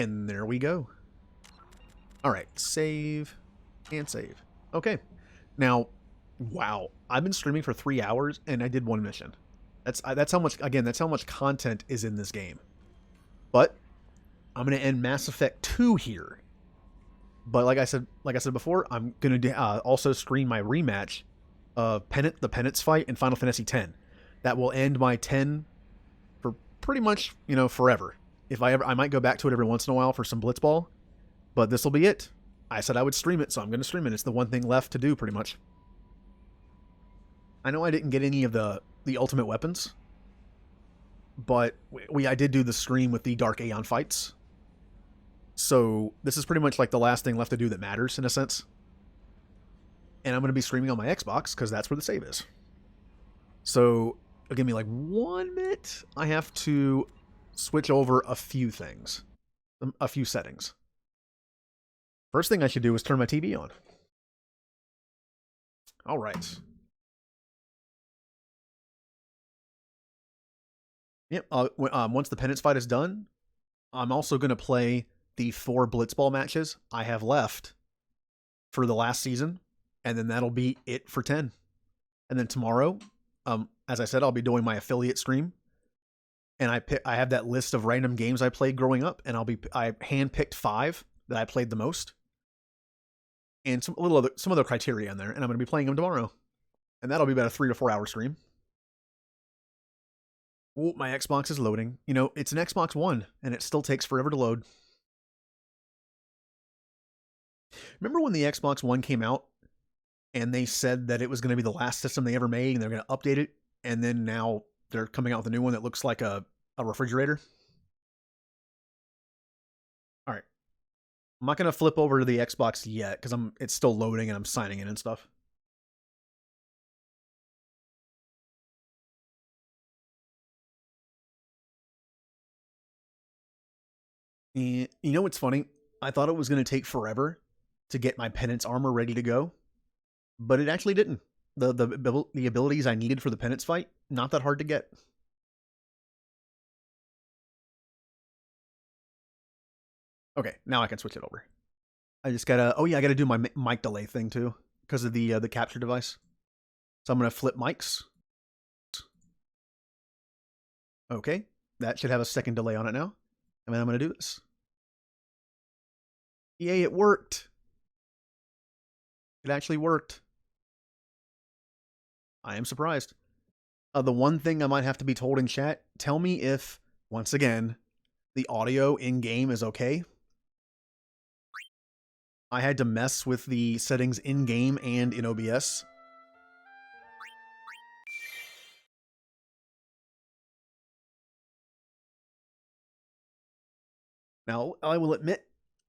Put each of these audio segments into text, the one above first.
And there we go. Alright, save and save. Okay. Now, wow. I've been streaming for 3 hours and I did one mission. That's how much, again, that's how much content is in this game. But I'm going to end Mass Effect 2 here. But like I said before, I'm going to also stream my rematch of the Penance fight in Final Fantasy X. That will end my 10 for pretty much, forever. If I might go back to it every once in a while for some blitzball, but this will be it. I said I would stream it, so I'm going to stream it. It's the one thing left to do, pretty much. I know I didn't get any of the ultimate weapons, but I did do the stream with the Dark Aeon fights. So this is pretty much like the last thing left to do that matters, in a sense. And I'm going to be streaming on my Xbox, because that's where the save is. So, it'll give me like 1 minute. I have to switch over a few things. A few settings. First thing I should do is turn my TV on. Alright. Yep, once the Penance fight is done, I'm also going to play the 4 blitzball matches I have left for the last season, and then that'll be it for 10. And then tomorrow, as I said, I'll be doing my affiliate stream, and I have that list of random games I played growing up, and I handpicked 5 that I played the most, and some other criteria in there, and I'm going to be playing them tomorrow, and that'll be about a 3 to 4 hour stream. Oh, my Xbox is loading. It's an Xbox One, and it still takes forever to load. Remember when the Xbox One came out, and they said that it was going to be the last system they ever made, and they're going to update it, and then now they're coming out with a new one that looks like a refrigerator? Alright. I'm not going to flip over to the Xbox yet, because it's still loading, and I'm signing in and stuff. And you know what's funny? I thought it was going to take forever to get my Penance armor ready to go, but it actually didn't. The abilities I needed for the Penance fight, not that hard to get. Okay, now I can switch it over. I just gotta, I gotta do my mic delay thing too, because of the capture device. So I'm gonna flip mics. Okay, that should have a second delay on it now. And then I'm gonna do this. Yay, it worked. It actually worked. I am surprised. The one thing I might have to be told in chat, tell me if, once again, the audio in-game is okay. I had to mess with the settings in-game and in OBS. Now, I will admit,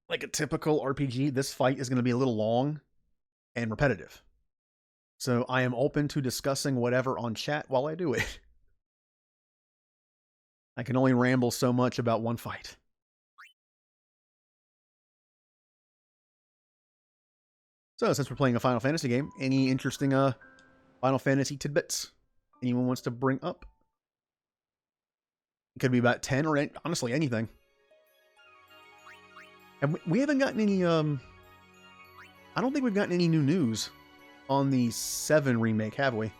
like a typical RPG, this fight is going to be a little long and repetitive. So I am open to discussing whatever on chat while I do it. I can only ramble so much about one fight. So since we're playing a Final Fantasy game, any interesting Final Fantasy tidbits anyone wants to bring up? It could be about 10 or honestly anything. And we haven't gotten any, I don't think we've gotten any new news on the 7 remake, have we?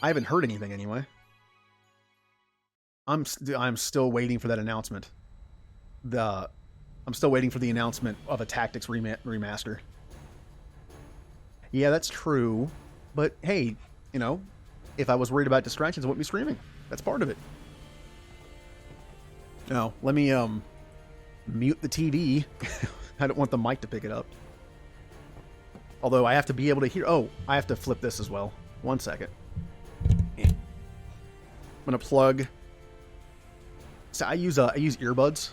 I haven't heard anything anyway. I'm still waiting for that announcement. I'm still waiting for the announcement of a Tactics remaster. Yeah, that's true. But hey, if I was worried about distractions, I wouldn't be streaming. That's part of it. No, let me mute the TV. I don't want the mic to pick it up. Although I have to be able to hear. Oh, I have to flip this as well. 1 second. I'm gonna plug. So I use earbuds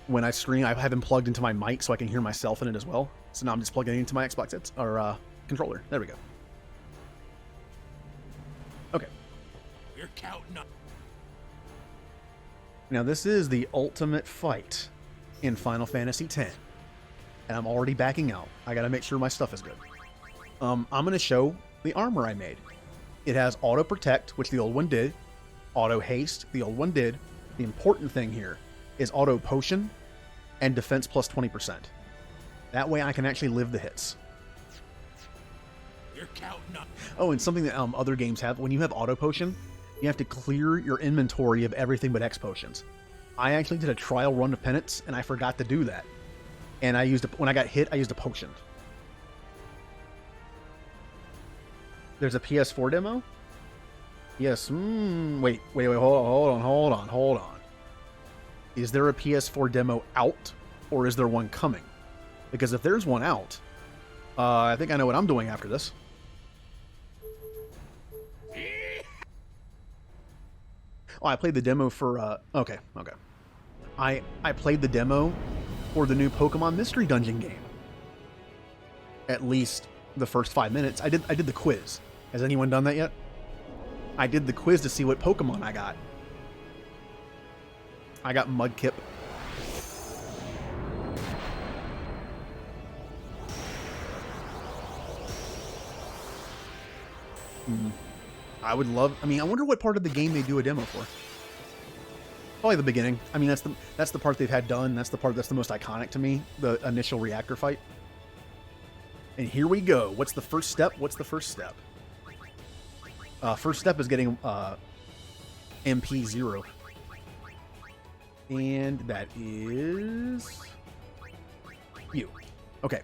when I stream. I have them plugged into my mic so I can hear myself in it as well. So now I'm just plugging it into my Xbox controller. There we go. Okay. You're counting up. Now this is the ultimate fight in Final Fantasy X. And I'm already backing out. I gotta make sure my stuff is good. I'm gonna show the armor I made. It has auto protect, which the old one did. Auto haste, the old one did. The important thing here is auto potion and defense plus 20%. That way I can actually live the hits. You're counting up. Oh, and something that other games have, when you have auto potion, you have to clear your inventory of everything but X potions. I actually did a trial run of Penance, and I forgot to do that. And I used when I got hit, I used a potion. There's a PS4 demo? Yes. Wait, hold on. Is there a PS4 demo out, or is there one coming? Because if there's one out, I think I know what I'm doing after this. Oh, I played the demo for, okay. I played the demo for the new Pokemon Mystery Dungeon game. At least the first 5 minutes. I did the quiz. Has anyone done that yet? I did the quiz to see what Pokemon I got. I got Mudkip. I would love. I mean, I wonder what part of the game they do a demo for. Probably the beginning. I mean, that's the part they've had done. That's the part that's the most iconic to me. The initial reactor fight. And here we go. What's the first step? First step is getting MP0. And that is you. Okay.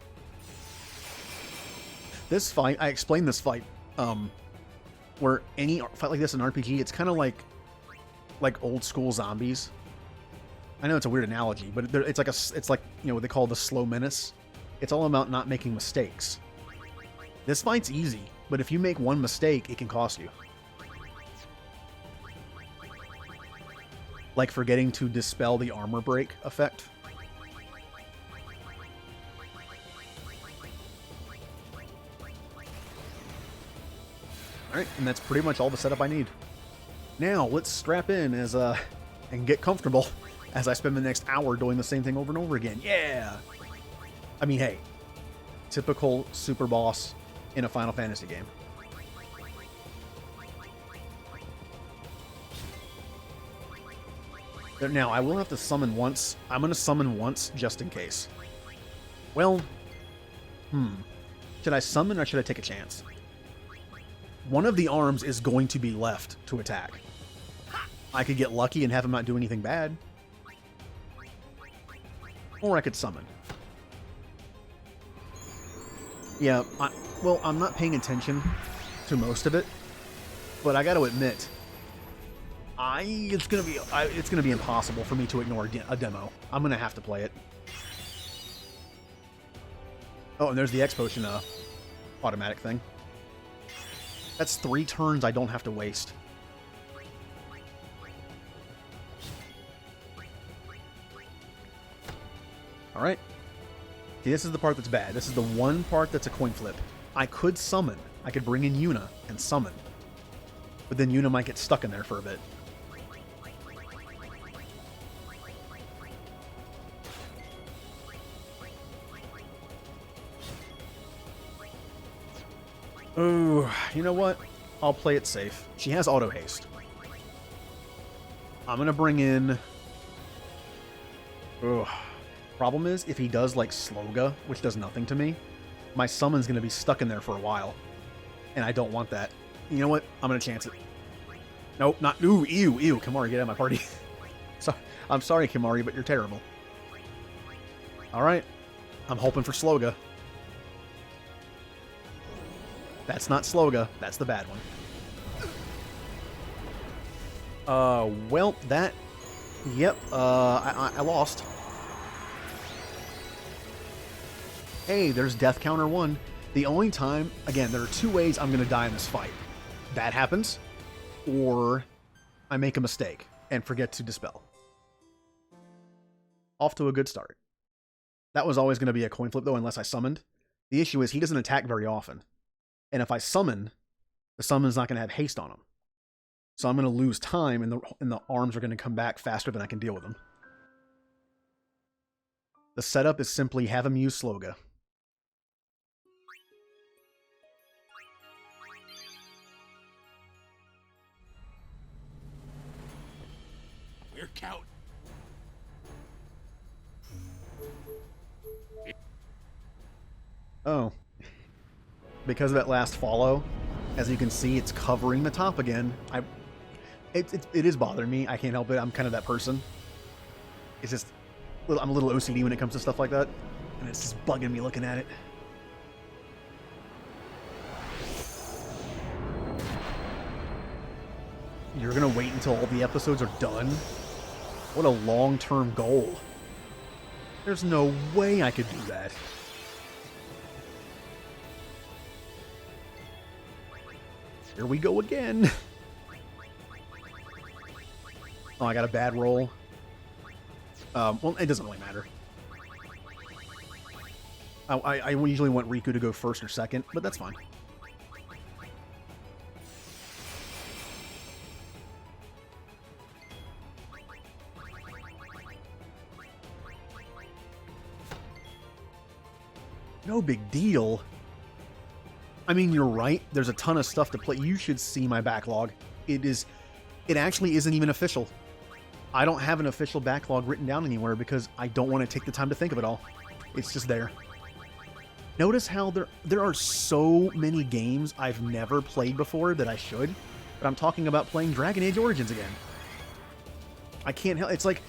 This fight, I explained this fight, where any fight like this in RPG, it's kind of like old school zombies. I know it's a weird analogy, but it's like you know what they call the slow menace. It's all about not making mistakes. This fight's easy, but if you make one mistake, it can cost you. Like forgetting to dispel the armor break effect. Alright, and that's pretty much all the setup I need. Now, let's strap in and get comfortable as I spend the next hour doing the same thing over and over again. Yeah! I mean, hey, typical Super Boss in a Final Fantasy game. Now, I will have to summon once. I'm going to summon once just in case. Well, should I summon or should I take a chance? One of the arms is going to be left to attack. I could get lucky and have him not do anything bad. Or I could summon. Yeah, well, I'm not paying attention to most of it, but I got to admit, it's gonna be impossible for me to ignore a demo. I'm gonna have to play it. Oh, and there's the X potion automatic thing. That's 3 turns I don't have to waste. Alright. See, this is the part that's bad. This is the one part that's a coin flip. I could summon. I could bring in Yuna and summon. But then Yuna might get stuck in there for a bit. Oh, you know what? I'll play it safe. She has auto haste. I'm gonna bring in... Ugh. Problem is, if he does like Sloga, which does nothing to me, my summon's gonna be stuck in there for a while. And I don't want that. You know what? I'm gonna chance it. Nope, not... Ooh, ew. Kimari, get out of my party. I'm sorry, Kimari, but you're terrible. Alright. I'm hoping for Sloga. That's not Sloga. That's the bad one. Well, that... Yep, I lost. Hey, there's death counter 1. The only time... Again, there are 2 ways I'm going to die in this fight. That happens, or I make a mistake and forget to dispel. Off to a good start. That was always going to be a coin flip, though, unless I summoned. The issue is he doesn't attack very often. And if I summon, the summon's not going to have haste on him. So I'm going to lose time, and the arms are going to come back faster than I can deal with them. The setup is simply have him use Sloga. We're We're counting. Oh. Because of that last follow, as you can see, it's covering the top again. It is bothering me. I can't help it. I'm kind of that person. It's just, I'm a little OCD when it comes to stuff like that. And it's just bugging me looking at it. You're going to wait until all the episodes are done? What a long-term goal. There's no way I could do that. Here we go again. Oh, I got a bad roll. Well, it doesn't really matter. I usually want Riku to go first or second, but that's fine. No big deal. I mean, you're right. There's a ton of stuff to play. You should see my backlog. It actually isn't even official. I don't have an official backlog written down anywhere because I don't want to take the time to think of it all. It's just there. Notice how there are so many games I've never played before that I should, but I'm talking about playing Dragon Age Origins again. I can't help. It's like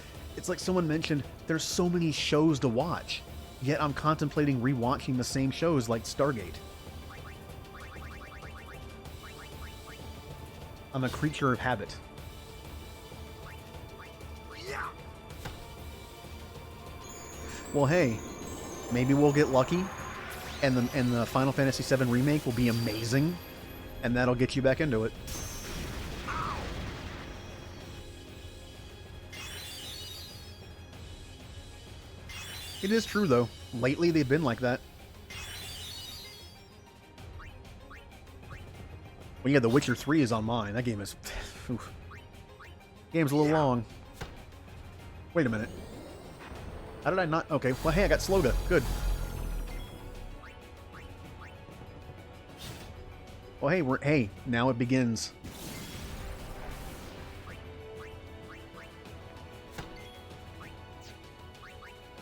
someone mentioned there's so many shows to watch, yet I'm contemplating rewatching the same shows like Stargate. I'm a creature of habit. Well, hey, maybe we'll get lucky, and the Final Fantasy VII Remake will be amazing, and that'll get you back into it. It is true, though. Lately, they've been like that. Well, yeah, The Witcher 3 is on mine. That game is... Oof. Game's a little long. Wait a minute. How did I not... Okay, well, hey, I got Sloga. Good. Well, hey, hey, now it begins.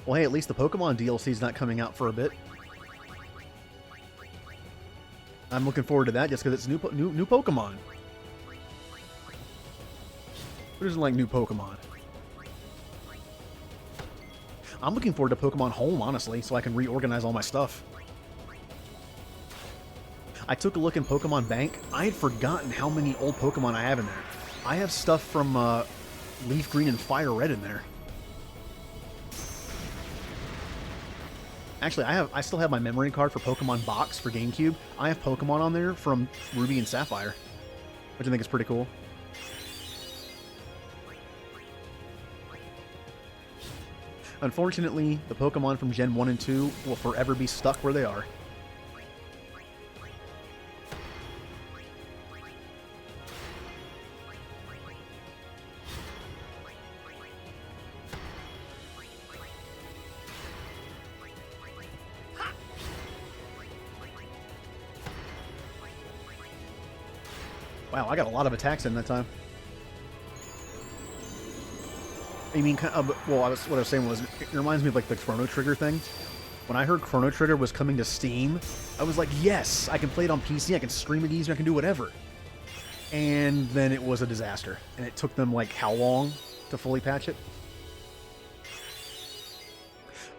Well, hey, at least the Pokemon DLC's not coming out for a bit. I'm looking forward to that just because it's new Pokemon. Who doesn't like new Pokemon? I'm looking forward to Pokemon Home, honestly, so I can reorganize all my stuff. I took a look in Pokemon Bank. I had forgotten how many old Pokemon I have in there. I have stuff from Leaf Green and Fire Red in there. Actually, I still have my memory card for Pokemon Box for GameCube. I have Pokemon on there from Ruby and Sapphire, which I think is pretty cool. Unfortunately, the Pokemon from Gen 1 and 2 will forever be stuck where they are. Wow, I got a lot of attacks in that time. You mean, well, what I was saying was, it reminds me of like the Chrono Trigger thing. When I heard Chrono Trigger was coming to Steam, I was like, yes, I can play it on PC, I can stream it easier, I can do whatever. And then it was a disaster. And it took them like how long to fully patch it?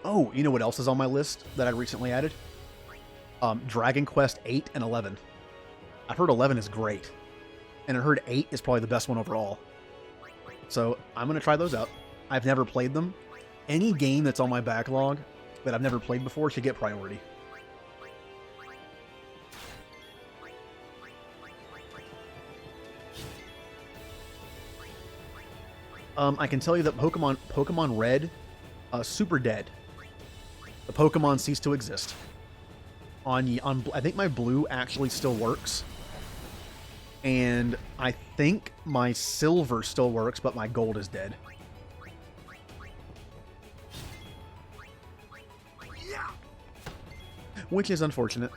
Oh, you know what else is on my list that I recently added? Dragon Quest 8 and 11. I've heard 11 is great. And I heard 8 is probably the best one overall. So I'm going to try those out. I've never played them. Any game that's on my backlog that I've never played before should get priority. I can tell you that Pokemon Red, super dead. The Pokemon ceased to exist. On I think my blue actually still works. And I think my silver still works, but my gold is dead. Which is unfortunate.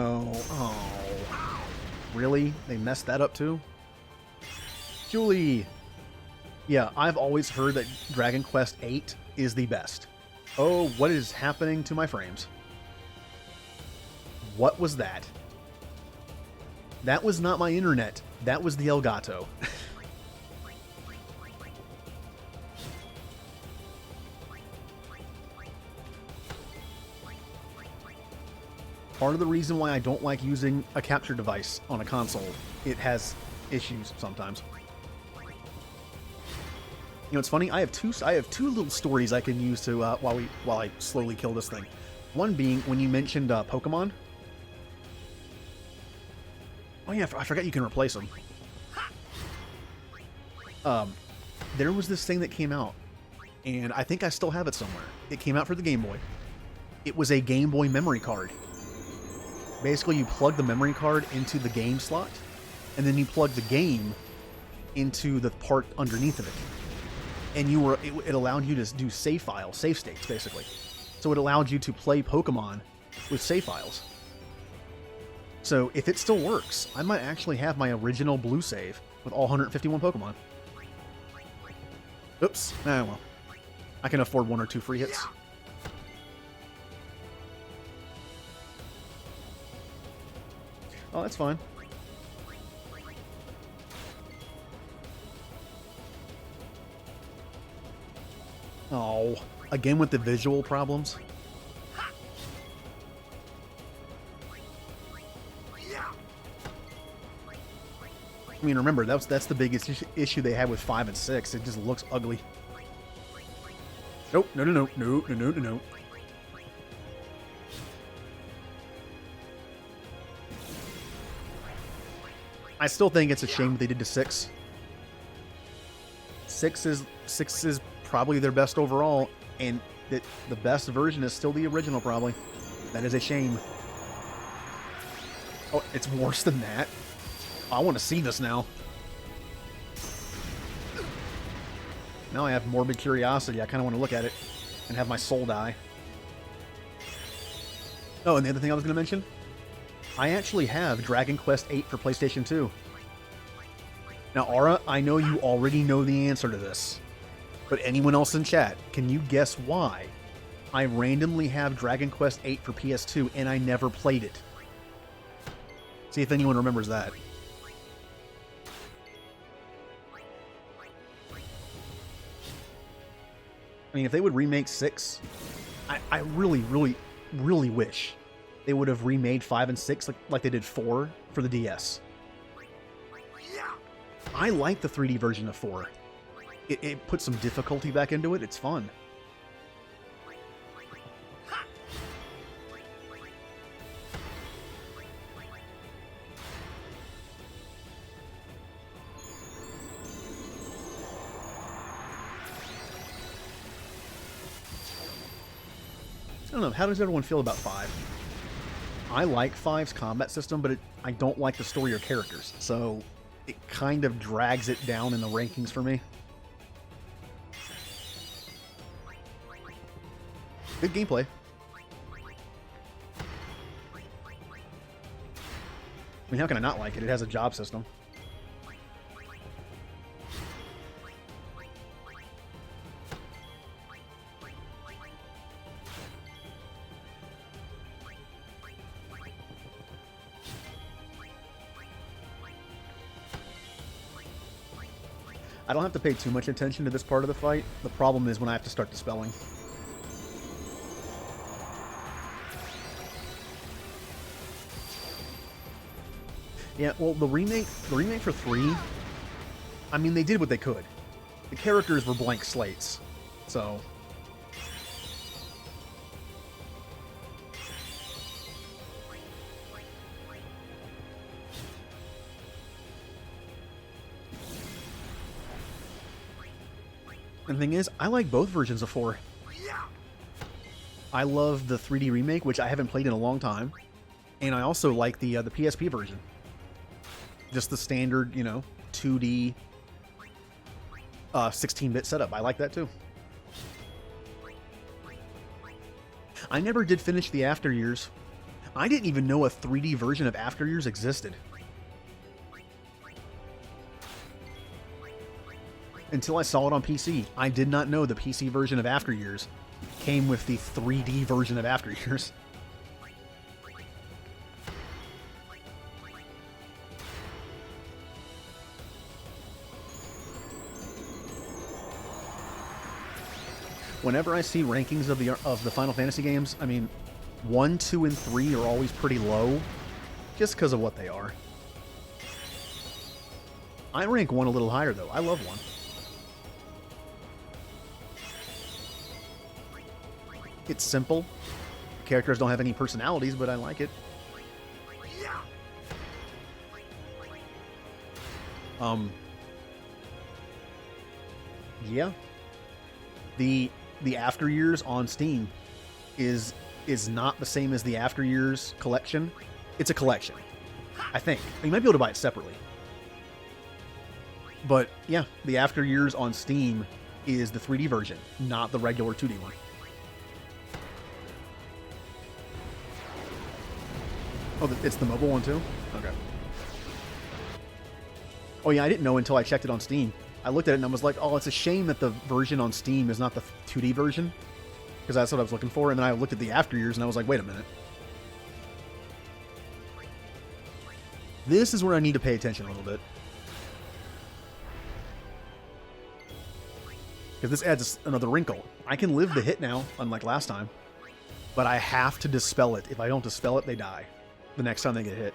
Oh. Really? They messed that up too? Julie! Yeah, I've always heard that Dragon Quest VIII is the best. Oh, what is happening to my frames? What was that? That was not my internet. That was the Elgato. Part of the reason why I don't like using a capture device on a console, it has issues sometimes. You know, it's funny. I have two little stories I can use to while I slowly kill this thing. One being when you mentioned Pokemon. Oh yeah, I forgot you can replace them. There was this thing that came out, and I think I still have it somewhere. It came out for the Game Boy. It was a Game Boy memory card. Basically, you plug the memory card into the game slot, and then you plug the game into the part underneath of it. And it allowed you to do save files, save states, basically. So it allowed you to play Pokemon with save files. So if it still works, I might actually have my original blue save with all 151 Pokemon. Oops. Ah, well. I can afford 1 or 2 free hits. Oh, that's fine. Oh, again with the visual problems. I mean, remember, that's the biggest issue they had with 5 and 6. It just looks ugly. Nope, no. I still think it's a shame they did to 6. 6 is probably their best overall, and the best version is still the original, probably. That is a shame. Oh, it's worse than that? I want to see this now. Now I have morbid curiosity. I kind of want to look at it and have my soul die. Oh, and the other thing I was going to mention? I actually have Dragon Quest VIII for PlayStation 2. Now, Aura, I know you already know the answer to this. But anyone else in chat, can you guess why I randomly have Dragon Quest VIII for PS2 and I never played it? See if anyone remembers that. I mean, if they would remake 6, I really, really, really wish they would have remade 5 and 6 like they did 4 for the DS. I like the 3D version of 4. It puts some difficulty back into it. It's fun. I don't know. How does everyone feel about 5? I like 5's combat system, but I don't like the story or characters. So it kind of drags it down in the rankings for me. Good gameplay. I mean, how can I not like it? It has a job system. I don't have to pay too much attention to this part of the fight. The problem is when I have to start dispelling. Yeah, well, the remake for 3, I mean, they did what they could. The characters were blank slates, so... And the thing is, I like both versions of 4. I love the 3D remake, which I haven't played in a long time, and I also like the PSP version. Just the standard, 2D 16-bit setup. I like that too. I never did finish the After Years. I didn't even know a 3D version of After Years existed. Until I saw it on PC. I did not know the PC version of After Years came with the 3D version of After Years. Whenever I see rankings of the Final Fantasy games, I mean, 1, 2, and 3 are always pretty low, just because of what they are. I rank 1 a little higher, though. I love 1. It's simple. The characters don't have any personalities, but I like it. Yeah. The After Years on Steam is not the same as the After Years collection. It's a collection, I think. You might be able to buy it separately. But yeah, the After Years on Steam is the 3D version, not the regular 2D one. Oh, it's the mobile one too? Okay. Oh yeah, I didn't know until I checked it on Steam. I looked at it and I was like, oh, it's a shame that the version on Steam is not the 2D version. Because that's what I was looking for. And then I looked at the After Years and I was like, wait a minute. This is where I need to pay attention a little bit. Because this adds another wrinkle. I can live the hit now, unlike last time. But I have to dispel it. If I don't dispel it, they die. The next time they get hit.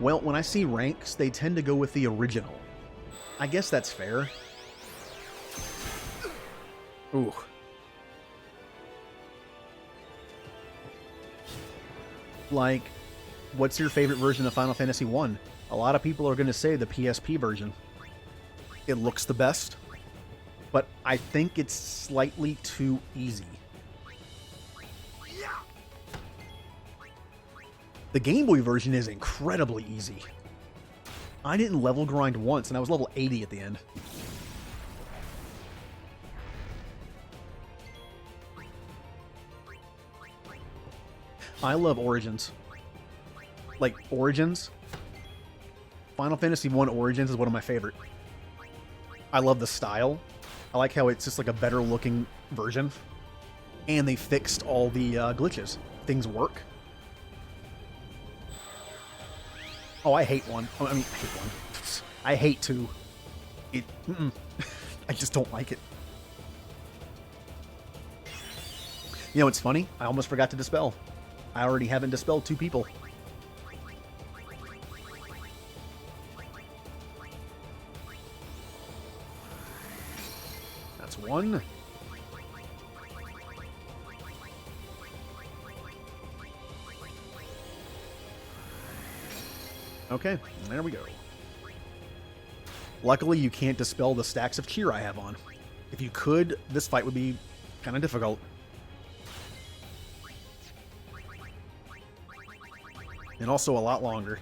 Well, when I see ranks, they tend to go with the original. I guess that's fair. Ooh. Like, what's your favorite version of Final Fantasy 1? A lot of people are going to say the PSP version. It looks the best, but I think it's slightly too easy. The Game Boy version is incredibly easy. I didn't level grind once, and I was level 80 at the end. I love Origins. Like, Origins? Final Fantasy 1 Origins is one of my favorite. I love the style. I like how it's just like a better looking version. And they fixed all the glitches. Things work. Oh, I hate 1. I mean, I hate 1. I hate 2. I just don't like it. You know, it's funny. I almost forgot to dispel. I already haven't dispelled 2 people. That's 1. Okay, there we go. Luckily, you can't dispel the stacks of cheer I have on. If you could, this fight would be kind of difficult. And also a lot longer.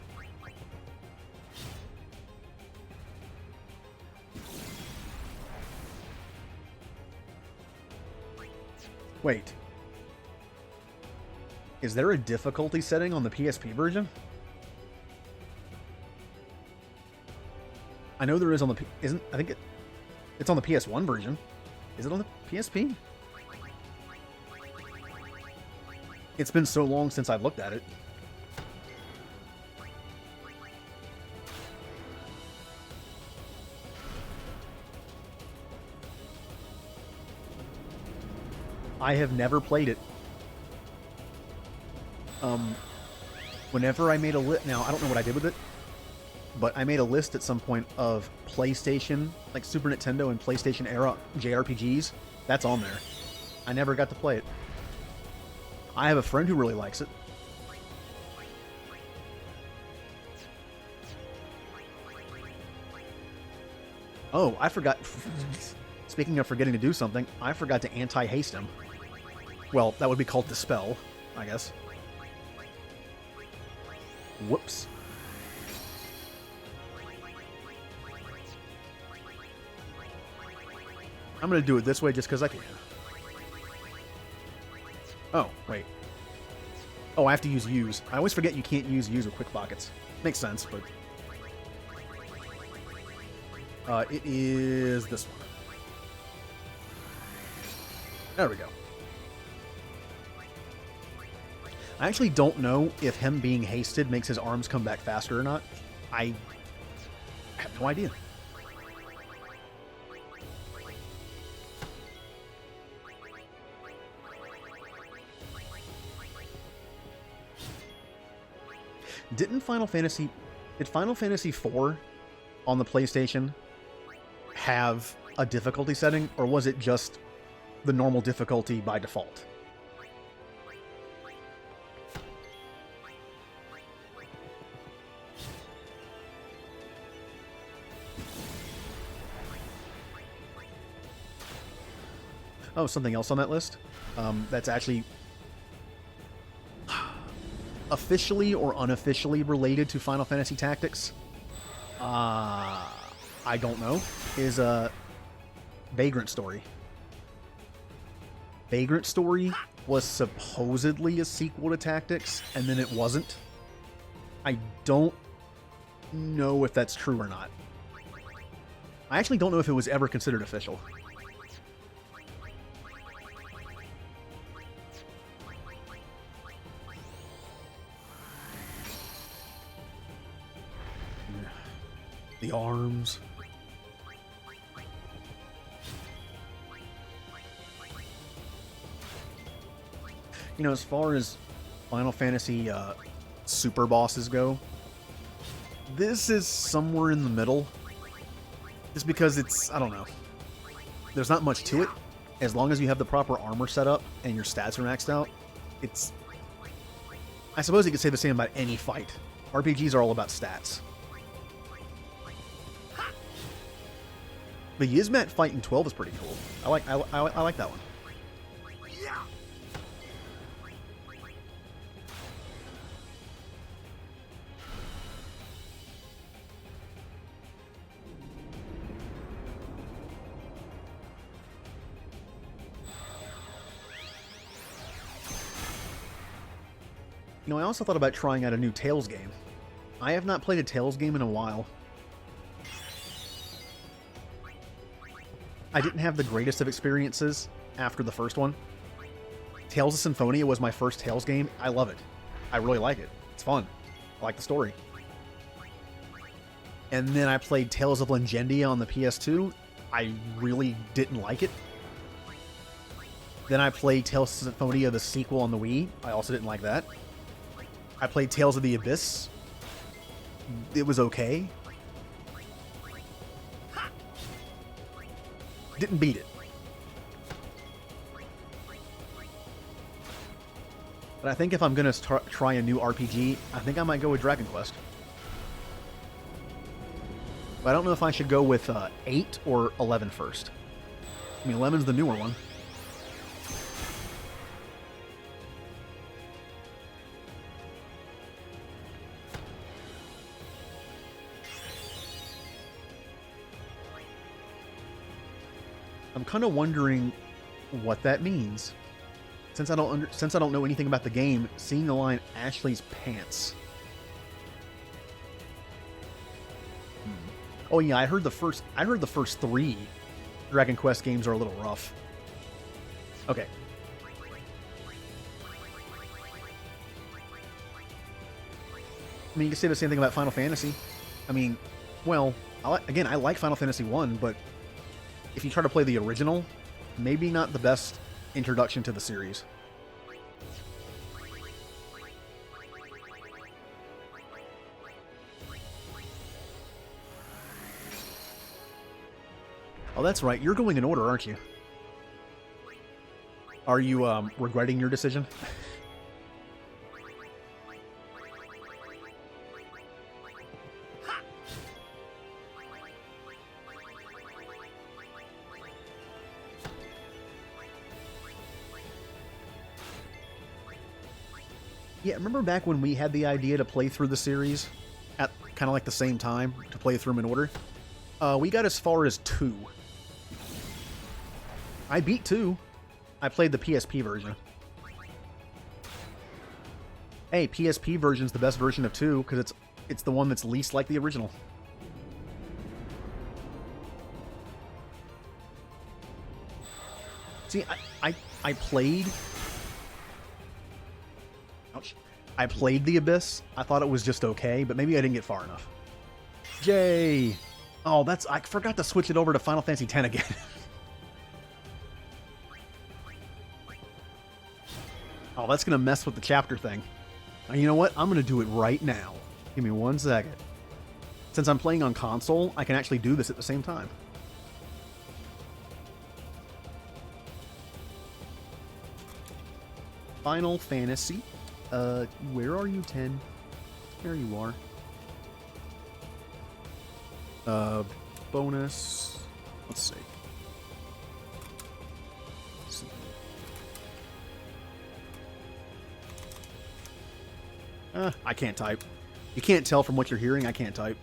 Wait. Is there a difficulty setting on the PSP version? I know there is on the I think it's on the PS1 version. Is it on the PSP? It's been so long since I've looked at it. I have never played it. Whenever I made a list, now I don't know what I did with it, but I made a list at some point of PlayStation, like Super Nintendo and PlayStation era JRPGs. That's on there. I never got to play it. I have a friend who really likes it. Oh, I forgot. Speaking of forgetting to do something, I forgot to anti-haste him. Well, that would be called dispel, I guess. Whoops. I'm going to do it this way just because I can. Oh, wait. Oh, I have to use use. I always forget you can't use with quick pockets. Makes sense, but... it is this one. There we go. I actually don't know if him being hasted makes his arms come back faster or not. I have no idea. Did Final Fantasy IV on the PlayStation have a difficulty setting, or was it just the normal difficulty by default? Oh, something else on that list that's actually officially or unofficially related to Final Fantasy Tactics, I don't know, is Vagrant Story. Vagrant Story was supposedly a sequel to Tactics, and then it wasn't. I don't know if that's true or not. I actually don't know if it was ever considered official. The arms. You know, as far as Final Fantasy super bosses go, this is somewhere in the middle. Just because it's, I don't know. There's not much to it. As long as you have the proper armor set up and your stats are maxed out, it's... I suppose you could say the same about any fight. RPGs are all about stats. The Yizmat fight in 12 is pretty cool. I like that one. You know, I also thought about trying out a new Tales game. I have not played a Tales game in a while. I didn't have the greatest of experiences after the first one. Tales of Symphonia was my first Tales game. I love it. I really like it. It's fun. I like the story. And then I played Tales of Legendia on the PS2. I really didn't like it. Then I played Tales of Symphonia, the sequel, on the Wii. I also didn't like that. I played Tales of the Abyss. It was okay. Didn't beat it. But I think if I'm going to try a new RPG, I think I might go with Dragon Quest. But I don't know if I should go with 8 or 11 first. I mean, 11's the newer one. I'm kind of wondering what that means. Since I don't know anything about the game, seeing the line Ashley's pants. Oh yeah, I heard the first 3 Dragon Quest games are a little rough. Okay. I mean, you can say the same thing about Final Fantasy. I mean, well, I like Final Fantasy 1, but if you try to play the original, maybe not the best introduction to the series. Oh, that's right. You're going in order, aren't you? Are you regretting your decision? Yeah, remember back when we had the idea to play through the series at kind of like the same time, to play through them in order? We got as far as 2. I beat 2. I played the PSP version. Hey, PSP version's the best version of 2 because it's the one that's least like the original. See, I played... Ouch. I played The Abyss. I thought it was just okay, but maybe I didn't get far enough. Jay! Oh, I forgot to switch it over to Final Fantasy X again. Oh, that's going to mess with the chapter thing. You know what? I'm going to do it right now. Give me 1 second. Since I'm playing on console, I can actually do this at the same time. Final Fantasy. Where are you, 10? There you are. Bonus. Let's see. I can't type. You can't tell from what you're hearing. I can't type.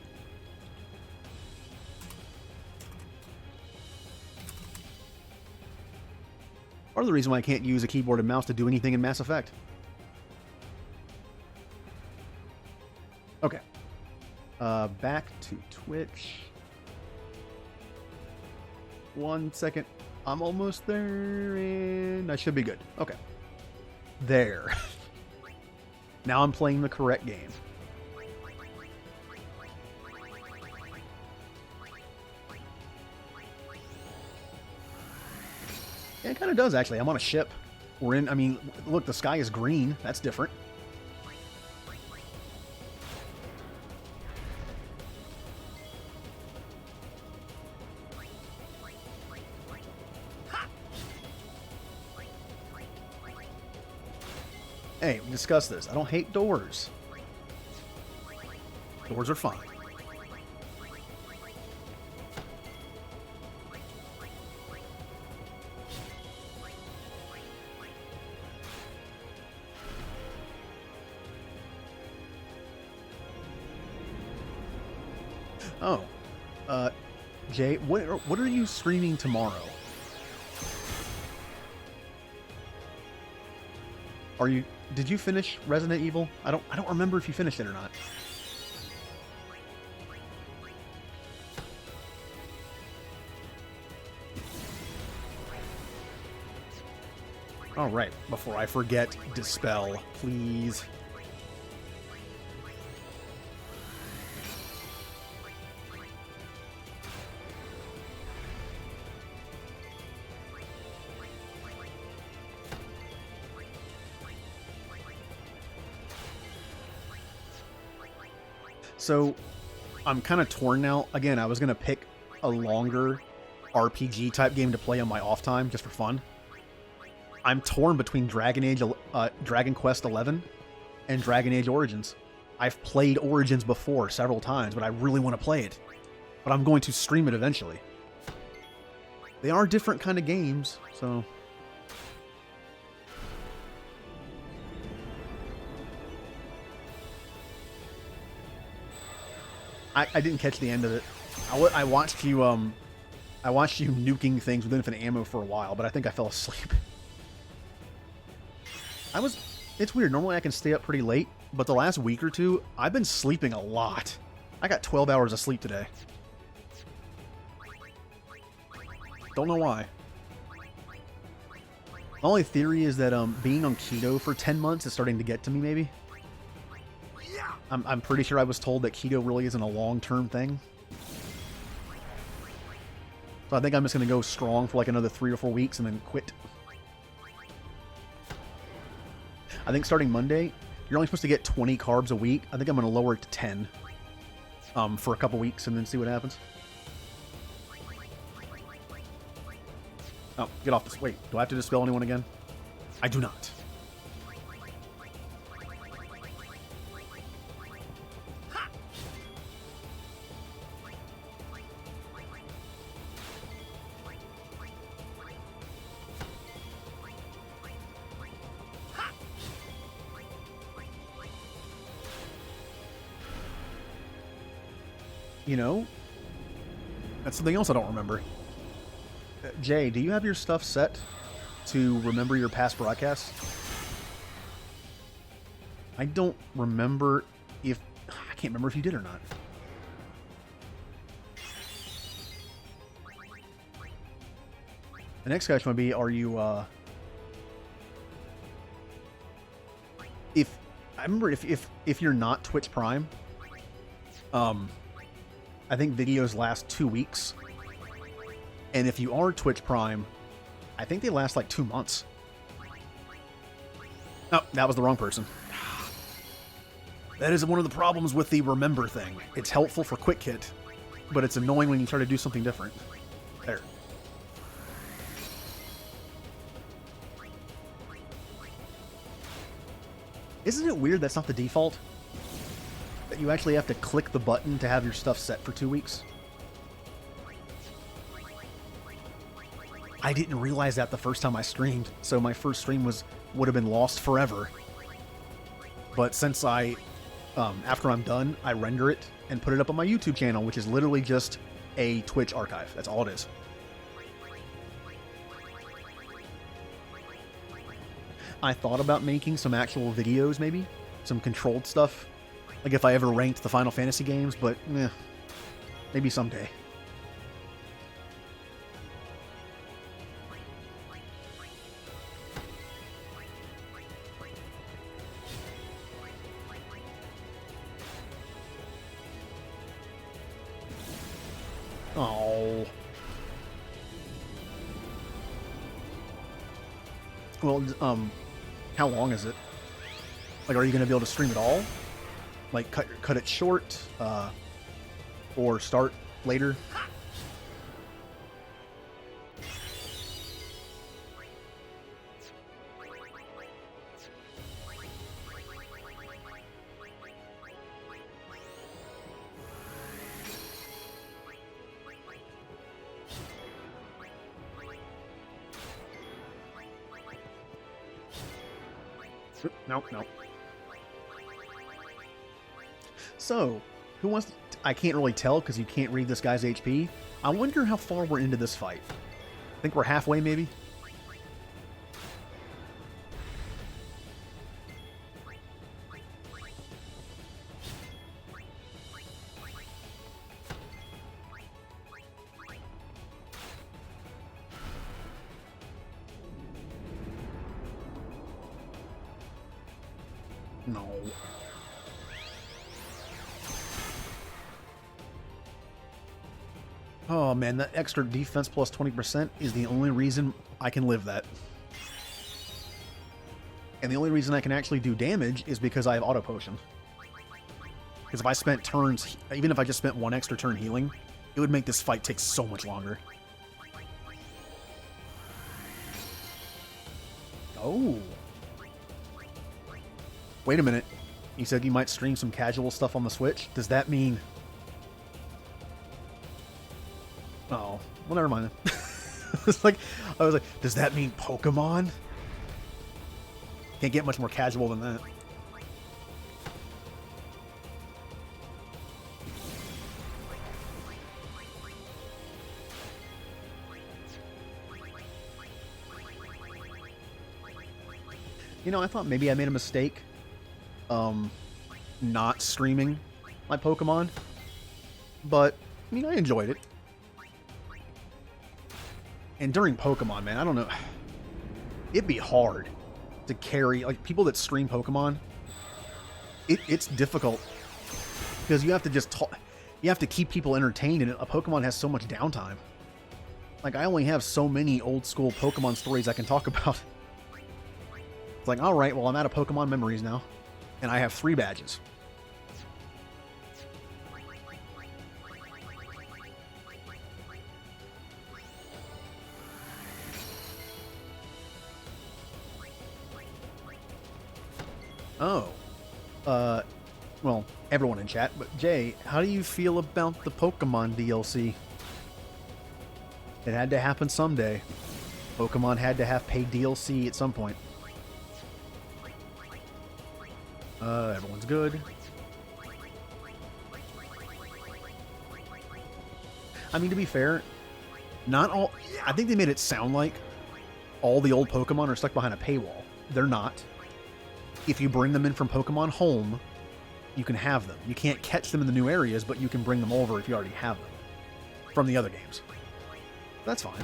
Part of the reason why I can't use a keyboard and mouse to do anything in Mass Effect. Okay. Back to Twitch. 1 second. I'm almost there, and I should be good. Okay. There. Now I'm playing the correct game. Yeah, it kind of does, actually. I'm on a ship. I mean, look, the sky is green. That's different. Hey, we discussed this. I don't hate doors. Doors are fine. Oh. Jay, what are you streaming tomorrow? Did you finish Resident Evil? I don't remember if you finished it or not. All right, before I forget, dispel, please. So, I'm kind of torn now. Again, I was going to pick a longer RPG type game to play on my off time, just for fun. I'm torn between Dragon Quest XI and Dragon Age Origins. I've played Origins before several times, but I really want to play it. But I'm going to stream it eventually. They are different kind of games, so... I didn't catch the end of it. I watched you nuking things with infinite ammo for a while, but I think I fell asleep. It's weird. Normally I can stay up pretty late, but the last week or two, I've been sleeping a lot. I got 12 hours of sleep today. Don't know why. My only theory is that being on keto for 10 months is starting to get to me, maybe. I'm pretty sure I was told that keto really isn't a long-term thing. So I think I'm just going to go strong for like another 3 or 4 weeks and then quit. I think starting Monday, you're only supposed to get 20 carbs a week. I think I'm going to lower it to 10 for a couple weeks and then see what happens. Oh, get off this. Wait, do I have to dispel anyone again? I do not. You know, that's something else I don't remember. Jay, do you have your stuff set to remember your past broadcasts? I don't remember if... I can't remember if you did or not. The next question would be, are you, if... I remember if you're not Twitch Prime, I think videos last 2 weeks. And if you are Twitch Prime, I think they last like 2 months. Oh, that was the wrong person. That is one of the problems with the remember thing. It's helpful for Quick Hit, but it's annoying when you try to do something different. There. Isn't it weird that's not the default? That you actually have to click the button to have your stuff set for 2 weeks? I didn't realize that the first time I streamed, so my first stream would have been lost forever. But since after I'm done, I render it and put it up on my YouTube channel, which is literally just a Twitch archive. That's all it is. I thought about making some actual videos, maybe. Some controlled stuff. Like if I ever ranked the Final Fantasy games, but maybe someday. Oh. Well, how long is it? Like, are you going to be able to stream it all? Like, cut it short, or start later? Nope. So, who wants to... I can't really tell because you can't read this guy's HP. I wonder how far we're into this fight. I think we're halfway, maybe? No. Oh man, that extra defense plus 20% is the only reason I can live that. And the only reason I can actually do damage is because I have auto potion. Because if I spent turns, even if I just spent 1 extra turn healing, it would make this fight take so much longer. Oh. Wait a minute. You said you might stream some casual stuff on the Switch? Does that mean... Oh, well, never mind. It's like, I was like, does that mean Pokemon? Can't get much more casual than that. You know, I thought maybe I made a mistake not streaming my Pokemon, but I mean, I enjoyed it. And during Pokemon, man, I don't know, it'd be hard to carry, like, people that stream Pokemon, it's difficult because you have to just talk, you have to keep people entertained, and a Pokemon has so much downtime. Like, I only have so many old school Pokemon stories I can talk about. It's like, all right, well, I'm out of Pokemon memories now, and I have 3 badges. Oh. Well, everyone in chat, but Jay, how do you feel about the Pokemon DLC? It had to happen someday. Pokemon had to have paid DLC at some point. Everyone's good. I mean, to be fair, not all... I think they made it sound like all the old Pokemon are stuck behind a paywall. They're not. if you bring them in from Pokemon Home, you can have them. You can't catch them in the new areas, but you can bring them over if you already have them from the other games. That's fine.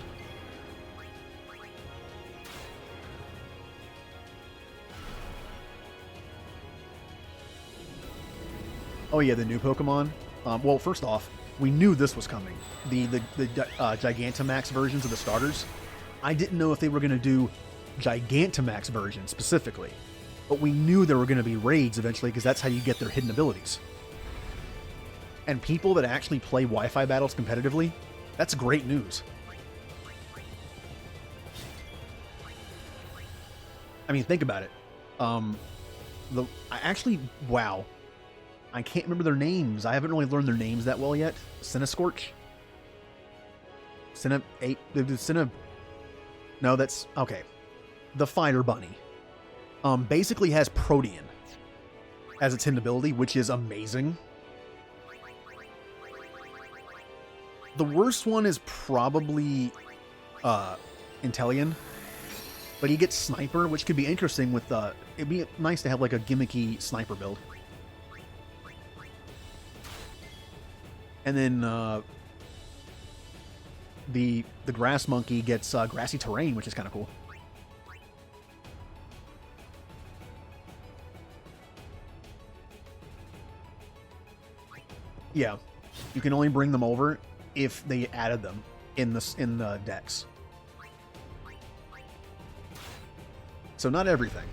Oh yeah, the new Pokemon. Well, first off, we knew this was coming. The Gigantamax versions of the starters. I didn't know if they were going to do Gigantamax versions specifically, but we knew there were going to be raids eventually because that's how you get their hidden abilities. And people that actually play Wi-Fi battles competitively, that's great news. I mean, think about it. Wow. I can't remember their names. I haven't really learned their names that well yet. Cinescorch? No, that's... Okay. The Fighter Bunny. Basically has Protean as its hidden ability, which is amazing. The worst one is probably Inteleon. But he gets Sniper, which could be interesting with... it'd be nice to have like a gimmicky Sniper build. And then the Grass Monkey gets Grassy Terrain, which is kind of cool. Yeah, you can only bring them over if they added them in the decks. So not everything.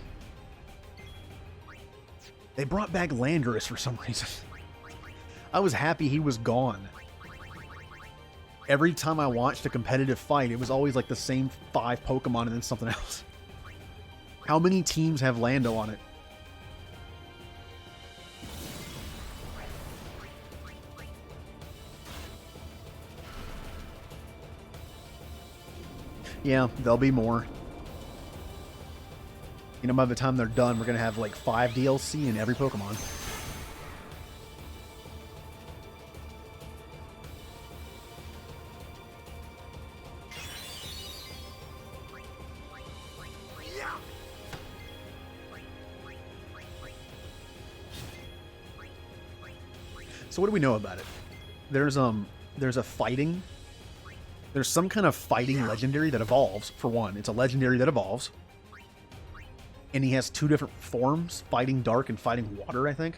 They brought back Landorus for some reason. I was happy he was gone. Every time I watched a competitive fight, it was always like the same 5 Pokemon and then something else. How many teams have Lando on it? Yeah, there'll be more. You know, by the time they're done, we're going to have like 5 DLC in every Pokemon. So what do we know about it? There's a fighting. There's some kind of fighting legendary that evolves, for one. It's a legendary that evolves. And he has 2 different forms, Fighting Dark and Fighting Water, I think.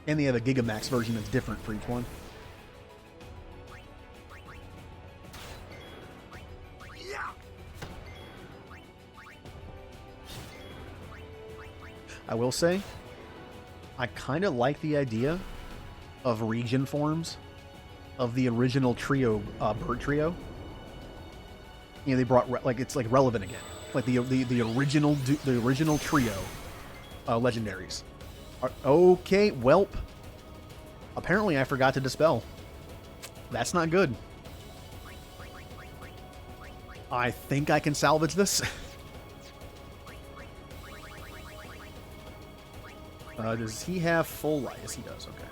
And they have a Gigamax version that's different for each one. I will say, I kind of like the idea of region forms of the original trio, bird trio. You know, they brought it's like relevant again, like the original trio, legendaries. Okay, welp. Apparently, I forgot to dispel. That's not good. I think I can salvage this. Does he have full life? Yes, he does. Okay.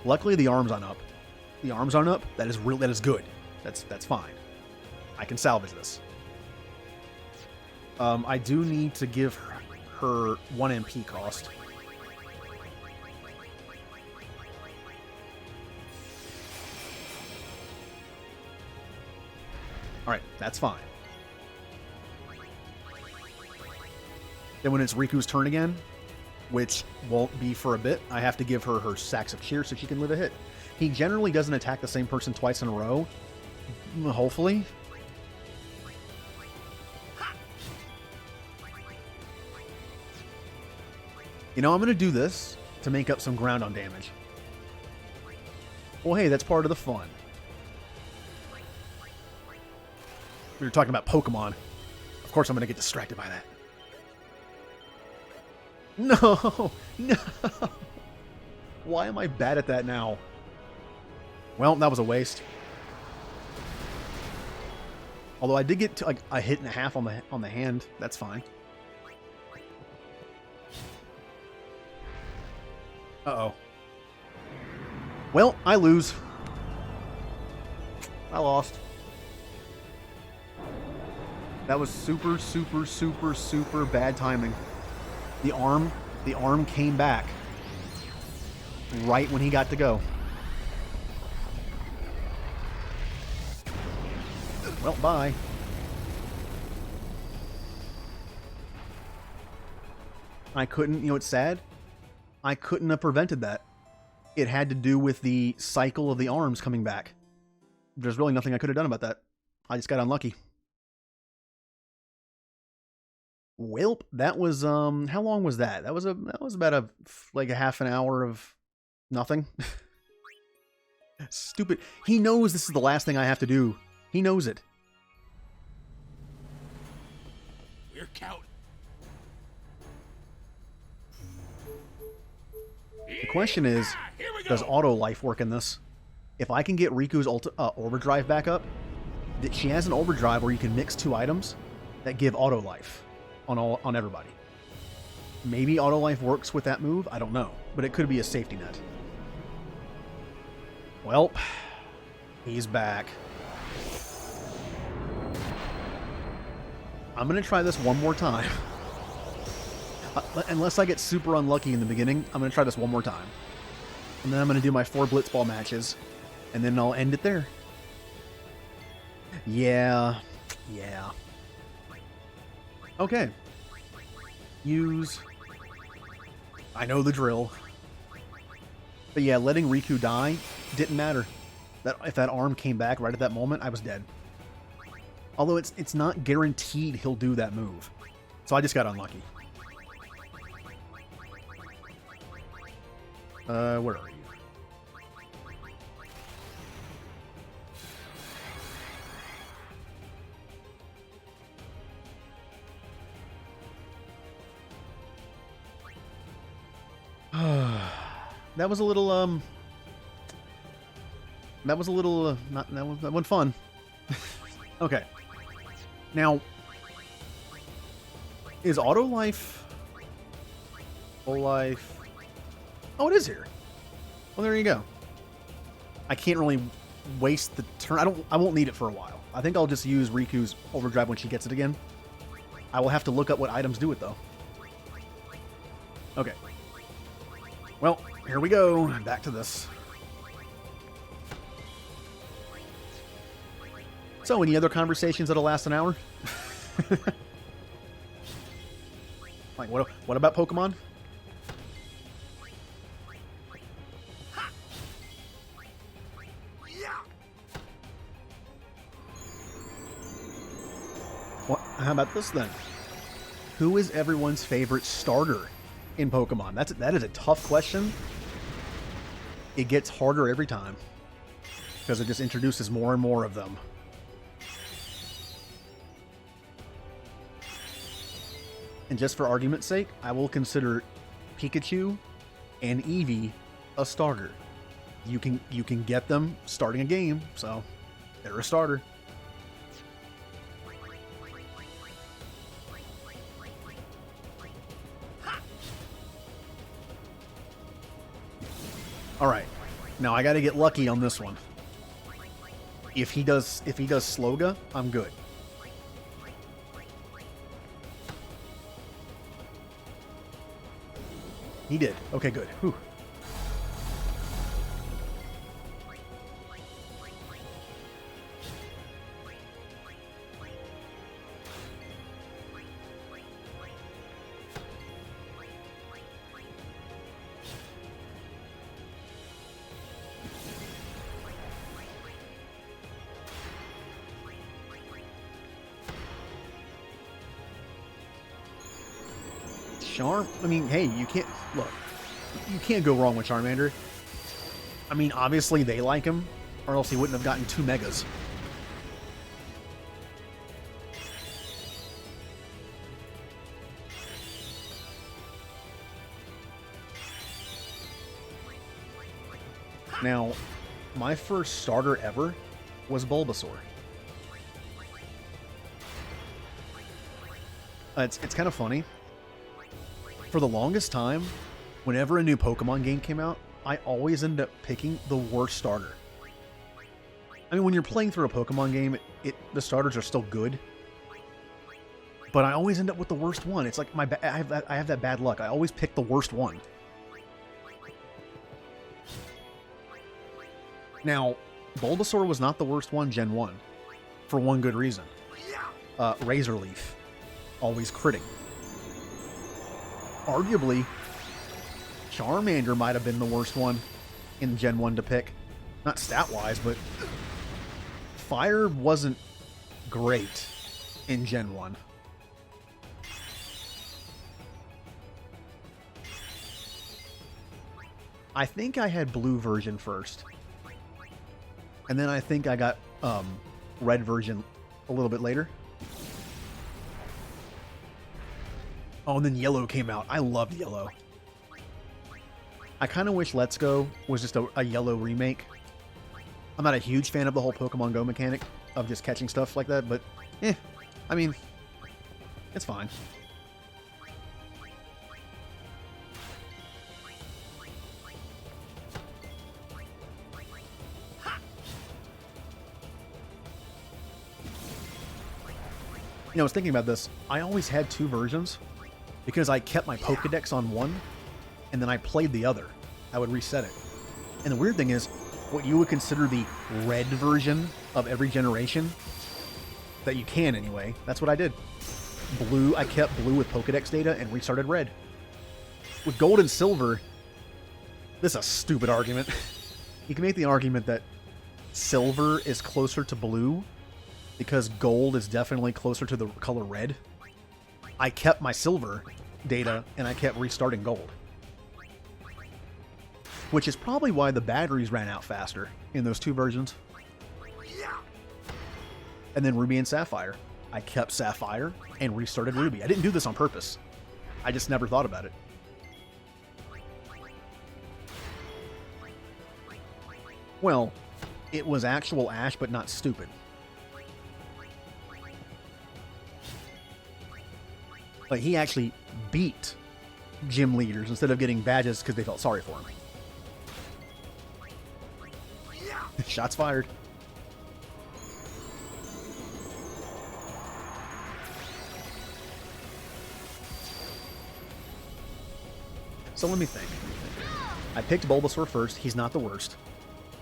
Luckily, the arms aren't up. The arms aren't up. That is real. That is good. That's fine. I can salvage this. I do need to give her 1 MP cost. All right, that's fine. Then when it's Riku's turn again, which won't be for a bit, I have to give her her Sacks of Cheer so she can live a hit. He generally doesn't attack the same person twice in a row. Hopefully. You know, I'm going to do this to make up some ground on damage. Well, hey, that's part of the fun. We were talking about Pokemon. Of course I'm going to get distracted by that. No! No! Why am I bad at that now? Well, that was a waste. Although I did get to, like, a hit and a half on the hand. That's fine. Uh-oh. Well, I lose. I lost. That was super, super, super, super bad timing. The arm came back right when he got to go. Well, bye. I couldn't, you know, it's sad. I couldn't have prevented that. It had to do with the cycle of the arms coming back. There's really nothing I could have done about that. I just got unlucky. Welp, that was how long was that? That was about like a half an hour of nothing. Stupid. He knows this is the last thing I have to do. He knows it. We're counting. The question is, does auto life work in this? If I can get Riku's overdrive back up, she has an overdrive where you can mix 2 items that give auto life on everybody. Maybe auto life works with that move. I don't know, but it could be a safety net. Well, he's back. I'm gonna try this one more time. Unless I get super unlucky in the beginning, I'm gonna try this one more time. And then I'm gonna do my 4 blitzball matches, and then I'll end it there. Yeah. Okay. Use. I know the drill. But yeah, letting Riku die didn't matter. If that arm came back right at that moment, I was dead. Although it's not guaranteed he'll do that move. So I just got unlucky. Where are you? That was a little that wasn't fun. Okay. Now, is auto life? Oh, it is here. Well, there you go. I can't really waste the turn. I won't need it for a while. I think I'll just use Riku's overdrive when she gets it again. I will have to look up what items do it though. Okay. Well, here we go. Back to this. So, any other conversations that'll last an hour? Like, what about Pokemon? What? How about this then? Who is everyone's favorite starter in Pokemon? That is a tough question. It gets harder every time because it just introduces more and more of them. And just for argument's sake, I will consider Pikachu and Eevee a starter. You can get them starting a game, so they're a starter. All right, now I got to get lucky on this one. If he does Sloga, I'm good. He did. Okay, good. Whew. Charm? I mean, hey, you can't go wrong with Charmander. I mean, obviously they like him, or else he wouldn't have gotten 2 megas. Now, my first starter ever was Bulbasaur. It's kind of funny. For the longest time, whenever a new Pokemon game came out, I always ended up picking the worst starter. I mean, when you're playing through a Pokemon game, the starters are still good. But I always end up with the worst one. It's like I have that bad luck. I always pick the worst one. Now, Bulbasaur was not the worst one Gen 1. For one good reason. Razor Leaf. Always critting. Arguably, Charmander might have been the worst one in Gen 1 to pick. Not stat-wise, but Fire wasn't great in Gen 1. I think I had Blue version first. And then I think I got Red version a little bit later. Oh, and then Yellow came out. I loved Yellow. I kind of wish Let's Go was just a Yellow remake. I'm not a huge fan of the whole Pokemon Go mechanic of just catching stuff like that, but I mean, it's fine. You know, I was thinking about this. I always had two versions because I kept my Pokedex on one and then I played the other. I would reset it. And the weird thing is, what you would consider the red version of every generation, that you can anyway, that's what I did. Blue, I kept blue with Pokedex data and restarted red. With gold and silver, this is a stupid argument. You can make the argument that silver is closer to blue because gold is definitely closer to the color red. I kept my silver data and I kept restarting gold. Which is probably why the batteries ran out faster in those two versions. And then Ruby and Sapphire. I kept Sapphire and restarted Ruby. I didn't do this on purpose. I just never thought about it. Well, it was actual Ash, but not stupid. Like, he actually beat gym leaders instead of getting badges because they felt sorry for him. Shots fired. So let me think. I picked Bulbasaur first. He's not the worst.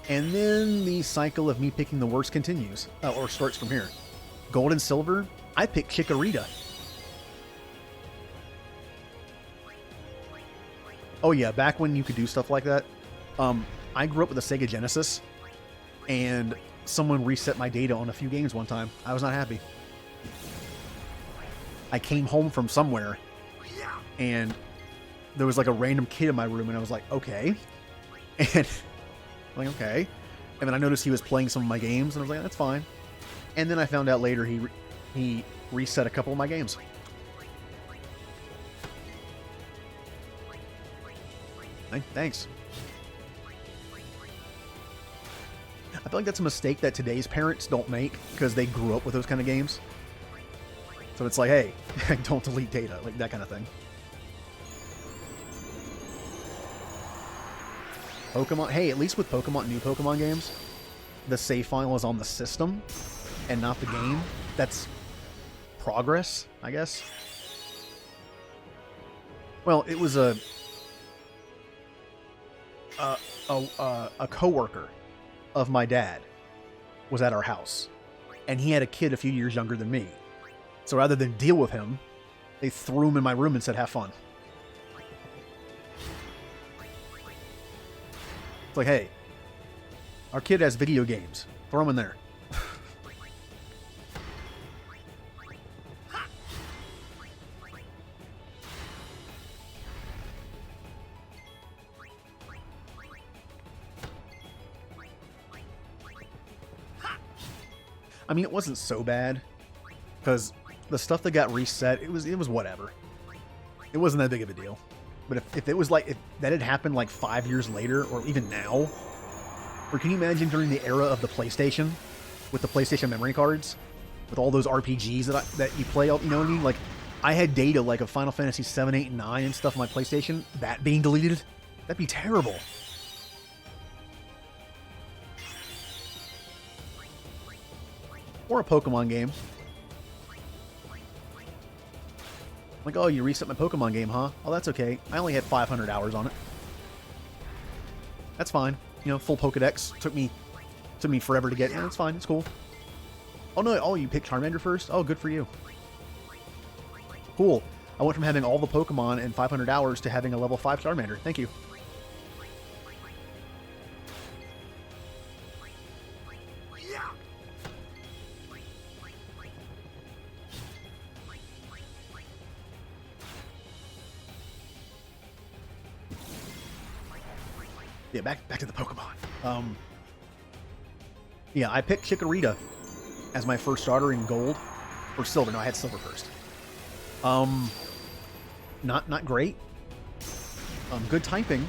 And then the cycle of me picking the worst continues. Or starts from here. Gold and Silver, I picked Chikorita. Oh yeah, back when you could do stuff like that. I grew up with a Sega Genesis. And someone reset my data on a few games one time. I was not happy. I came home from somewhere, and there was like a random kid in my room, and I was like, okay. And I'm like, okay. And then I noticed he was playing some of my games, and I was like, that's fine. And then I found out later he reset a couple of my games. Thanks. I feel like that's a mistake that today's parents don't make because they grew up with those kind of games. So it's like, hey, don't delete data, like that kind of thing. Pokemon, hey, at least with Pokemon, new Pokemon games, the save file is on the system and not the game. That's progress, I guess. Well, it was a coworker of my dad was at our house, and he had a kid a few years younger than me. So rather than deal with him, they threw him in my room and said, have fun. It's like, hey, our kid has video games. Throw him in there. I mean, it wasn't so bad, because the stuff that got reset, it was whatever. It wasn't that big of a deal. But if it was like, if that had happened like 5 years later, or even now, or can you imagine during the era of the PlayStation, with the PlayStation memory cards, with all those RPGs that you play, you know what I mean? Like, I had data like of Final Fantasy 7, 8, and 9 and stuff on my PlayStation, that being deleted, that'd be terrible. Or a Pokemon game. Like, oh, you reset my Pokemon game, huh? Oh, that's okay. I only had 500 hours on it. That's fine. You know, full Pokedex. Took me forever to get. Yeah, that's fine. It's cool. Oh, no. Oh, you picked Charmander first? Oh, good for you. Cool. I went from having all the Pokemon in 500 hours to having a level 5 Charmander. Thank you. Yeah, back to the Pokemon. Yeah, I picked Chikorita as my first starter in Gold. Or Silver. No, I had Silver first. Not great. Good typing,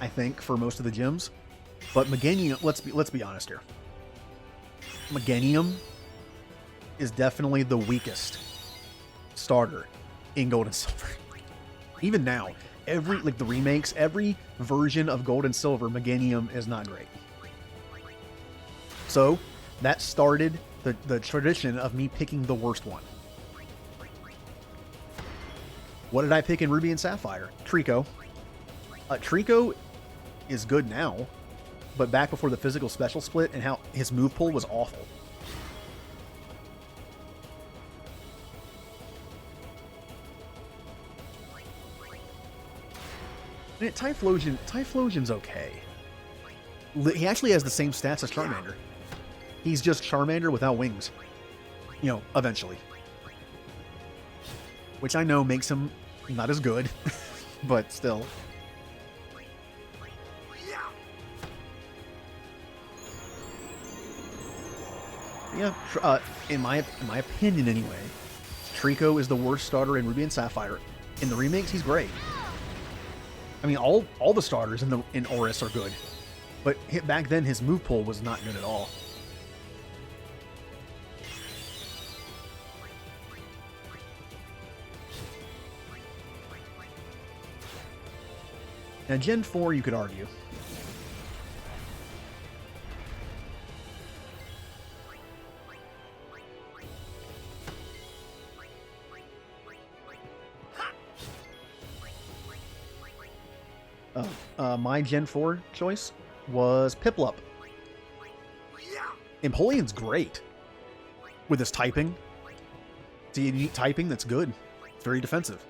I think, for most of the gyms. But Meganium, let's be honest here. Meganium is definitely the weakest starter in Gold and Silver. Even now, the remakes, every version of Gold and Silver, Meganium is not great. So that started the tradition of me picking the worst one. What did I pick in Ruby and Sapphire? Trico. Trico is good now, but back before the physical special split and how his move pool was awful. And Typhlosion's okay. He actually has the same stats as Charmander. He's just Charmander without wings. You know, eventually. Which I know makes him not as good, but still. Yeah, in my opinion anyway, Trico is the worst starter in Ruby and Sapphire. In the remakes, he's great. I mean, all the starters in Oris are good, but back then his move pool was not good at all. Now, Gen 4, you could argue. My Gen 4 choice was Piplup. Empoleon's great with his typing. It's a unique typing that's good. It's very defensive.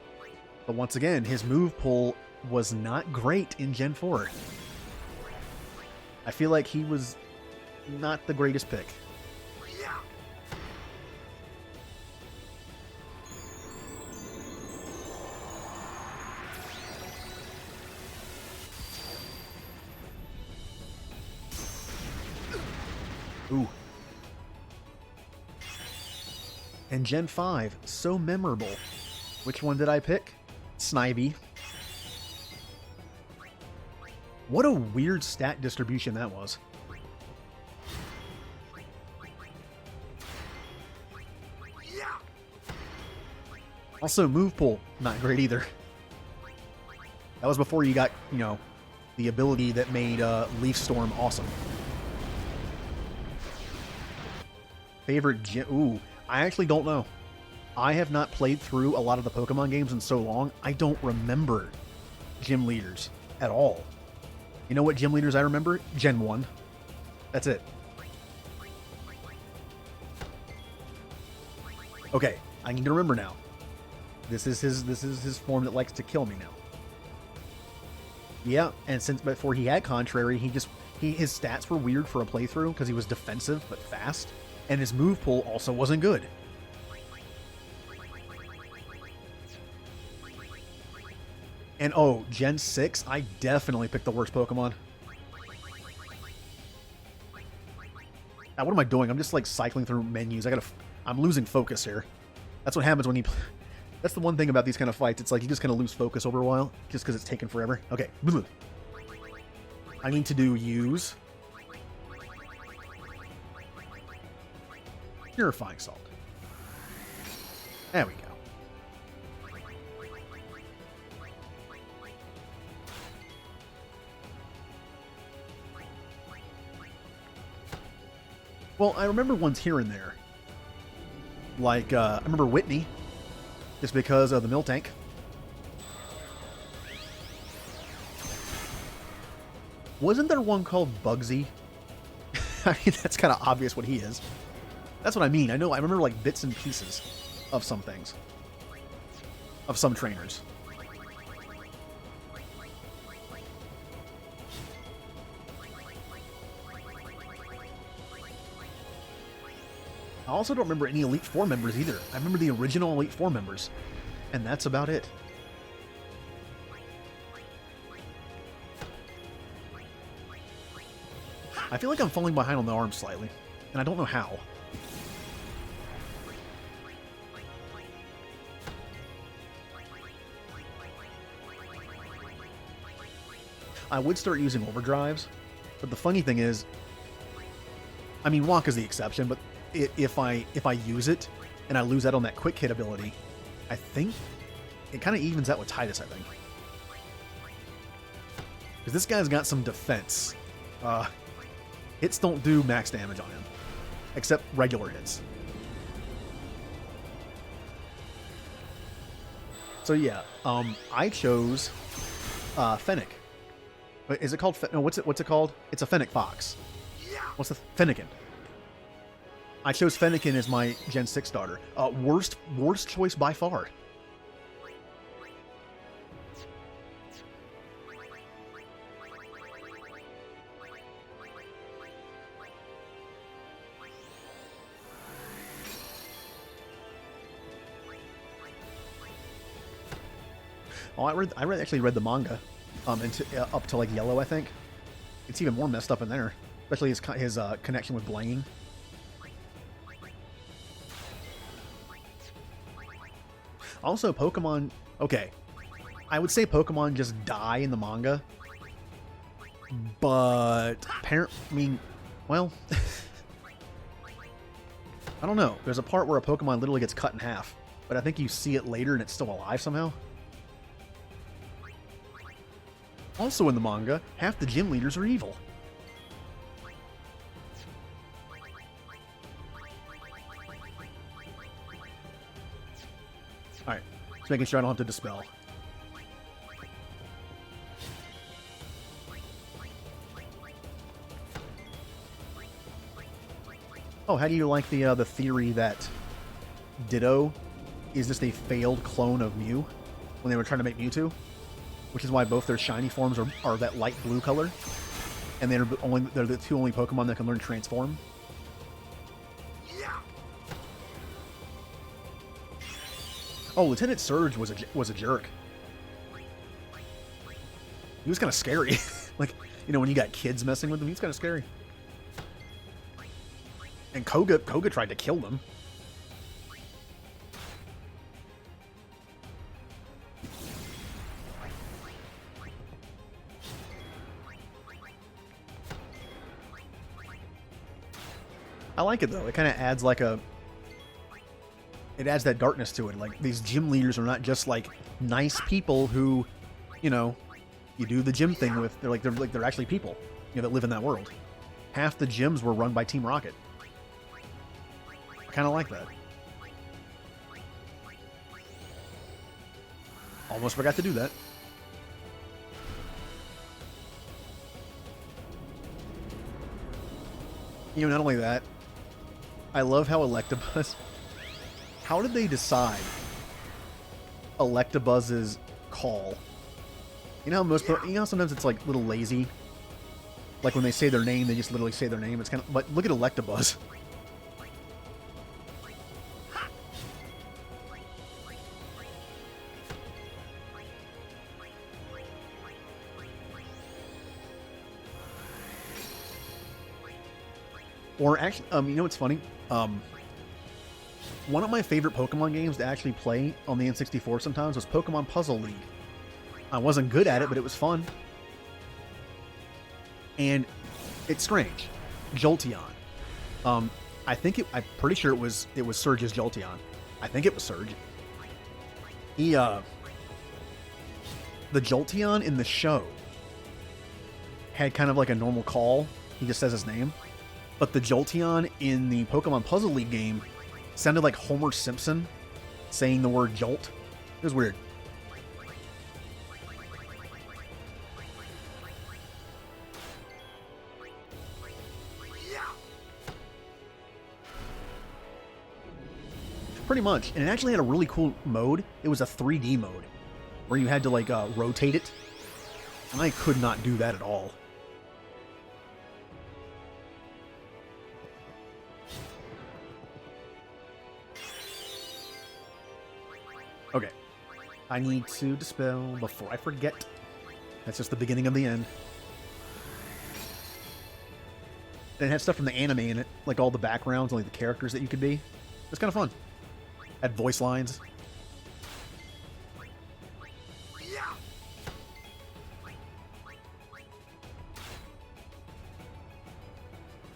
But once again, his move pool was not great in Gen 4. I feel like he was not the greatest pick. Ooh. And Gen 5, so memorable. Which one did I pick? Snivy. What a weird stat distribution that was. Also, move pool, not great either. That was before you got, you know, the ability that made Leaf Storm awesome. Favorite gym? Ooh, I actually don't know. I have not played through a lot of the Pokemon games in so long, I don't remember gym leaders at all. You know what gym leaders I remember? Gen 1. That's it. Okay, I need to remember now. This is his form that likes to kill me now. Yeah, and since before he had Contrary, his stats were weird for a playthrough because he was defensive but fast, and his move pool also wasn't good. And oh, Gen 6, I definitely picked the worst Pokemon. Now, what am I doing? I'm just like cycling through menus. I'm losing focus here. That's what happens when you... That's the one thing about these kind of fights. It's like you just kind of lose focus over a while just because it's taken forever. Okay. I need to do use. Purifying Salt. There we go. Well, I remember ones here and there. Like, I remember Whitney, just because of the Miltank. Wasn't there one called Bugsy? I mean, that's kind of obvious what he is. That's what I mean. I know, I remember like bits and pieces of some things. Of some trainers. I also don't remember any Elite Four members either. I remember the original Elite Four members. And that's about it. I feel like I'm falling behind on the arms slightly. And I don't know how. I would start using overdrives, but the funny thing is, I mean, Wonka's the exception, but if I use it and I lose out on that quick hit ability, I think it kind of evens out with Titus, I think. Because this guy's got some defense. Hits don't do max damage on him, except regular hits. So yeah, I chose Fennec. Is it called? No, what's it called? It's a Fennec Fox. What's the Fennekin? I chose Fennekin as my Gen 6 starter. Worst choice by far. Oh, I actually read the manga, up to like Yellow, I think. It's even more messed up in there, especially his connection with Blaine. Also, Pokemon. Okay, I would say Pokemon just die in the manga, but I mean, well, I don't know. There's a part where a Pokemon literally gets cut in half, but I think you see it later and it's still alive somehow. Also in the manga, half the gym leaders are evil. Alright, just making sure I don't have to dispel. Oh, how do you like the theory that Ditto is just a failed clone of Mew when they were trying to make Mewtwo? Which is why both their shiny forms are that light blue color, and they're the two only Pokemon that can learn Transform. Oh, Lieutenant Surge was a jerk. He was kind of scary. Like, you know, when you got kids messing with him, he's kind of scary. And Koga tried to kill them. I like it though. It kind of adds like it adds that darkness to it. Like, these gym leaders are not just like nice people who, you know, you do the gym thing with. They're actually people, you know, that live in that world. Half the gyms were run by Team Rocket. I kind of like that. Almost forgot to do that. You know, not only that, I love how Electabuzz... How did they decide Electabuzz's call? You know how sometimes it's like a little lazy? Like when they say their name, they just literally say their name. It's kind of... But look at Electabuzz. Or actually, you know what's funny? One of my favorite Pokemon games to actually play on the N64 sometimes was Pokemon Puzzle League. I wasn't good at it, but it was fun. And it's strange. Jolteon. I'm pretty sure it was Surge's Jolteon. I think it was Surge. The Jolteon in the show had kind of like a normal call. He just says his name. But the Jolteon in the Pokemon Puzzle League game Sounded like Homer Simpson saying the word jolt. It was weird. Pretty much. And it actually had a really cool mode. It was a 3D mode where you had to like rotate it. And I could not do that at all. Okay. I need to dispel before I forget. That's just the beginning of the end. And it had stuff from the anime in it, like all the backgrounds, like the characters that you could be. It's kind of fun. Had voice lines.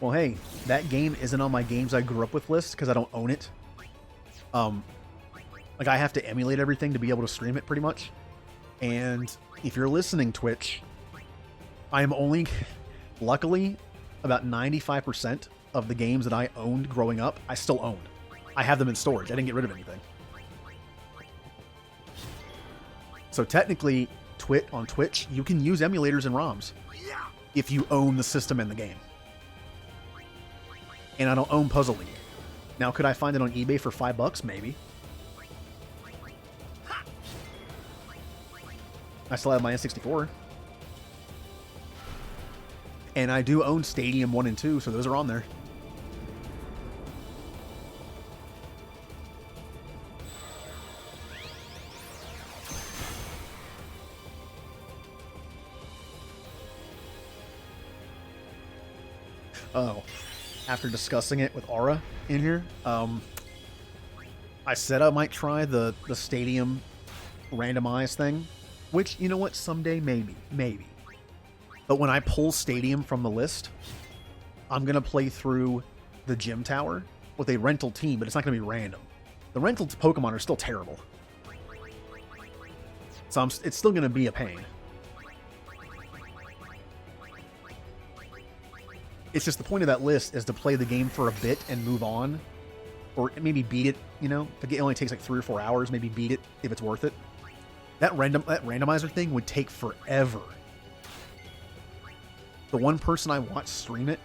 Well, hey, that game isn't on my games I grew up with list because I don't own it. Like I have to emulate everything to be able to stream it pretty much. And if you're listening, Twitch, I am only, luckily, about 95% of the games that I owned growing up, I still own. I have them in storage. I didn't get rid of anything. So technically, on Twitch, you can use emulators and ROMs if you own the system and the game. And I don't own Puzzle League. Now, could I find it on eBay for $5? Maybe. I still have my N64. And I do own Stadium 1 and 2, so those are on there. Oh, after discussing it with Aura in here, I said I might try the Stadium randomized thing, which, you know what, someday maybe. But when I pull Stadium from the list, I'm going to play through the Gym Tower with a rental team, but it's not going to be random. The rental Pokemon are still terrible. So it's still going to be a pain. It's just the point of that list is to play the game for a bit and move on. Or maybe beat it, you know? If it only takes like 3 or 4 hours, maybe beat it if it's worth it. That randomizer thing would take forever. The one person I watched stream it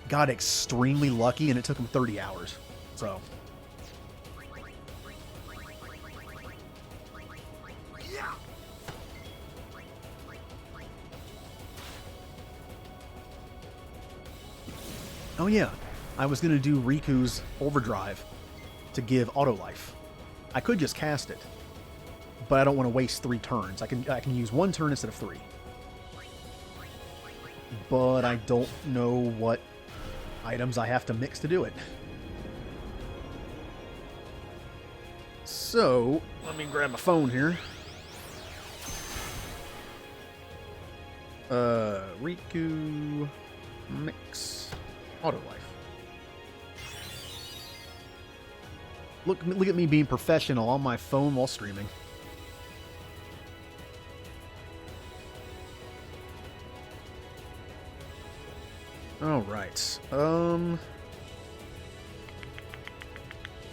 got extremely lucky, and it took him 30 hours. So. Oh yeah, I was going to do Riku's Overdrive to give Auto Life. I could just cast it, but I don't want to waste 3 turns. I can use 1 turn instead of 3. But I don't know what items I have to mix to do it. So, let me grab my phone here. Riku mix Auto Life. Look at me being professional on my phone while streaming. All right.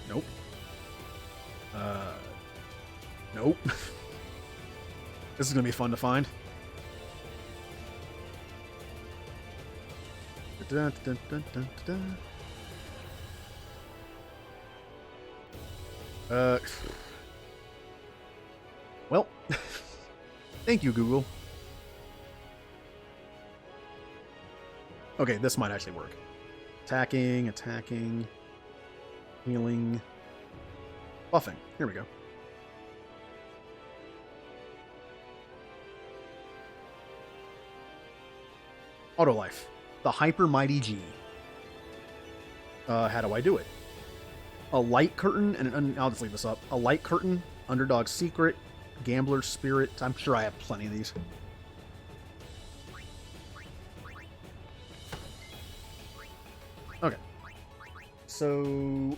Nope. Nope. This is gonna be fun to find. Dun, dun, dun, dun, dun, dun. Well, thank you, Google. Okay, this might actually work. Attacking, healing, buffing. Here we go. Auto Life. The Hyper Mighty G. How do I do it? A light curtain, and I'll just leave this up. A light curtain, Underdog Secret, Gambler's Spirit. I'm sure I have plenty of these. Okay. So,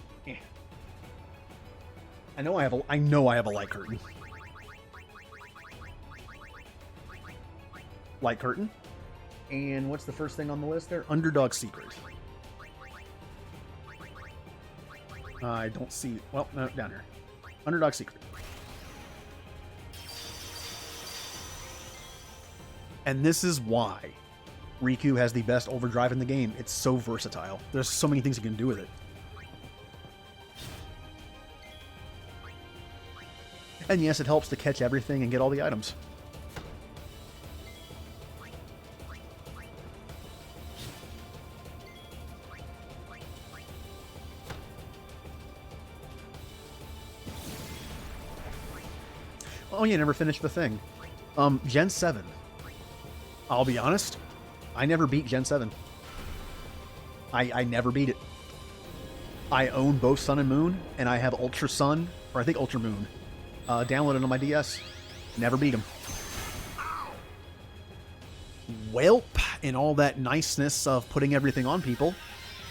I know I have a light curtain. Light curtain. And what's the first thing on the list there? Underdog Secret. I don't see... Well, no, down here. Underdog Secret. And this is why Riku has the best overdrive in the game. It's so versatile. There's so many things you can do with it. And yes, it helps to catch everything and get all the items. Oh yeah, never finished the thing. Gen 7. I'll be honest, I never beat Gen 7. I never beat it. I own both Sun and Moon, and I have Ultra Sun, or I think Ultra Moon, downloaded on my DS. Never beat them. Welp, in all that niceness of putting everything on people.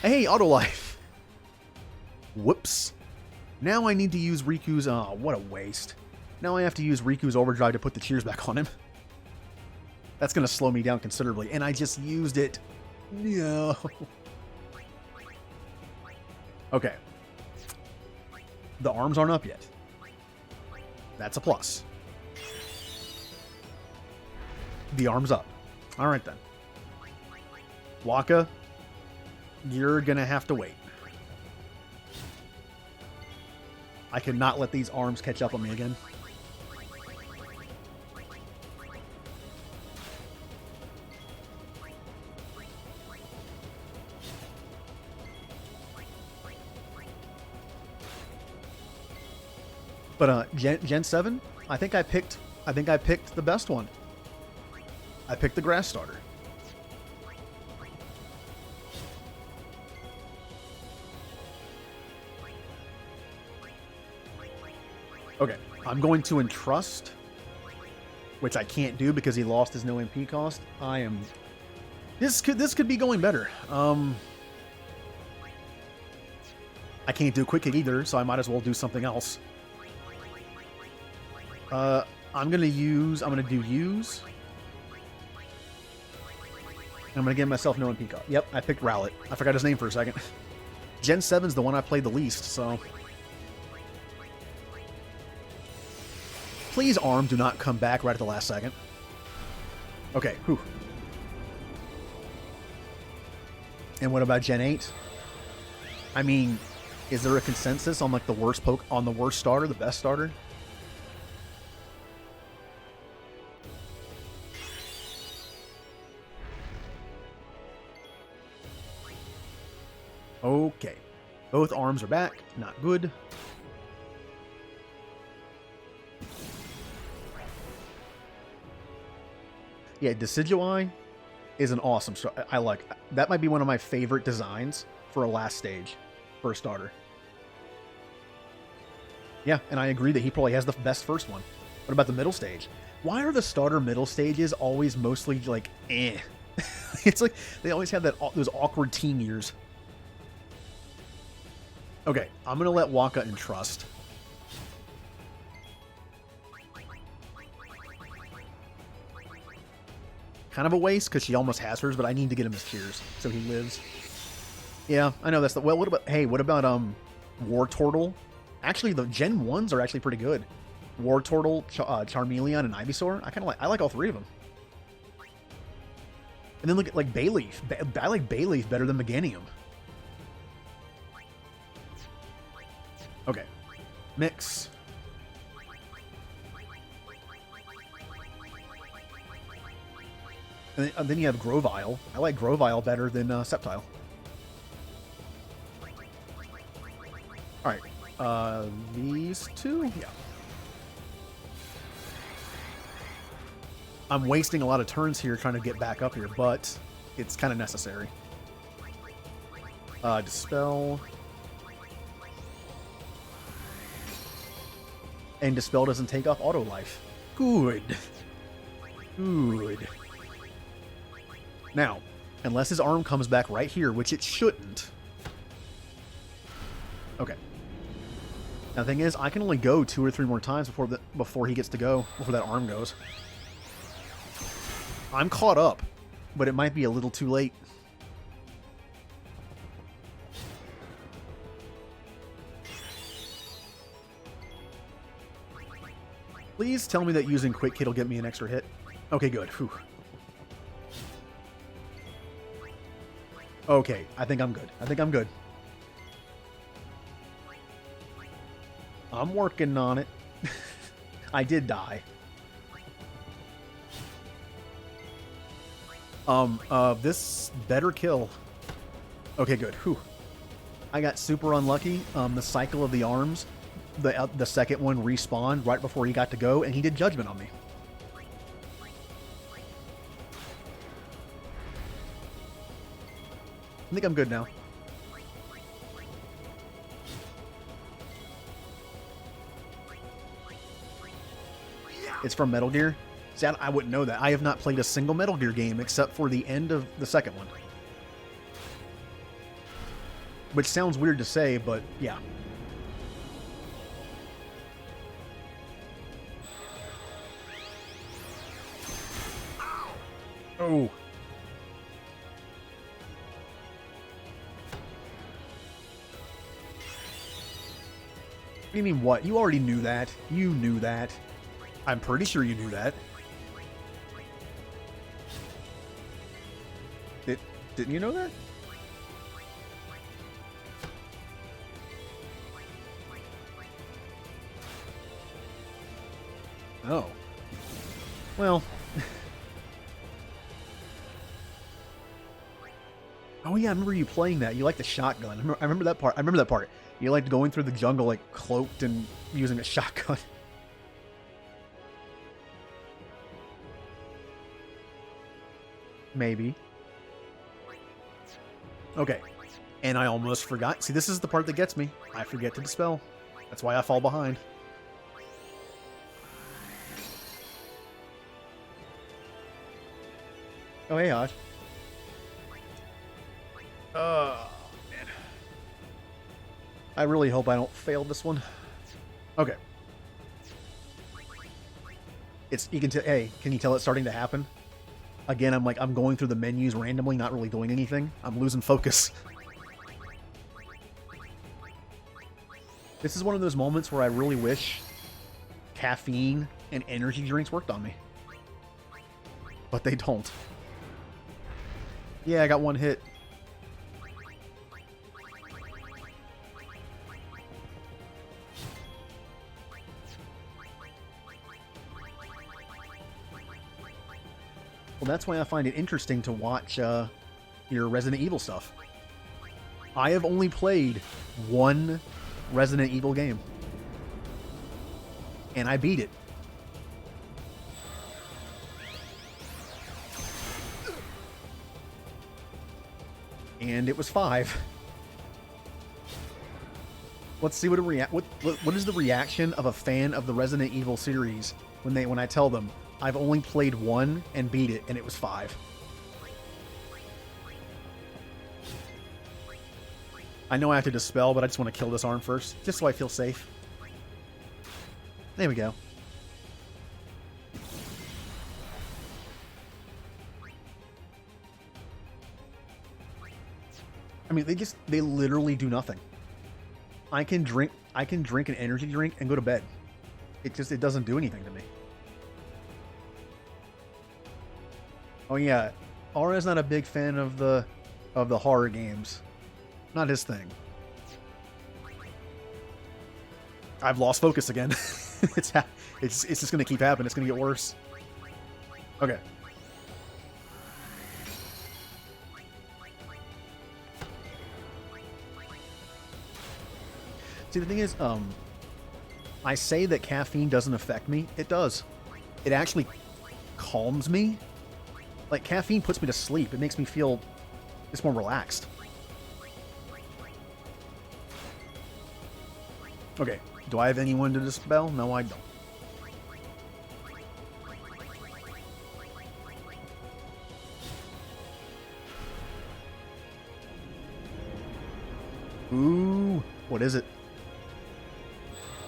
Hey, Auto Life. Whoops. Now I need to use Riku's... Oh, what a waste. Now I have to use Riku's Overdrive to put the cheers back on him. That's going to slow me down considerably, and I just used it. No. Okay. The arms aren't up yet. That's a plus. The arm's up. All right, then. Waka, you're going to have to wait. I cannot let these arms catch up on me again. But Gen 7, I think I picked the best one. I picked the grass starter. Okay, I'm going to entrust, which I can't do because he lost his no MP cost. This could be going better. I can't do quick hit either, so I might as well do something else. I'm gonna do use. I'm gonna give myself no MP cost. Yep, I picked Rowlet. I forgot his name for a second. Gen 7's the one I played the least, so. Please, Arm, do not come back right at the last second. Okay, whew. And what about Gen 8? I mean, is there a consensus on like the worst starter, the best starter? Okay. Both arms are back. Not good. Yeah, Decidueye is an awesome starter. I like that. Might be one of my favorite designs for a last stage for a starter. Yeah, and I agree that he probably has the best first one. What about the middle stage? Why are the starter middle stages always mostly like eh? It's like they always have those awkward teen years. Okay, I'm gonna let Waka entrust. Kind of a waste because she almost has hers, but I need to get him his tears so he lives. Yeah, I know that's the... Well, what about War Turtle? Actually, the Gen 1s are actually pretty good. War Turtle, Charmeleon, and Ivysaur. I like all three of them. And then look at like Bayleaf. I like Bayleaf better than Meganium. Okay. Mix. And then you have Grovyle. I like Grovyle better than Sceptile. Alright. These two? Yeah. I'm wasting a lot of turns here trying to get back up here, but it's kind of necessary. Dispel. And Dispel doesn't take off Auto Life. Good. Good. Now, unless his arm comes back right here, which it shouldn't. Okay. Now, the thing is, I can only go 2 or 3 more times before he gets to go, before that arm goes. I'm caught up, but it might be a little too late. Please tell me that using Quick Hit will get me an extra hit. Okay, good. Whew. Okay, I think I'm good. I think I'm good. I'm working on it. I did die. This better kill. Okay, good. Whew. I got super unlucky. The cycle of the arms, the second one respawned right before he got to go, and he did judgment on me. I think I'm good now. It's from Metal Gear. See, I wouldn't know that. I have not played a single Metal Gear game except for the end of the second one. Which sounds weird to say, but yeah. Oh. What do you mean what? You already knew that. You knew that. I'm pretty sure you knew that. Didn't you know that? Oh. Well. Oh yeah, I remember you playing that. You like the shotgun. I remember that part. I remember that part. You liked going through the jungle like cloaked and using a shotgun. Maybe. Okay. And I almost forgot. See, this is the part that gets me. I forget to dispel. That's why I fall behind. Oh, hey, Osh. Man. I really hope I don't fail this one. Okay. You can tell, hey, can you tell it's starting to happen? Again, I'm going through the menus randomly, not really doing anything. I'm losing focus. This is one of those moments where I really wish caffeine and energy drinks worked on me. But they don't. Yeah, I got one hit. Well, that's why I find it interesting to watch your Resident Evil stuff. I have only played one Resident Evil game. And I beat it. And it was 5. Let's see what is the reaction of a fan of the Resident Evil series when I tell them I've only played 1 and beat it, and it was 5. I know I have to dispel, but I just want to kill this arm first, just so I feel safe. There we go. I mean, they literally do nothing. I can drink an energy drink and go to bed. It doesn't do anything to me. Oh yeah, Aura's not a big fan of the horror games. Not his thing. I've lost focus again. It's just gonna keep happening. It's gonna get worse. Okay. See, the thing is, I say that caffeine doesn't affect me. It does. It actually calms me. Like, caffeine puts me to sleep. It makes me feel just more relaxed. Okay, do I have anyone to dispel? No, I don't. Ooh, what is it?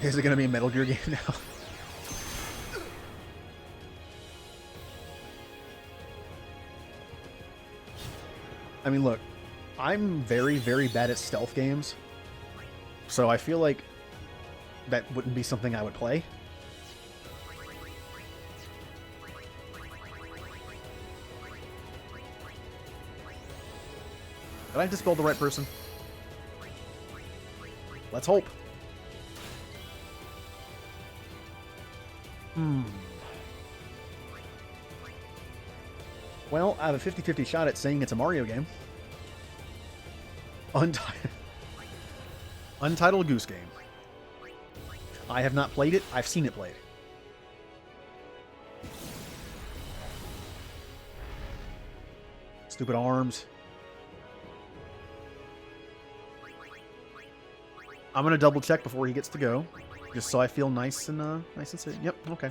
Is it going to be a Metal Gear game now? I mean, look, I'm very, very bad at stealth games, so I feel like that wouldn't be something I would play. Did I dispel the right person? Let's hope. Well, I have a 50-50 shot at saying it's a Mario game. Untitled Goose Game. I have not played it. I've seen it played. Stupid arms. I'm gonna double check before he gets to go, just so I feel nice and safe. Yep. Okay.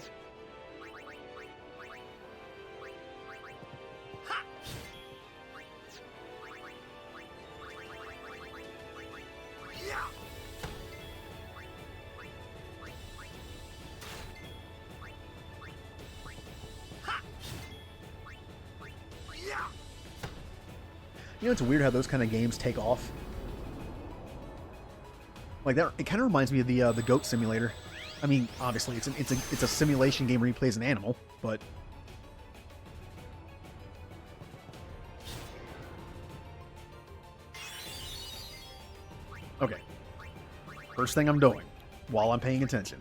You know, it's weird how those kind of games take off. Like that, it kind of reminds me of the Goat Simulator. I mean, obviously, it's a simulation game where you play as an animal, but okay. First thing I'm doing while I'm paying attention.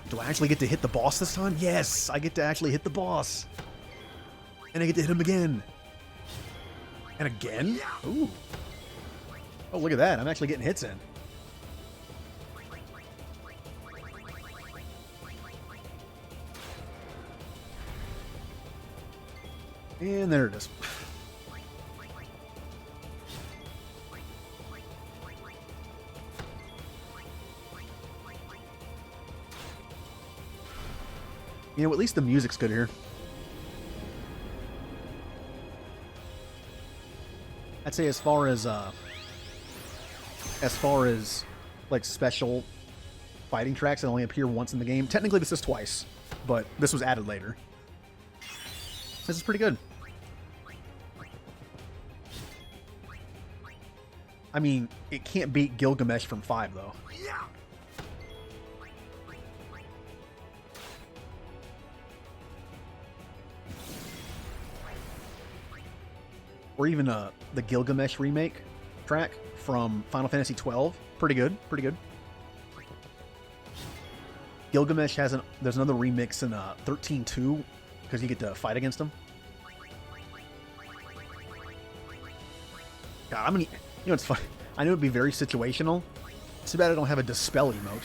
Do I actually get to hit the boss this time? Yes, I get to actually hit the boss. And I get to hit him again. And again? Ooh. Oh, look at that. I'm actually getting hits in. And there it is. You know, at least the music's good here. I'd say as far as like special fighting tracks that only appear once in the game. Technically this is twice, but this was added later. This is pretty good. I mean, it can't beat Gilgamesh from 5 though. Or even the Gilgamesh remake track from Final Fantasy XII. Pretty good, pretty good. Gilgamesh has there's another remix in 13.2 because you get to fight against him. God, you know, it's fun. I know it'd be very situational. It's too bad I don't have a dispel emote.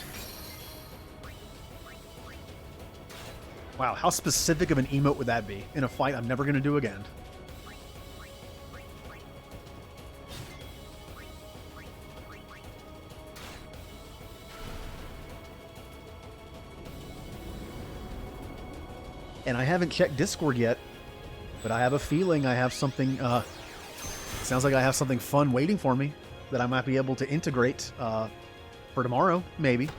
Wow, how specific of an emote would that be in a fight I'm never going to do again? And I haven't checked Discord yet, but I have a feeling I have something, sounds like I have something fun waiting for me that I might be able to integrate for tomorrow, maybe.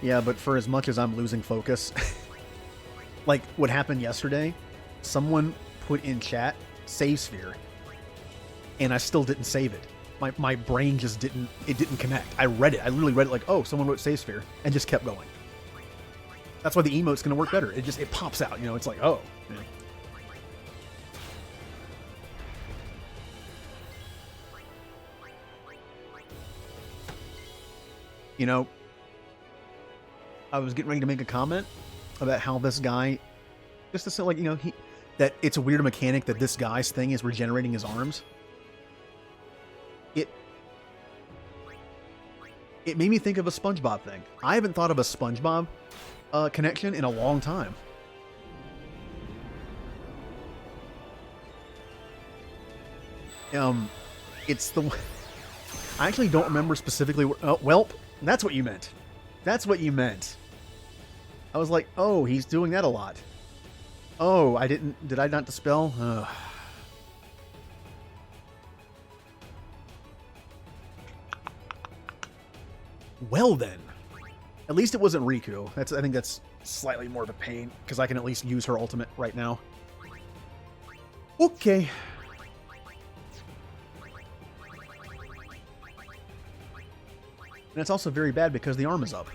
Yeah, but for as much as I'm losing focus, like what happened yesterday, someone put in chat save sphere, and I still didn't save it. My brain just didn't connect. I read it. I literally read it like, oh, someone wrote save sphere, and just kept going. That's why the emote's gonna work better. It pops out. You know, it's like, oh. Yeah. You know, I was getting ready to make a comment about how this guy, just to say, like, you know, that it's a weird mechanic that this guy's thing is regenerating his arms. It made me think of a SpongeBob thing. I haven't thought of a SpongeBob connection in a long time. It's the... I actually don't remember specifically where... Oh, welp. That's what you meant. That's what you meant. I was like, oh, he's doing that a lot. Oh, I didn't... Did I not dispel? Ugh. Well then. At least it wasn't Riku. I think that's slightly more of a pain, because I can at least use her ultimate right now. Okay. And it's also very bad because the arm is up.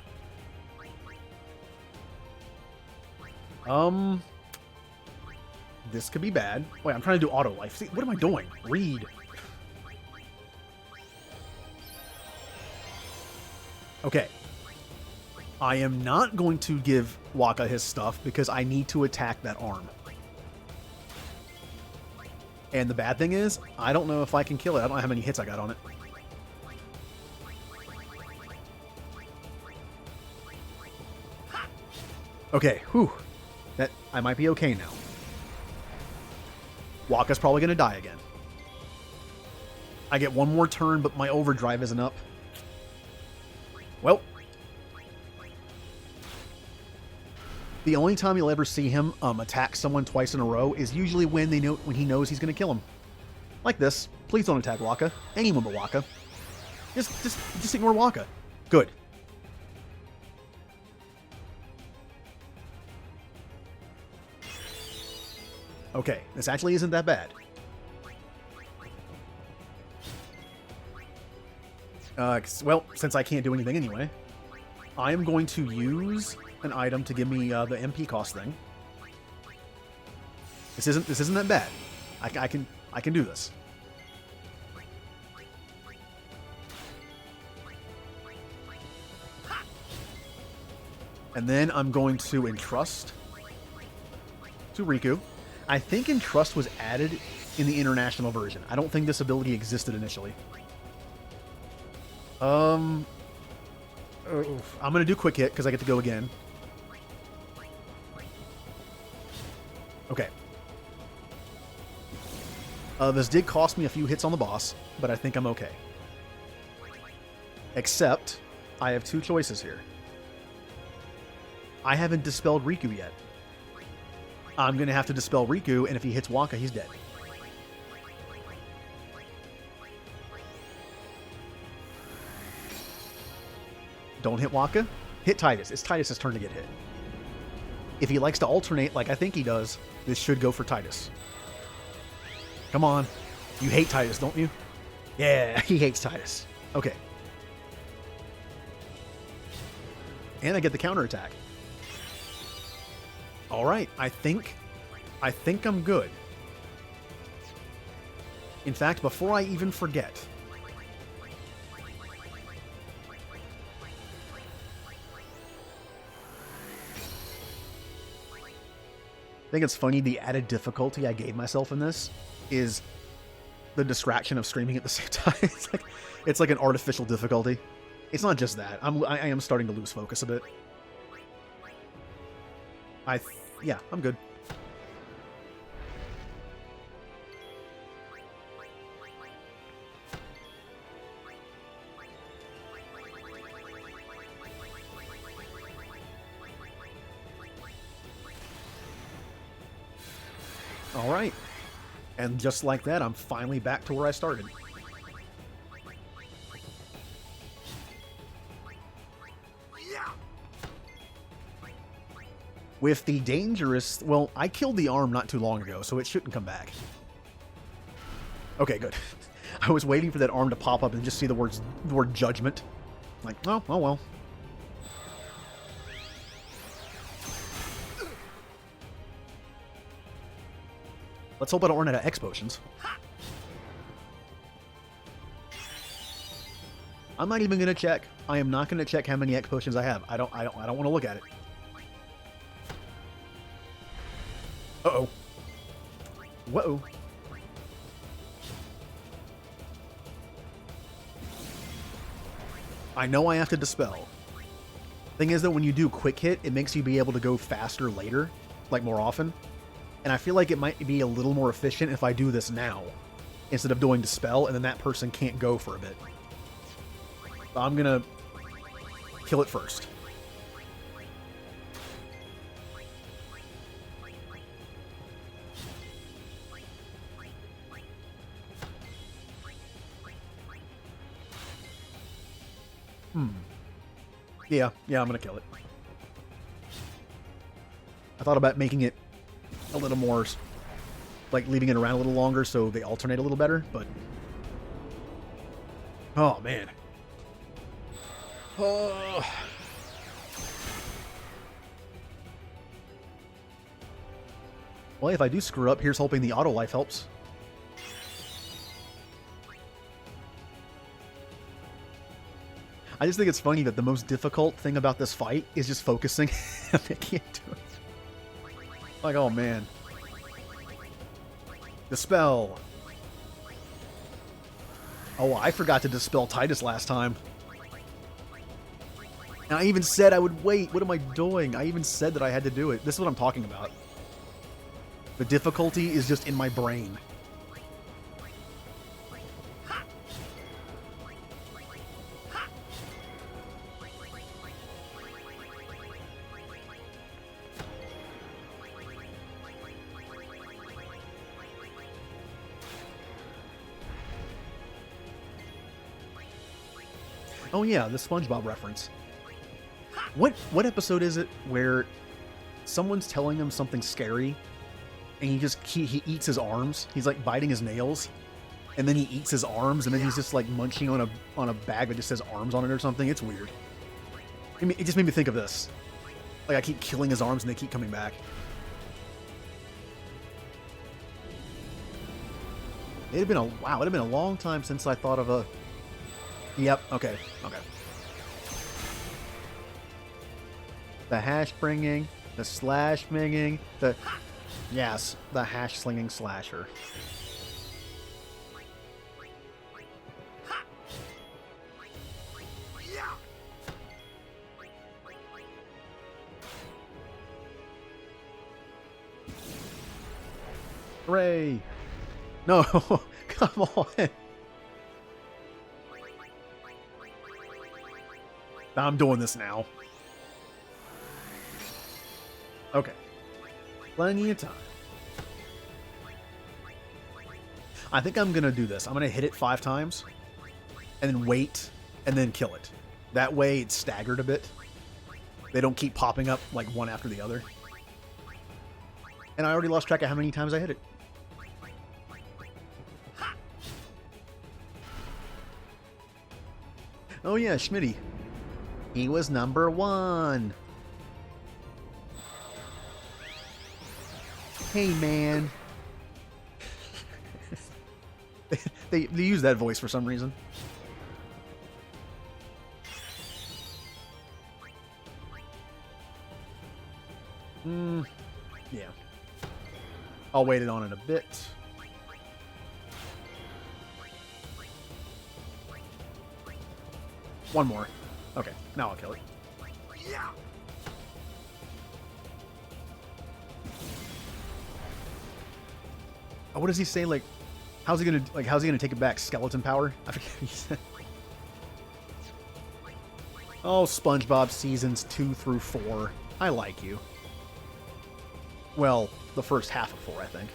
This could be bad. Wait, I'm trying to do auto life. See, what am I doing? Read. Okay. I am not going to give Waka his stuff because I need to attack that arm. And the bad thing is, I don't know if I can kill it. I don't know how many hits I got on it. Okay, whew. I might be okay now. Waka's probably going to die again. I get one more turn, but my overdrive isn't up. Well. The only time you'll ever see him attack someone twice in a row is usually when he knows he's going to kill him. Like this. Please don't attack Waka. Anyone but Waka. Just ignore Waka. Good. Okay, this actually isn't that bad. Well, since I can't do anything anyway, I am going to use an item to give me the MP cost thing. This isn't that bad. I can do this. And then I'm going to entrust to Riku. I think Entrust was added in the international version. I don't think this ability existed initially. I'm going to do Quick Hit because I get to go again. Okay. This did cost me a few hits on the boss, but I think I'm okay. Except, I have two choices here. I haven't dispelled Riku yet. I'm going to have to dispel Riku, and if he hits Waka, he's dead. Don't hit Waka. Hit Titus. It's Titus' turn to get hit. If he likes to alternate like I think he does, this should go for Titus. Come on. You hate Titus, don't you? Yeah, he hates Titus. Okay. And I get the counterattack. All right, I think I'm good. In fact, before I even forget, I think it's funny the added difficulty I gave myself in this is the distraction of screaming at the same time. It's like an artificial difficulty. It's not just that. I am starting to lose focus a bit. Yeah, I'm good. All right. And just like that, I'm finally back to where I started. With the dangerous... Well, I killed the arm not too long ago, so it shouldn't come back. Okay, good. I was waiting for that arm to pop up and just see the word judgment. Like, oh well. Let's hope I don't run out of X potions. I'm not even gonna check. I am not gonna check how many X potions I have. I don't want to look at it. Uh-oh. Whoa. I know I have to dispel. Thing is that when you do quick hit, it makes you be able to go faster later, like more often. And I feel like it might be a little more efficient if I do this now, instead of doing dispel, and then that person can't go for a bit. But I'm gonna kill it first. Yeah, I'm gonna kill it. I thought about making it a little more, like leaving it around a little longer so they alternate a little better, but... Oh, man. Oh. Well, if I do screw up, here's hoping the auto life helps. I just think it's funny that the most difficult thing about this fight is just focusing. I can't do it. Like, oh man. Dispel. Oh, I forgot to dispel Titus last time. And I even said I would wait. What am I doing? I even said that I had to do it. This is what I'm talking about. The difficulty is just in my brain. Oh yeah, the SpongeBob reference. What episode is it where someone's telling him something scary and he eats his arms? He's like biting his nails and then he eats his arms and then he's just like munching on a bag that just says arms on it or something. It's weird. It just made me think of this. Like I keep killing his arms and they keep coming back. It'd have been a long time since I thought of a... Yep, okay. The hash bringing, the slash minging, the... Yes, the hash slinging slasher. Hooray! No, come on. I'm doing this now. Okay. Plenty of time. I think I'm going to do this. I'm going to hit it 5 times and then wait and then kill it. That way it's staggered a bit. They don't keep popping up like one after the other. And I already lost track of how many times I hit it. Oh yeah, Schmitty. He was number 1. Hey, man. they use that voice for some reason. Yeah. I'll wait it on it a bit. One more. Okay, now I'll kill it. Yeah. Oh, what does he say? Like, how's he gonna take it back? Skeleton power? I forget what he said. Oh, SpongeBob seasons 2 through 4. I like you. Well, the first half of 4, I think.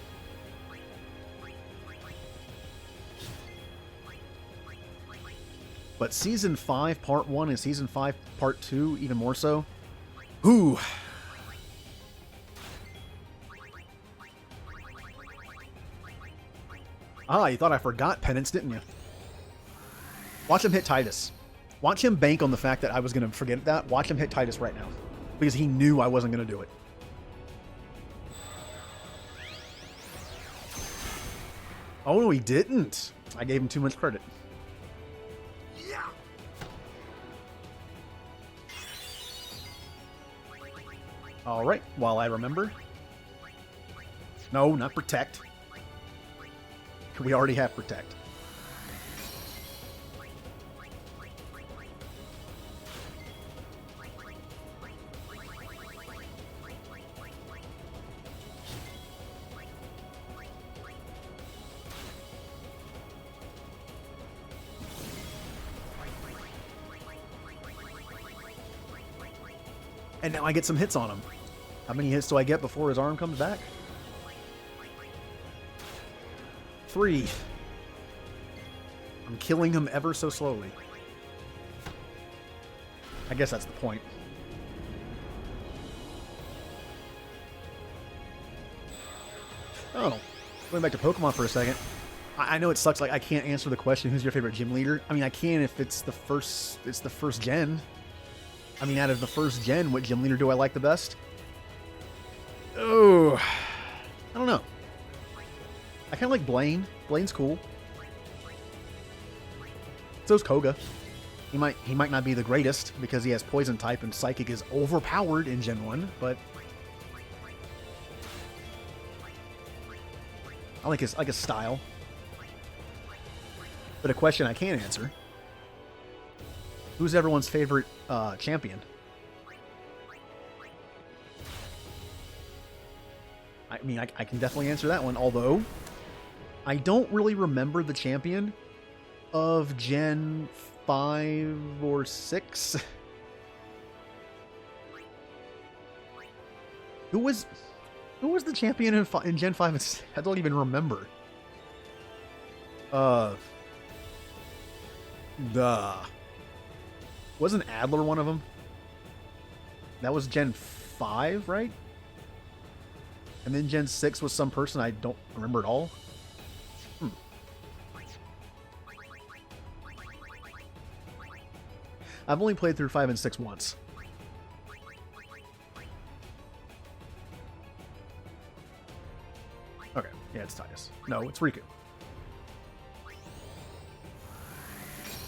But Season 5 Part 1 and Season 5 Part 2, even more so. Whew. Ah, you thought I forgot Penance, didn't you? Watch him hit Titus. Watch him bank on the fact that I was going to forget that. Watch him hit Titus right now. Because he knew I wasn't going to do it. Oh, no, he didn't. I gave him too much credit. Alright, while I remember. No, not protect. We already have protect. And now I get some hits on him. How many hits do I get before his arm comes back? 3. I'm killing him ever so slowly. I guess that's the point. Oh, going back to Pokemon for a second. I know it sucks. Like I can't answer the question, "Who's your favorite gym leader?" I mean, I can if it's the first. It's the first gen. I mean, out of the first gen, what gym leader do I like the best? Oh, I don't know. I kind of like Blaine. Blaine's cool. So's Koga. He might not be the greatest because he has Poison type and Psychic is overpowered in Gen 1, but I like his style. But a question I can't answer. Who's everyone's favorite champion? I mean, I can definitely answer that one, although I don't really remember the champion of Gen 5 or 6. Who was the champion in Gen 5 and 6? I don't even remember. Wasn't Adler one of them? That was Gen 5, right? And then Gen 6 was some person I don't remember at all. I've only played through 5 and 6 once. Okay, yeah, it's Titus. No, it's Riku.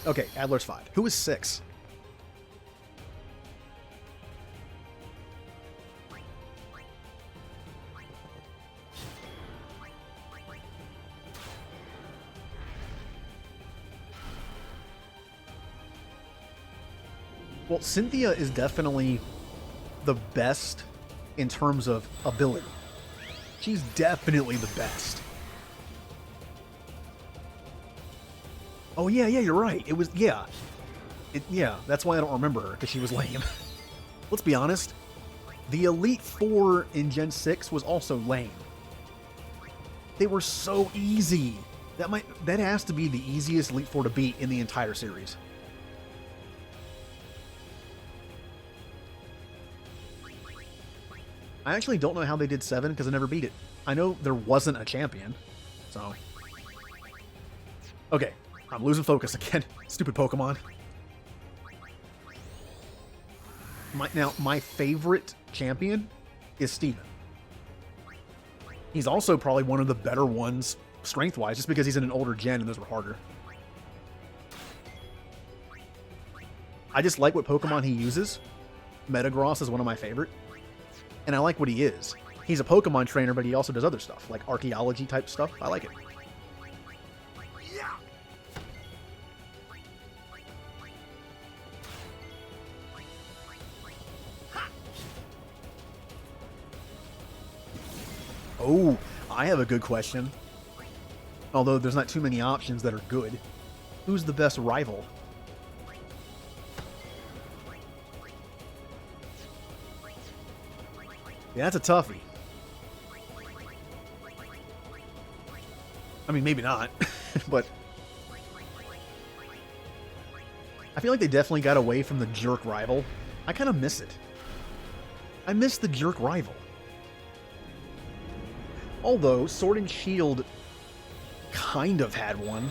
Okay, Adler's 5. Who is 6? Well, Cynthia is definitely the best in terms of ability. She's definitely the best. Oh, yeah, you're right. It was, yeah. Yeah, that's why I don't remember her, because she was lame. Let's be honest. The Elite Four in Gen 6 was also lame. They were so easy. That has to be the easiest Elite Four to beat in the entire series. I actually don't know how they did 7 because I never beat it. I know there wasn't a champion, so... Okay, I'm losing focus again. Stupid Pokemon. My favorite champion is Steven. He's also probably one of the better ones, strength-wise, just because he's in an older gen and those were harder. I just like what Pokemon he uses. Metagross is one of my favorite. And I like what he is. He's a Pokemon trainer, but he also does other stuff, like archaeology type stuff. I like it. Oh, I have a good question. Although there's not too many options that are good. Who's the best rival? Yeah, that's a toughie. I mean, maybe not, but I feel like they definitely got away from the jerk rival. I kind of miss it. I miss the jerk rival. Although, Sword and Shield kind of had one.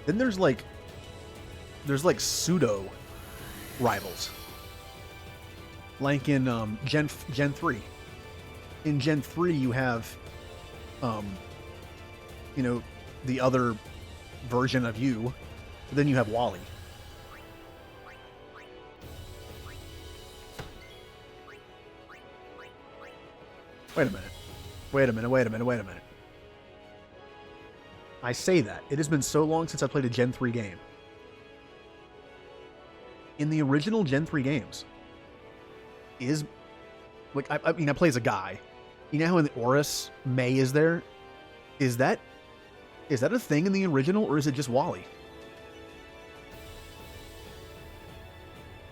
Then there's like pseudo rivals. Like in Gen 3. In Gen 3 you have you know, the other version of you. But then you have Wally. Wait a minute. Wait a minute. I say that. It has been so long since I played a Gen 3 game. In the original Gen 3 games, like, I mean, I play as a guy. You know how in the Oris, May is there? Is that a thing in the original, or is it just Wally?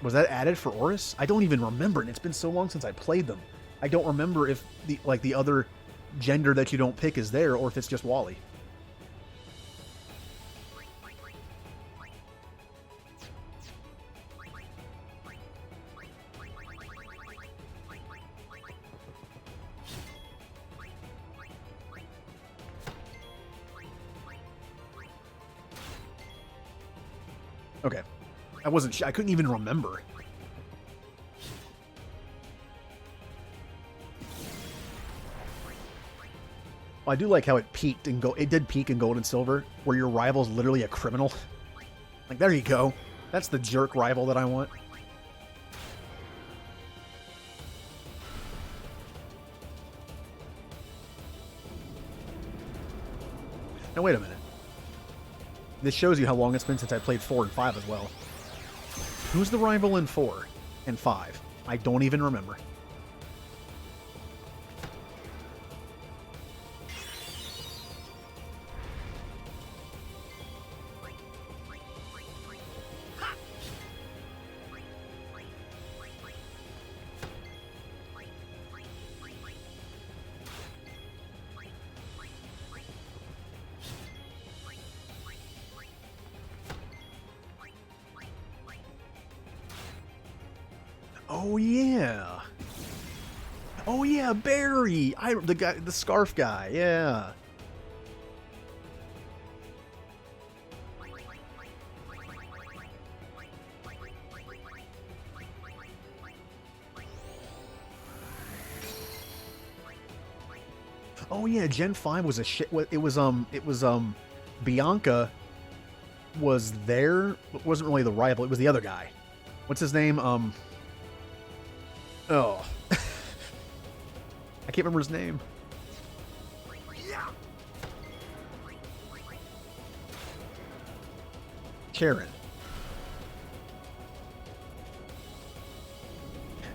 Was that added for Oris? I don't even remember, and it's been so long since I played them. I don't remember if the other gender that you don't pick is there, or if it's just Wally. Okay. I couldn't even remember. Well, I do like how it peaked and it did peak in Gold and Silver, where your rival's literally a criminal. Like, there you go. That's the jerk rival that I want. Now, wait a minute. This shows you how long it's been since I played 4 and 5 as well. Who's the rival in 4 and 5? I don't even remember. Oh yeah. Oh yeah, Barry. The scarf guy. Yeah. Oh yeah, Gen 5 was a shit. It was Bianca was there. It wasn't really the rival. It was the other guy. What's his name? Oh. I can't remember his name. Karen.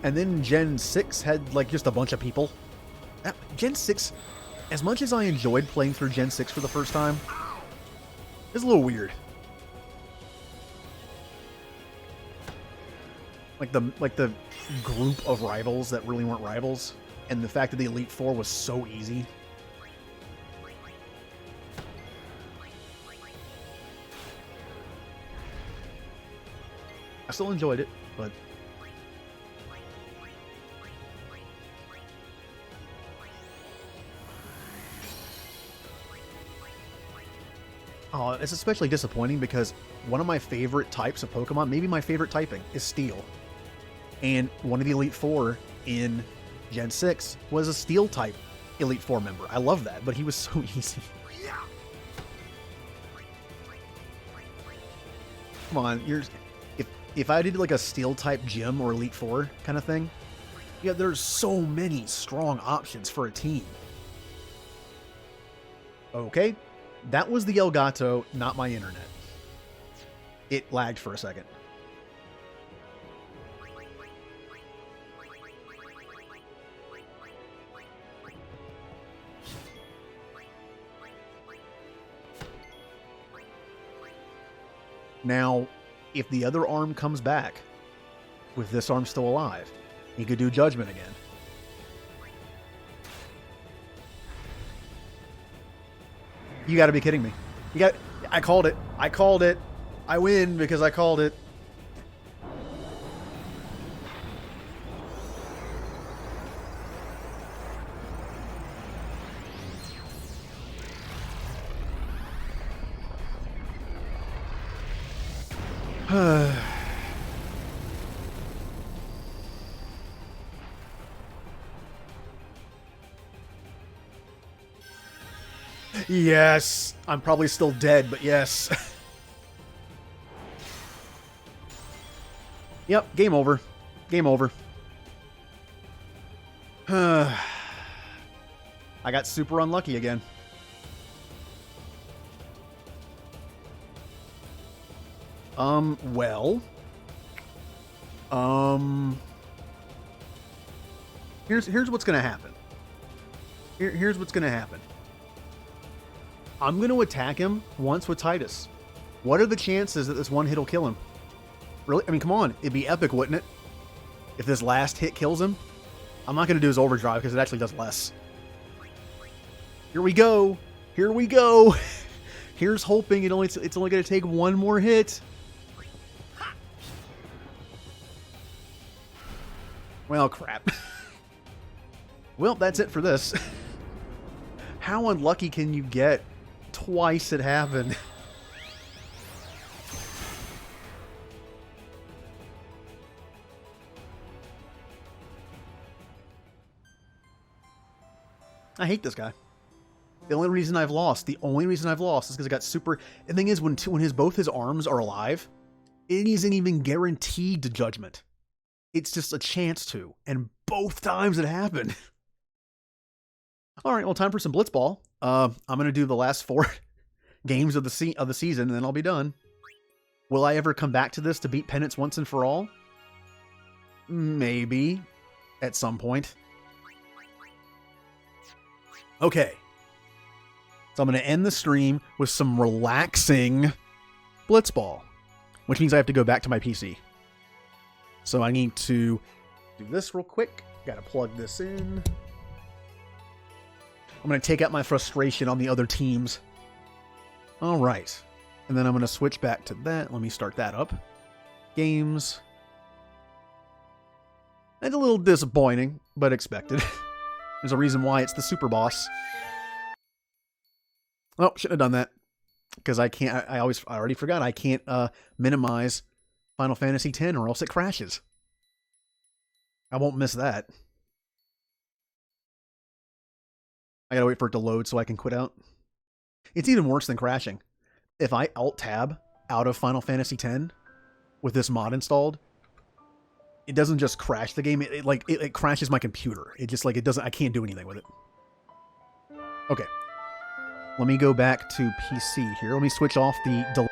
And then Gen 6 had, like, just a bunch of people. Gen 6, as much as I enjoyed playing through Gen 6 for the first time, it's a little weird. Like the group of rivals that really weren't rivals, and the fact that the Elite Four was so easy. I still enjoyed it, but it's especially disappointing because one of my favorite types of Pokemon, maybe my favorite typing, is Steel. And one of the Elite Four in Gen 6 was a Steel type Elite Four member. I love that, but he was so easy. Come on, if I did like a Steel type gym or Elite Four kind of thing, yeah, there's so many strong options for a team. Okay, that was the Elgato, not my internet. It lagged for a second. Now, if the other arm comes back, with this arm still alive, he could do Judgment again. You gotta be kidding me. I called it. I called it. I win because I called it. Yes. I'm probably still dead, but yes. Yep, game over. Game over. I got super unlucky again. Well. Here's what's gonna happen. Here's what's gonna happen. I'm gonna attack him once with Titus. What are the chances that this one hit will kill him? Really? I mean, come on. It'd be epic, wouldn't it? If this last hit kills him. I'm not going to do his overdrive because it actually does less. Here we go. Here we go. Here's hoping it's only going to take one more hit. Well, crap. Well, that's it for this. How unlucky can you get? Twice it happened. I hate this guy. The only reason I've lost is because I got super... The thing is, when both his arms are alive, it isn't even guaranteed to judgment. It's just a chance to. And both times it happened. All right, well, time for some blitzball. I'm going to do the last 4 games of the season, and then I'll be done. Will I ever come back to this to beat Penance once and for all? Maybe. At some point. Okay. So I'm going to end the stream with some relaxing blitzball, which means I have to go back to my PC. So I need to do this real quick. Got to plug this in. I'm going to take out my frustration on the other teams. All right. And then I'm going to switch back to that. Let me start that up. Games. That's a little disappointing, but expected. There's a reason why it's the Super Boss. Oh, shouldn't have done that. Because I can't, I already forgot, I can't minimize Final Fantasy X or else it crashes. I won't miss that. I gotta wait for it to load so I can quit out. It's even worse than crashing. If I Alt-Tab out of Final Fantasy X with this mod installed, it doesn't just crash the game, it crashes my computer. It just, it doesn't, I can't do anything with it. Okay. Let me go back to PC here. Let me switch off the delay.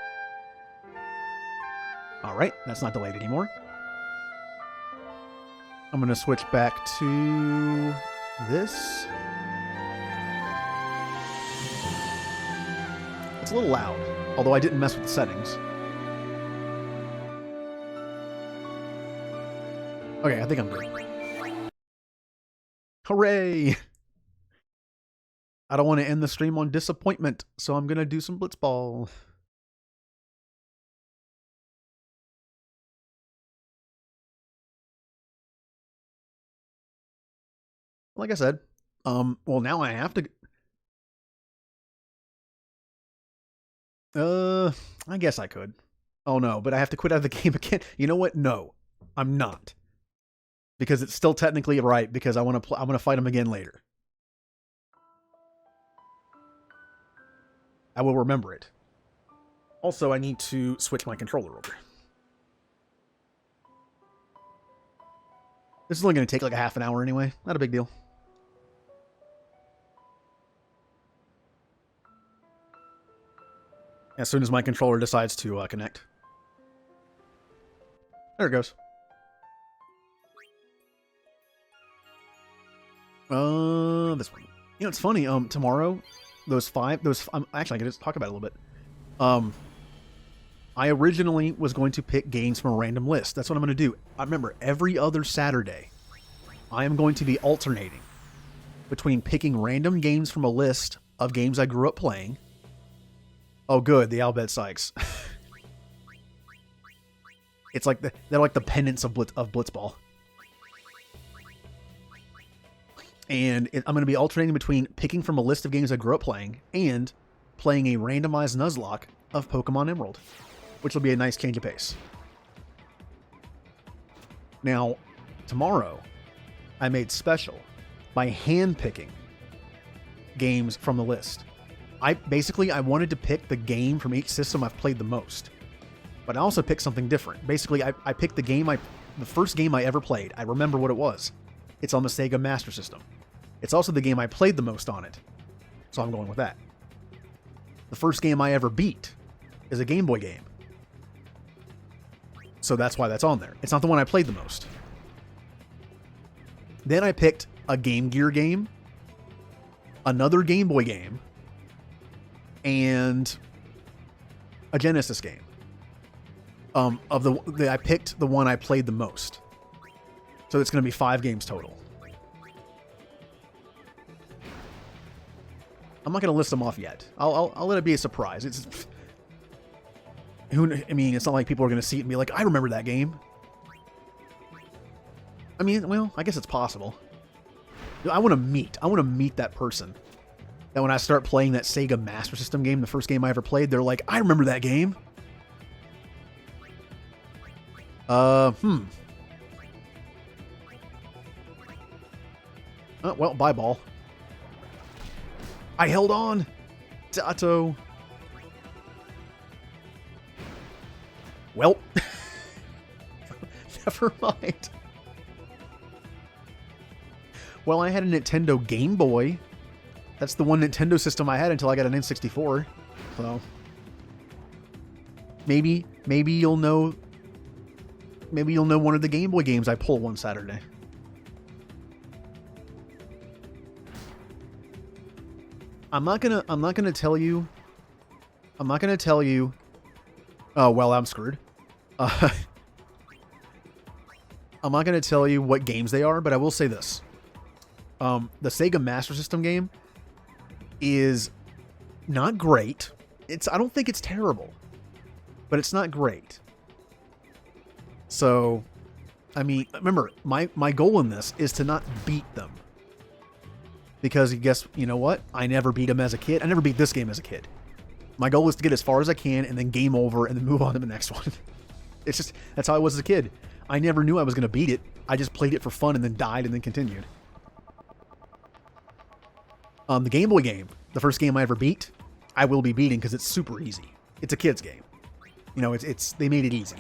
Alright, that's not delayed anymore. I'm going to switch back to this. It's a little loud, although I didn't mess with the settings. Okay, I think I'm good. Hooray! I don't want to end the stream on disappointment, so I'm going to do some blitzball. Like I said, well, now I have to... I guess I could. Oh no, but I have to quit out of the game again. You know what? No, I'm not. Because it's still technically right, because I want to fight him again later. I will remember it. Also, I need to switch my controller over. This is only going to take like a half an hour anyway. Not a big deal. As soon as my controller decides to connect. There it goes. This one. You know, it's funny. Tomorrow, actually, I can just talk about it a little bit. I originally was going to pick games from a random list. That's what I'm going to do. I remember every other Saturday, I am going to be alternating between picking random games from a list of games I grew up playing. Oh, good, the Albed Sykes. It's like they're like the penance of blitzball. And I'm going to be alternating between picking from a list of games I grew up playing and playing a randomized Nuzlocke of Pokemon Emerald, which will be a nice change of pace. Now, tomorrow, I made special by hand-picking games from the list. I wanted to pick the game from each system I've played the most, but I also picked something different. Basically, I picked the first game I ever played. I remember what it was. It's on the Sega Master System. It's also the game I played the most on it, so I'm going with that. The first game I ever beat is a Game Boy game, so that's why that's on there. It's not the one I played the most. Then I picked a Game Gear game, another Game Boy game, and a Genesis game. I picked the one I played the most. So it's going to be 5 games total. I'm not going to list them off yet. I'll let it be a surprise. I mean, it's not like people are going to see it and be like, I remember that game. I mean, well, I guess it's possible. I want to meet that person. That when I start playing that Sega Master System game, the first game I ever played, they're like, I remember that game. Oh, well, bye ball. I held on. Tato. Well. Never mind. Well, I had a Nintendo Game Boy. That's the one Nintendo system I had until I got an N64. So maybe you'll know. Maybe you'll know one of the Game Boy games I pull one Saturday. I'm not gonna tell you. Oh well, I'm screwed. I'm not gonna tell you what games they are, but I will say this: the Sega Master System game is not great. I don't think it's terrible, but it's not great. So, I mean, remember, my goal in this is to not beat them. Because you know what? I never beat them as a kid. I never beat this game as a kid. My goal is to get as far as I can and then game over and then move on to the next one. It's just, that's how I was as a kid. I never knew I was going to beat it. I just played it for fun and then died and then continued. The Game Boy game, the first game I ever beat, I will be beating because it's super easy. It's a kid's game. You know, they made it easy.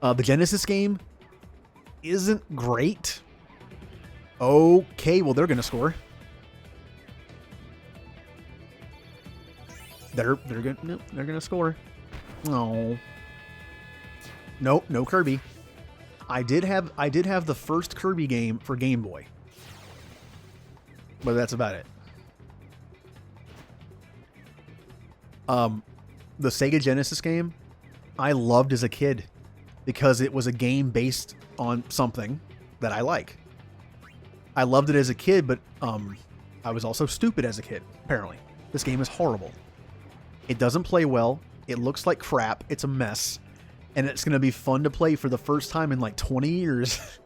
The Genesis game isn't great. Okay, well, they're going to score. They're going to score. Oh. Nope, no Kirby. I did have the first Kirby game for Game Boy. But that's about it. The Sega Genesis game, I loved as a kid because it was a game based on something that I like. I loved it as a kid, but I was also stupid as a kid, apparently. This game is horrible. It doesn't play well. It looks like crap. It's a mess. And it's going to be fun to play for the first time in like 20 years.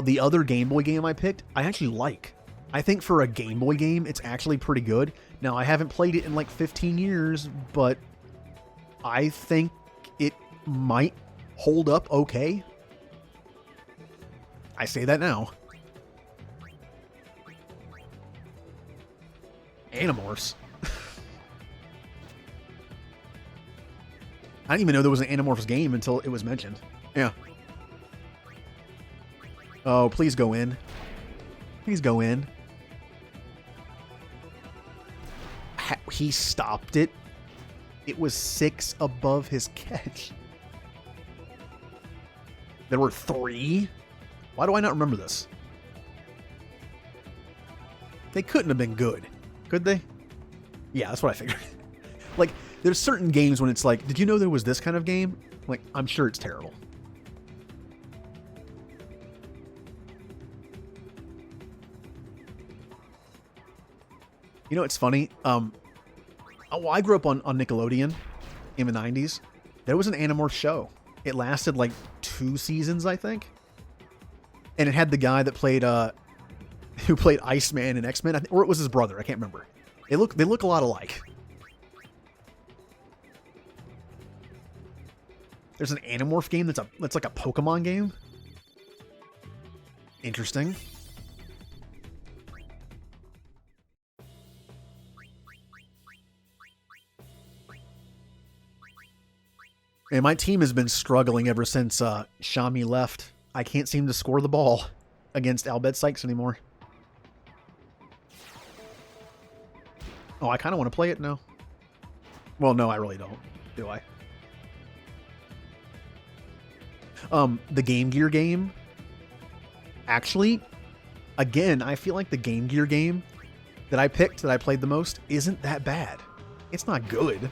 The other Game Boy game I picked, I actually like. I think for a Game Boy game, it's actually pretty good. Now, I haven't played it in like 15 years, but I think it might hold up okay. I say that now. Animorphs. I didn't even know there was an Animorphs game until it was mentioned. Yeah. Oh, please go in. Please go in. He stopped it. It was 6 above his catch. There were 3? Why do I not remember this? They couldn't have been good. Could they? Yeah, that's what I figured. Like, there's certain games when it's like, did you know there was this kind of game? Like, I'm sure it's terrible. You know, it's funny. I grew up on Nickelodeon in the 90s. There was an Animorphs show. It lasted like 2 seasons, I think. And it had the guy that played, who played Iceman in X-Men, or it was his brother. I can't remember. They look a lot alike. There's an Animorph game that's like a Pokemon game. Interesting. And my team has been struggling ever since Shami left. I can't seem to score the ball against Albed Sykes anymore. Oh, I kind of want to play it now. Well, no, I really don't. Do I? The Game Gear game. Actually, again, I feel like the Game Gear game that I picked, that I played the most, isn't that bad. It's not good,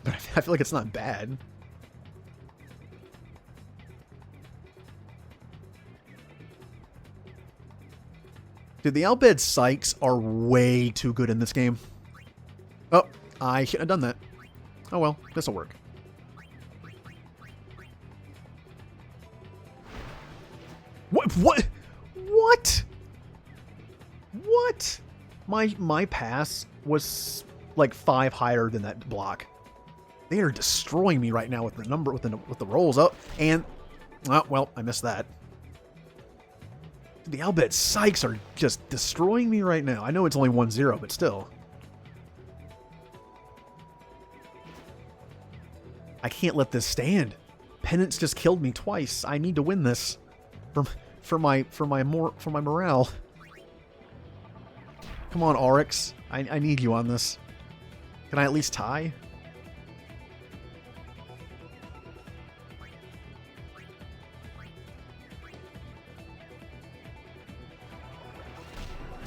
but I feel like it's not bad. Dude, the Albed Sykes are way too good in this game. Oh, I shouldn't have done that. Oh well, this'll work. What? What? What? What? My pass was like 5 higher than that block. They are destroying me right now with the number with the rolls up, and oh, well, I missed that. The Albed Sykes are just destroying me right now. I know it's only 1-0, but still. I can't let this stand. Penance just killed me twice. I need to win this for my morale. Come on, Oryx. I need you on this. Can I at least tie?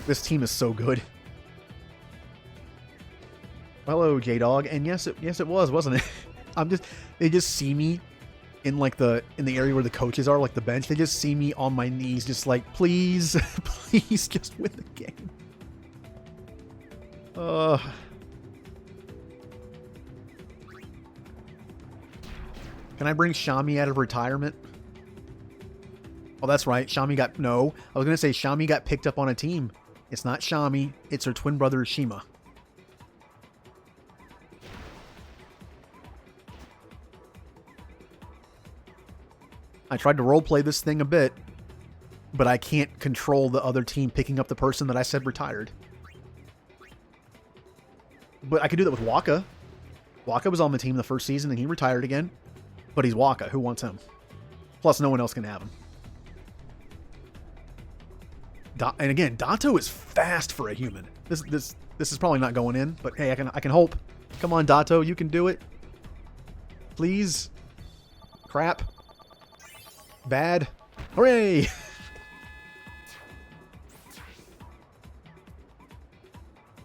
This team is so good. Hello, J-Dog. And yes, it was, wasn't it? They just see me in like in the area where the coaches are, like the bench. They just see me on my knees, just like, please, please, just win the game. Can I bring Shami out of retirement? Oh, that's right. Shami got... No. I was going to say Shami got picked up on a team. It's not Shami. It's her twin brother, Shima. I tried to roleplay this thing a bit, but I can't control the other team picking up the person that I said retired. But I could do that with Waka. Waka was on the team the first season and he retired again. But he's Waka. Who wants him? Plus, no one else can have him. And again, Dato is fast for a human. This is probably not going in, but hey, I can hope. Come on, Dato, you can do it. Please. Crap. Bad. Hooray!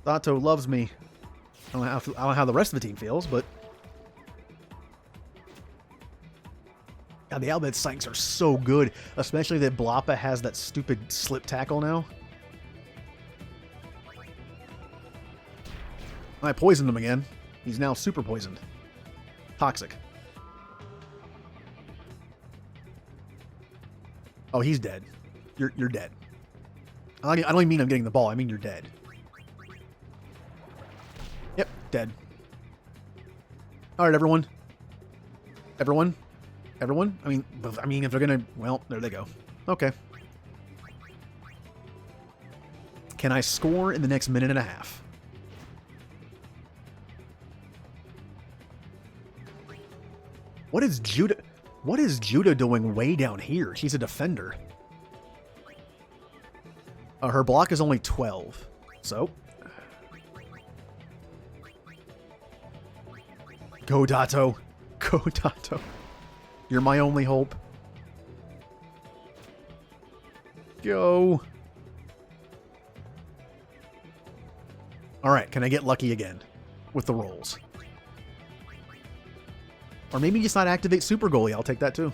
Dato loves me. I don't know how the rest of the team feels, but... God, the Albed Sykes are so good, especially that Blappa has that stupid slip tackle now. I poisoned him again. He's now super poisoned. Toxic. Oh, he's dead. You're dead. I don't even mean I'm getting the ball. I mean you're dead. Yep, dead. All right, everyone. Everyone. I mean, if they're gonna, well, there they go. Okay. Can I score in the next minute and a half? What is Judah? What is Judah doing way down here? She's a defender. Her block is only 12. So. Go, Dato. Go, Dato. You're my only hope. Go. Alright, can I get lucky again with the rolls? Or maybe just not activate Super Goalie. I'll take that too.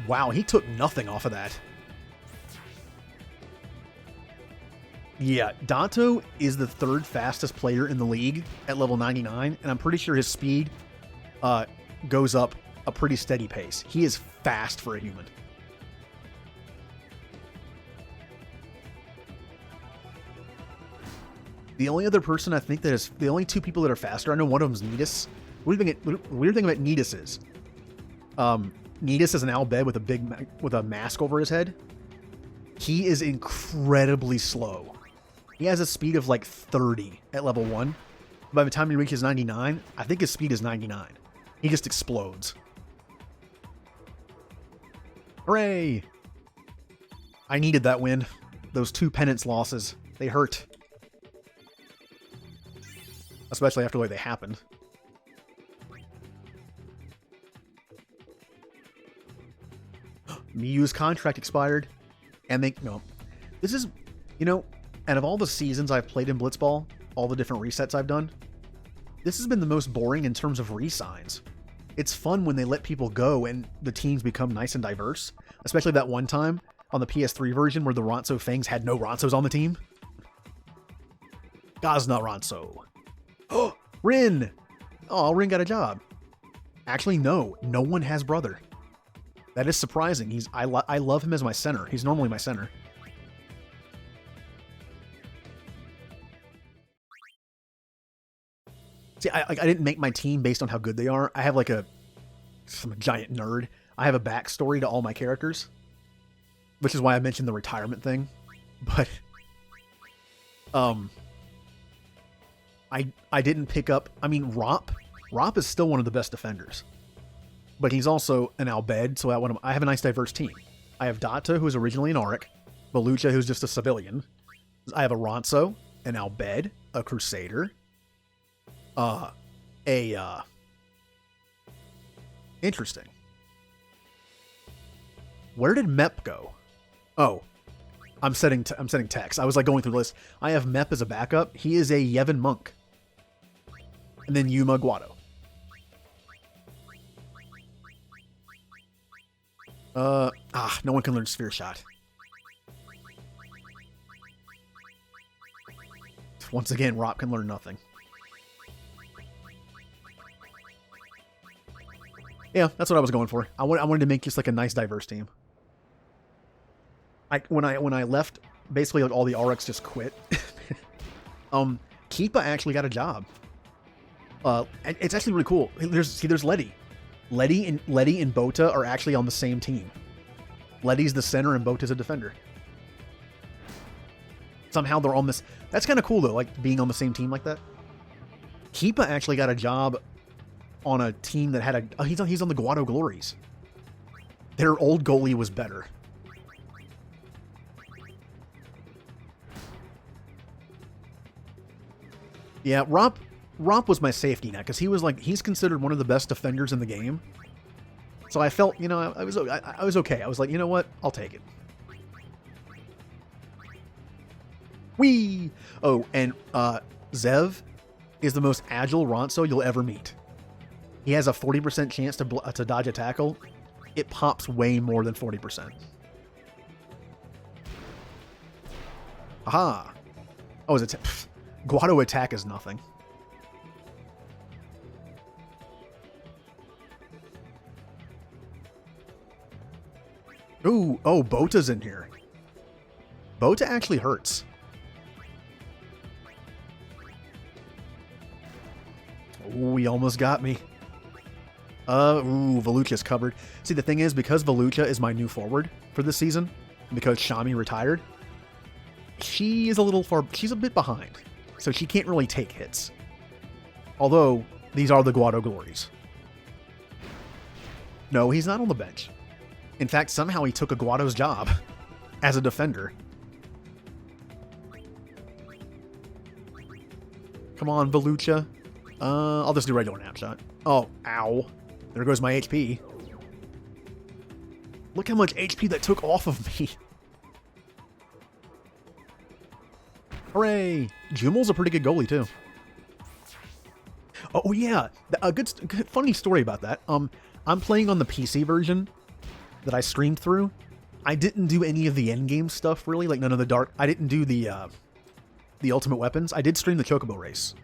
Wow, he took nothing off of that. Yeah, Dato is the 3rd fastest player in the league at level 99, and I'm pretty sure his speed goes up a pretty steady pace. He is fast for a human. The only other person I think that is... The only 2 people that are faster, I know one of them is Nidus. What do you think about Nidus is? Nidus is an Albed with a mask over his head. He is incredibly slow. He has a speed of like 30 at level 1. By the time he reaches 99, I think his speed is 99. He just explodes. Hooray! I needed that win. Those 2 penance losses. They hurt. Especially after the way they happened. Miyu's contract expired. And no. This is, you know, out of all the seasons I've played in blitzball, all the different resets I've done, this has been the most boring in terms of re-signs. It's fun when they let people go and the teams become nice and diverse, especially that one time on the PS3 version where the Ronso Fangs had no Ronsos on the team. Gazna Ronso. Oh, Rin! Oh, Rin got a job. Actually, no one has brother. That is surprising. I love him as my center. He's normally my center. See, I didn't make my team based on how good they are. I have like I'm a giant nerd. I have a backstory to all my characters, which is why I mentioned the retirement thing. But I didn't pick up. I mean, Rop is still one of the best defenders, but he's also an Albed. So I have a nice diverse team. I have Data, who's originally an Auric, Belucha, who's just a civilian. I have a Ronso, an Albed, a Crusader, interesting. Where did Mep go? Oh, I'm setting text. I was like going through the list. I have Mep as a backup. He is a Yevon monk. And then Yuma Guado. No one can learn Sphere Shot. Once again, Rop can learn nothing. Yeah, that's what I was going for. I wanted to make just like a nice diverse team. When I left, basically like all the RX just quit. Keepa actually got a job. It's actually really cool. There's Letty. Letty and Bota are actually on the same team. Letty's the center and Bota's a defender. Somehow they're on this. That's kind of cool though, like being on the same team like that. Keepa actually got a job on a team that had he's on the Guado Glories. Their old goalie was better. Yeah, Romp was my safety net because he's considered one of the best defenders in the game. So I felt, I was okay. I was like, you know what? I'll take it. Whee! Oh, and Zev is the most agile Ronso you'll ever meet. He has a 40% chance to dodge a tackle. It pops way more than 40%. Aha! Oh, Guado attack is nothing. Ooh, oh, Bota's in here. Bota actually hurts. Ooh, he almost got me. Velucha's covered. See, the thing is, because Velucha is my new forward for this season, because Shami retired, she's a bit behind. So she can't really take hits. Although, these are the Guado Glories. No, he's not on the bench. In fact, somehow he took a Guado's job as a defender. Come on, Velucha. I'll just do regular nap shot. Oh, ow. There goes my HP. Look how much HP that took off of me. Hooray! Jumal's a pretty good goalie, too. Oh, yeah. A good funny story about that. I'm playing on the PC version that I streamed through. I didn't do any of the endgame stuff, really. Like, none of the dark... I didn't do the ultimate weapons. I did stream the Chocobo race.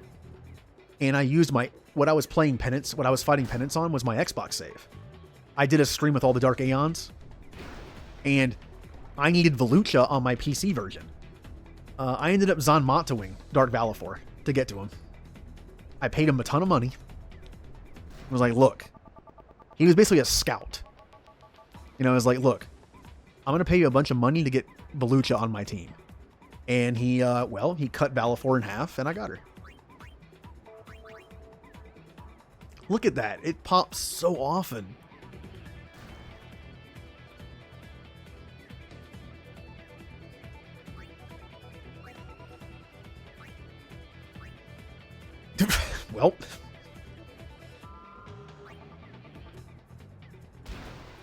And I used what I was fighting Penance on was my Xbox save. I did a stream with all the Dark Aeons. And I needed Velucha on my PC version. I ended up Zanmatoing Dark Valifor to get to him. I paid him a ton of money. I was like, look. He was basically a scout. I was like, look. I'm going to pay you a bunch of money to get Velucha on my team. And he cut Valifor in half, and I got her. Look at that. It pops so often. Well.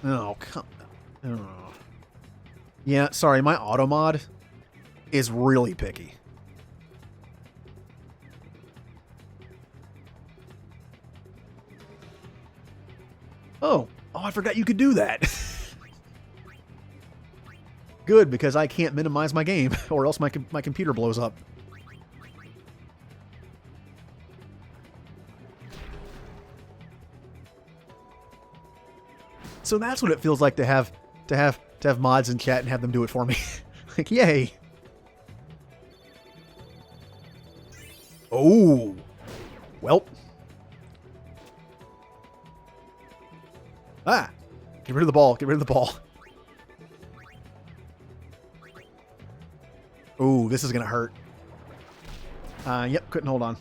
Oh, come on. Oh. Yeah, sorry, my auto mod. is really picky. Oh, I forgot you could do that. Good, because I can't minimize my game, or else my computer blows up. So that's what it feels like to have mods in chat and have them do it for me. Like, yay! Oh, well. Ah, get rid of the ball. Get rid of the ball. Oh, this is gonna hurt. Yep, couldn't hold on.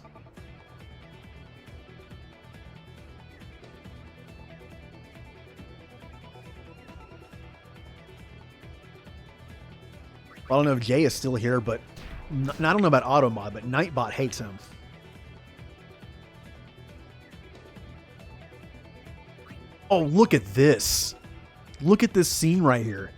Well, I don't know if Jay is still here, but I don't know about Automod, but Nightbot hates him. Oh, look at this. Look at this scene right here.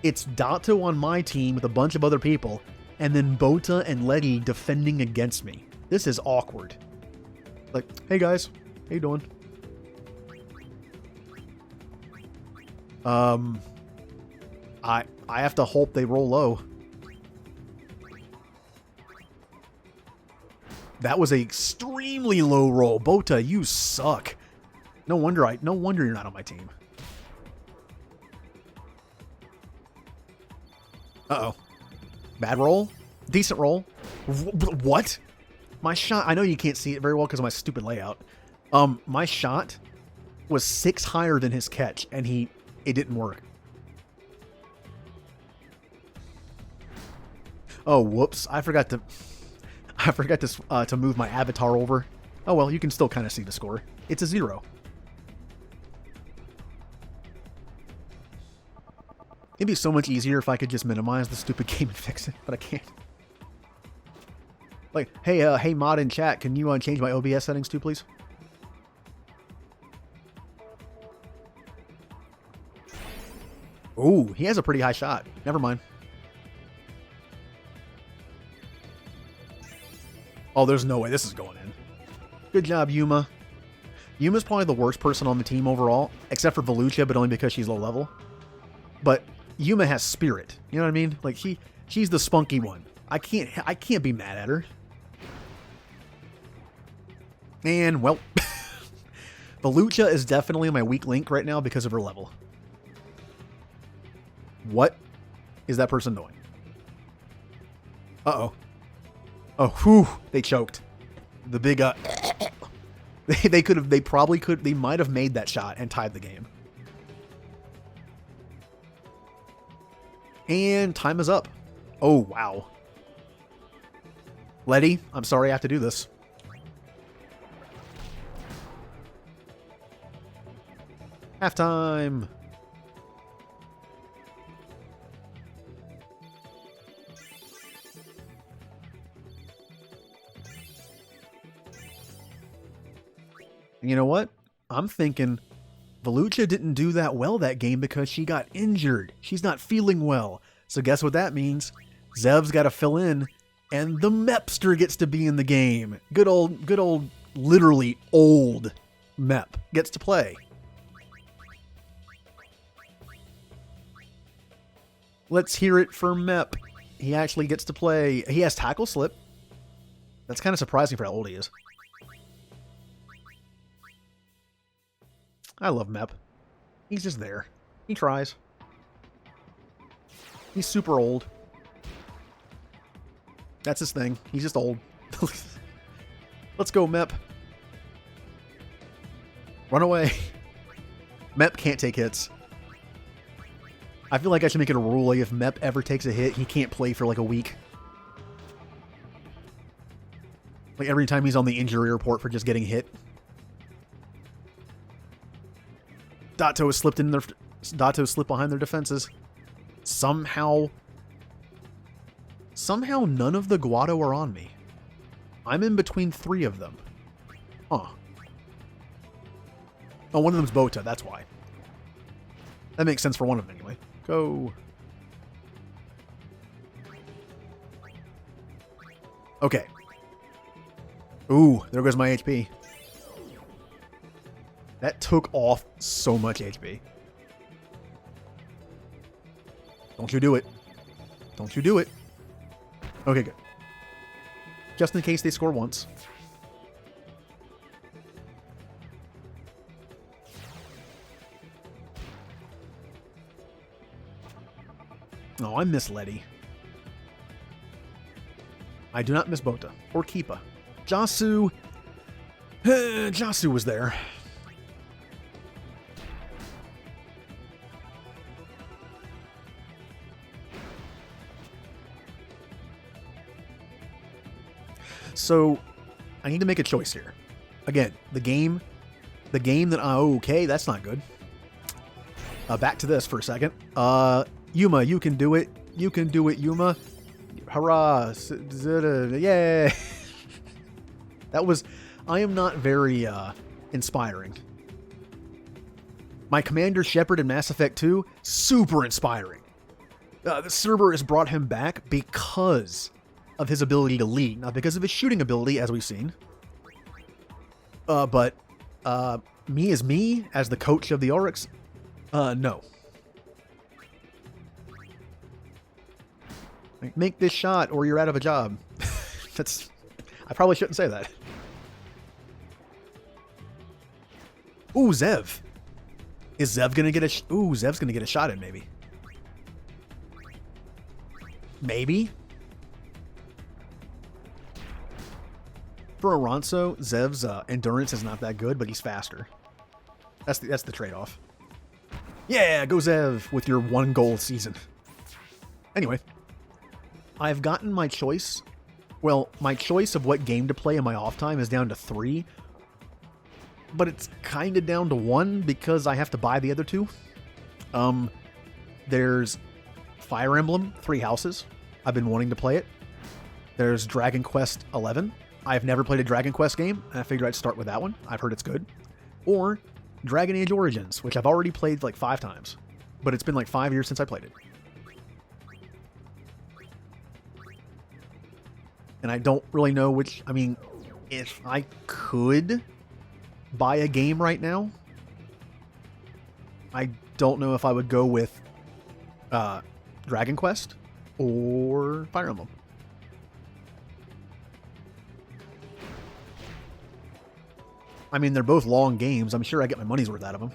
It's Dato on my team with a bunch of other people, and then Bota and Letty defending against me. This is awkward. Like, hey guys, how you doing? I have to hope they roll low. That was an extremely low roll. Bota, you suck. No wonder you're not on my team. Uh-oh. Bad roll? Decent roll? What? My shot, I know you can't see it very well because of my stupid layout. My shot was 6 higher than his catch, and it didn't work. Oh, whoops. I forgot to move my avatar over. Oh well, you can still kind of see the score. It's a 0. It'd be so much easier if I could just minimize the stupid game and fix it, but I can't. Like, hey mod in chat, can you change my OBS settings too, please? Ooh, he has a pretty high shot. Never mind. Oh, there's no way this is going in. Good job, Yuma. Yuma's probably the worst person on the team overall, except for Volucha, but only because she's low level. But Yuma has spirit. You know what I mean? Like, she's the spunky one. I can't be mad at her. And, well, Volucha is definitely my weak link right now because of her level. What is that person doing? Uh-oh. Oh, whew, they choked. The big, they might have made that shot and tied the game. And time is up. Oh, wow. Letty, I'm sorry I have to do this. Halftime. You know what? I'm thinking Volucha didn't do that well that game because she got injured. She's not feeling well. So guess what that means? Zev's got to fill in, and the Mepster gets to be in the game. Good old, literally old Mep gets to play. Let's hear it for Mep. He actually gets to play. He has tackle slip. That's kind of surprising for how old he is. I love Mep. He's just there. He tries. He's super old. That's his thing. He's just old. Let's go, Mep. Run away. Mep can't take hits. I feel like I should make it a rule, like if Mep ever takes a hit, he can't play for like a week. Like every time he's on the injury report for just getting hit. Dato has slipped behind their defenses. Somehow none of the Guado are on me. I'm in between 3 of them. Huh. Oh, one of them's Bota, that's why. That makes sense for one of them anyway. Go. Okay. Ooh, there goes my HP. That took off so much HP. Don't you do it. Don't you do it. Okay, good. Just in case they score once. Oh, I miss Letty. I do not miss Bota or Keepa. Jasu. Jasu was there. So, I need to make a choice here. Again, the game that okay, that's not good. Back to this for a second. Yuma, you can do it. You can do it, Yuma. Hurrah! Yay! That was. I am not very inspiring. My Commander Shepard in Mass Effect 2, super inspiring. The server has brought him back because of his ability to lead, not because of his shooting ability, as we've seen. But me as the coach of the Oryx, no. Like, make this shot or you're out of a job. I probably shouldn't say that. Ooh, Zev. Is Zev gonna get a... Ooh, Zev's gonna get a shot in, maybe. Maybe? For Aranzo, Zev's endurance is not that good, but he's faster. That's the trade-off. Yeah, go Zev with your 1 goal season. Anyway, I've gotten my choice. Well, my choice of what game to play in my off time is down to 3. But it's kind of down to 1 because I have to buy the other 2. There's Fire Emblem, 3 Houses. I've been wanting to play it. There's Dragon Quest XI. I've never played a Dragon Quest game, and I figured I'd start with that one. I've heard it's good. Or Dragon Age Origins, which I've already played like 5 times. But it's been like 5 years since I played it. And I don't really know which... I mean, if I could buy a game right now, I don't know if I would go with Dragon Quest or Fire Emblem. I mean, they're both long games. I'm sure I get my money's worth out of them.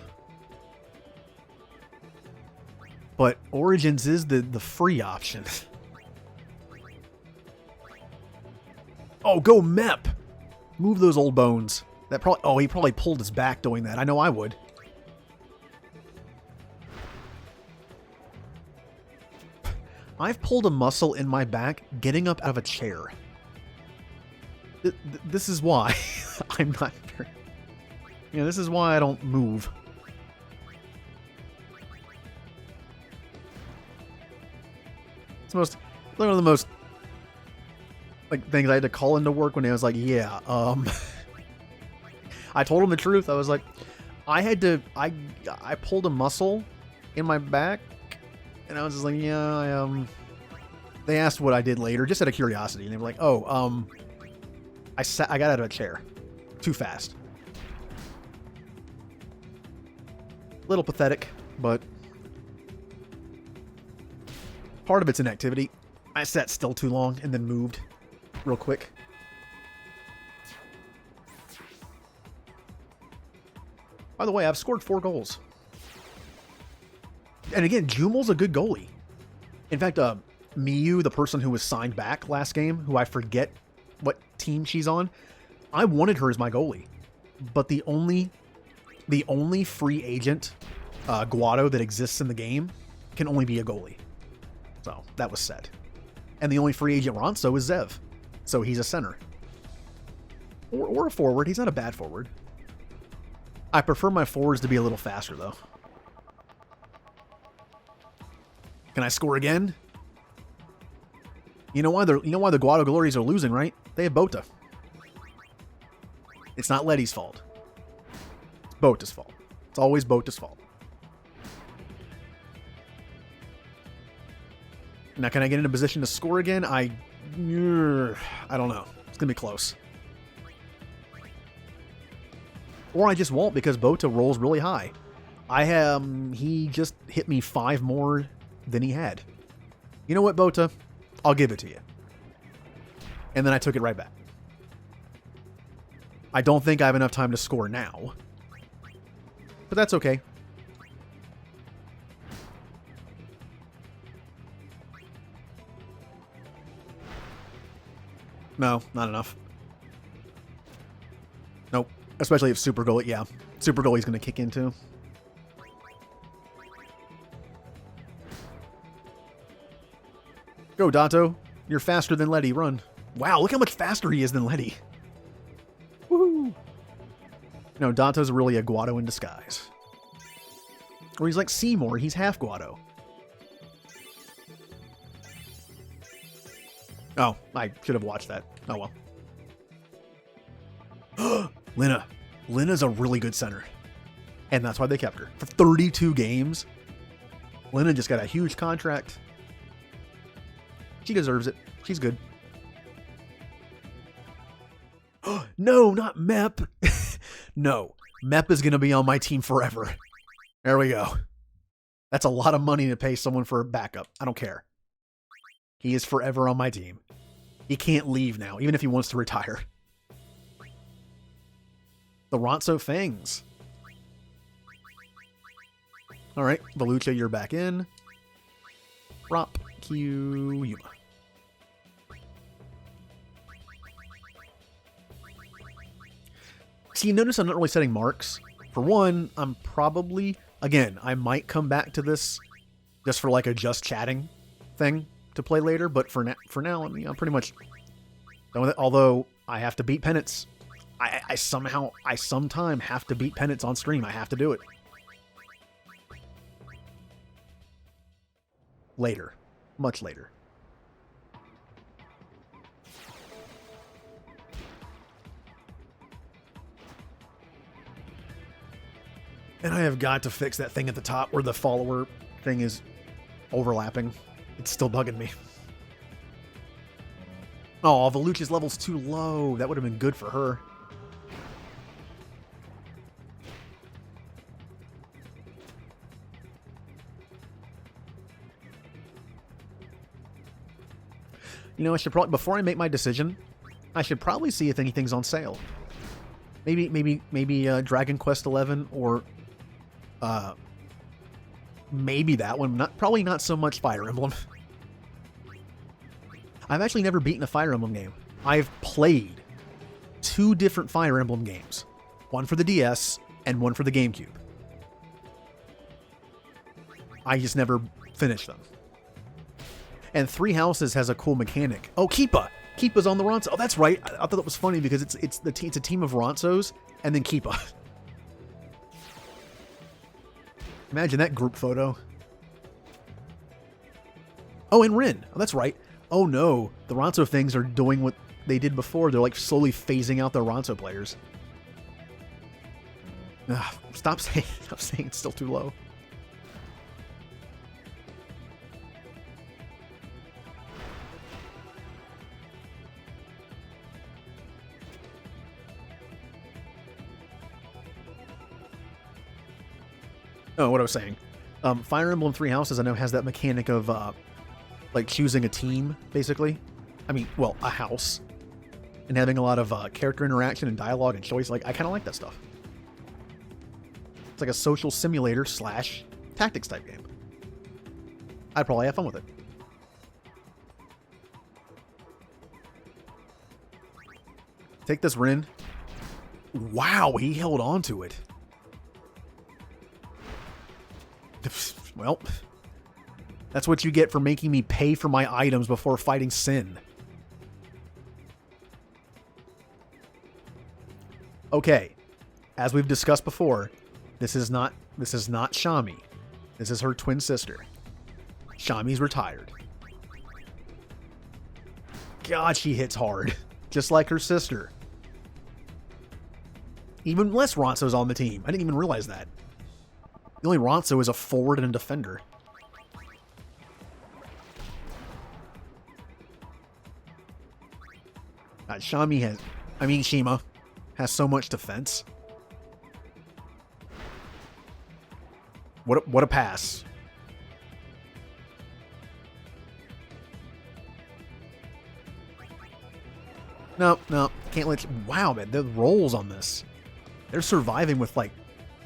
But Origins is the free option. Oh, go Mep! Move those old bones. That probably... Oh, he probably pulled his back doing that. I know I would. I've pulled a muscle in my back getting up out of a chair. This is why I'm not very... You know, this is why I don't move. It's one of the most like things I had to call into work when I was like, yeah, I told him the truth. I was like, I pulled a muscle in my back, and I was just like, yeah, they asked what I did later, just out of curiosity, and they were like, oh, I got out of a chair too fast. Little pathetic, but part of it's inactivity. I sat still too long and then moved real quick. By the way, I've scored 4 goals. And again, Jumal's a good goalie. In fact, Miyu, the person who was signed back last game, who I forget what team she's on, I wanted her as my goalie. But the only free agent Guado that exists in the game can only be a goalie. So that was set. And the only free agent Ronso is Zev. So he's a center. Or a forward. He's not a bad forward. I prefer my forwards to be a little faster, though. Can I score again? You know why the Guado Glories are losing, right? They have Bota. It's not Letty's fault. It's Bota's fault. It's always Bota's fault. Now, can I get in a position to score again? I I don't know. It's going to be close. Or I just won't because Bota rolls really high. He just hit me 5 more than he had. You know what, Bota? I'll give it to you. And then I took it right back. I don't think I have enough time to score now. But that's okay. No, not enough. Nope. Especially if Super Goalie, yeah. Super Goalie's going to kick in too. Go, Dato. You're faster than Letty. Run. Wow, look how much faster he is than Letty. Woo! No, Dato's really a Guado in disguise. Or he's like Seymour. He's half Guado. Oh, I should have watched that. Oh well. Lina. Lina's a really good center. And that's why they kept her. For 32 games. Lina just got a huge contract. She deserves it. She's good. No, not Mep. No. Mep is going to be on my team forever. There we go. That's a lot of money to pay someone for a backup. I don't care. He is forever on my team. He can't leave now, even if he wants to retire. The Ronso Fangs. All right, Velucha, you're back in. Rop, Q, Yuma. See, you notice I'm not really setting marks. For one, I'm probably, again, I might come back to this just for like a just chatting thing to play later, but for now, I mean, I'm pretty much done with it. Although I have to beat Penance. I sometime have to beat Penance on stream. I have to do it. Later. Much later. And I have got to fix that thing at the top where the follower thing is overlapping. It's still bugging me. Oh, Velucha's level's too low. That would have been good for her. You know, I should probably, before I make my decision, I should probably see if anything's on sale. Maybe Dragon Quest XI or maybe that one. Probably not so much Fire Emblem. I've actually never beaten a Fire Emblem game. I've played 2 different Fire Emblem games. One for the DS and one for the GameCube. I just never finished them. And Three Houses has a cool mechanic. Oh, Keepa! Keepa's on the Ronso. Oh, that's right. I thought that was funny because it's a team of Ronsos and then Keepa. Imagine that group photo. Oh, and Rin. Oh, that's right. Oh no, the Ronso things are doing what they did before. They're like slowly phasing out their Ronso players. Ugh, stop saying it's still too low. Oh, what I was saying. Fire Emblem Three Houses, I know, has that mechanic of, like, choosing a team, basically. I mean, well, a house. And having a lot of character interaction and dialogue and choice. Like, I kind of like that stuff. It's like a social simulator / tactics type game. I'd probably have fun with it. Take this, Rin. Wow, he held on to it. Well, that's what you get for making me pay for my items before fighting Sin. Okay, as we've discussed before, this is not Shami. This is her twin sister. Shami's retired. God, she hits hard, just like her sister. Even less Ronso's on the team. I didn't even realize that. The only Ronso is a forward and a defender. Shami has... I mean, Shima has so much defense. What a pass. No, can't let you... Wow, man, the rolls on this. They're surviving with like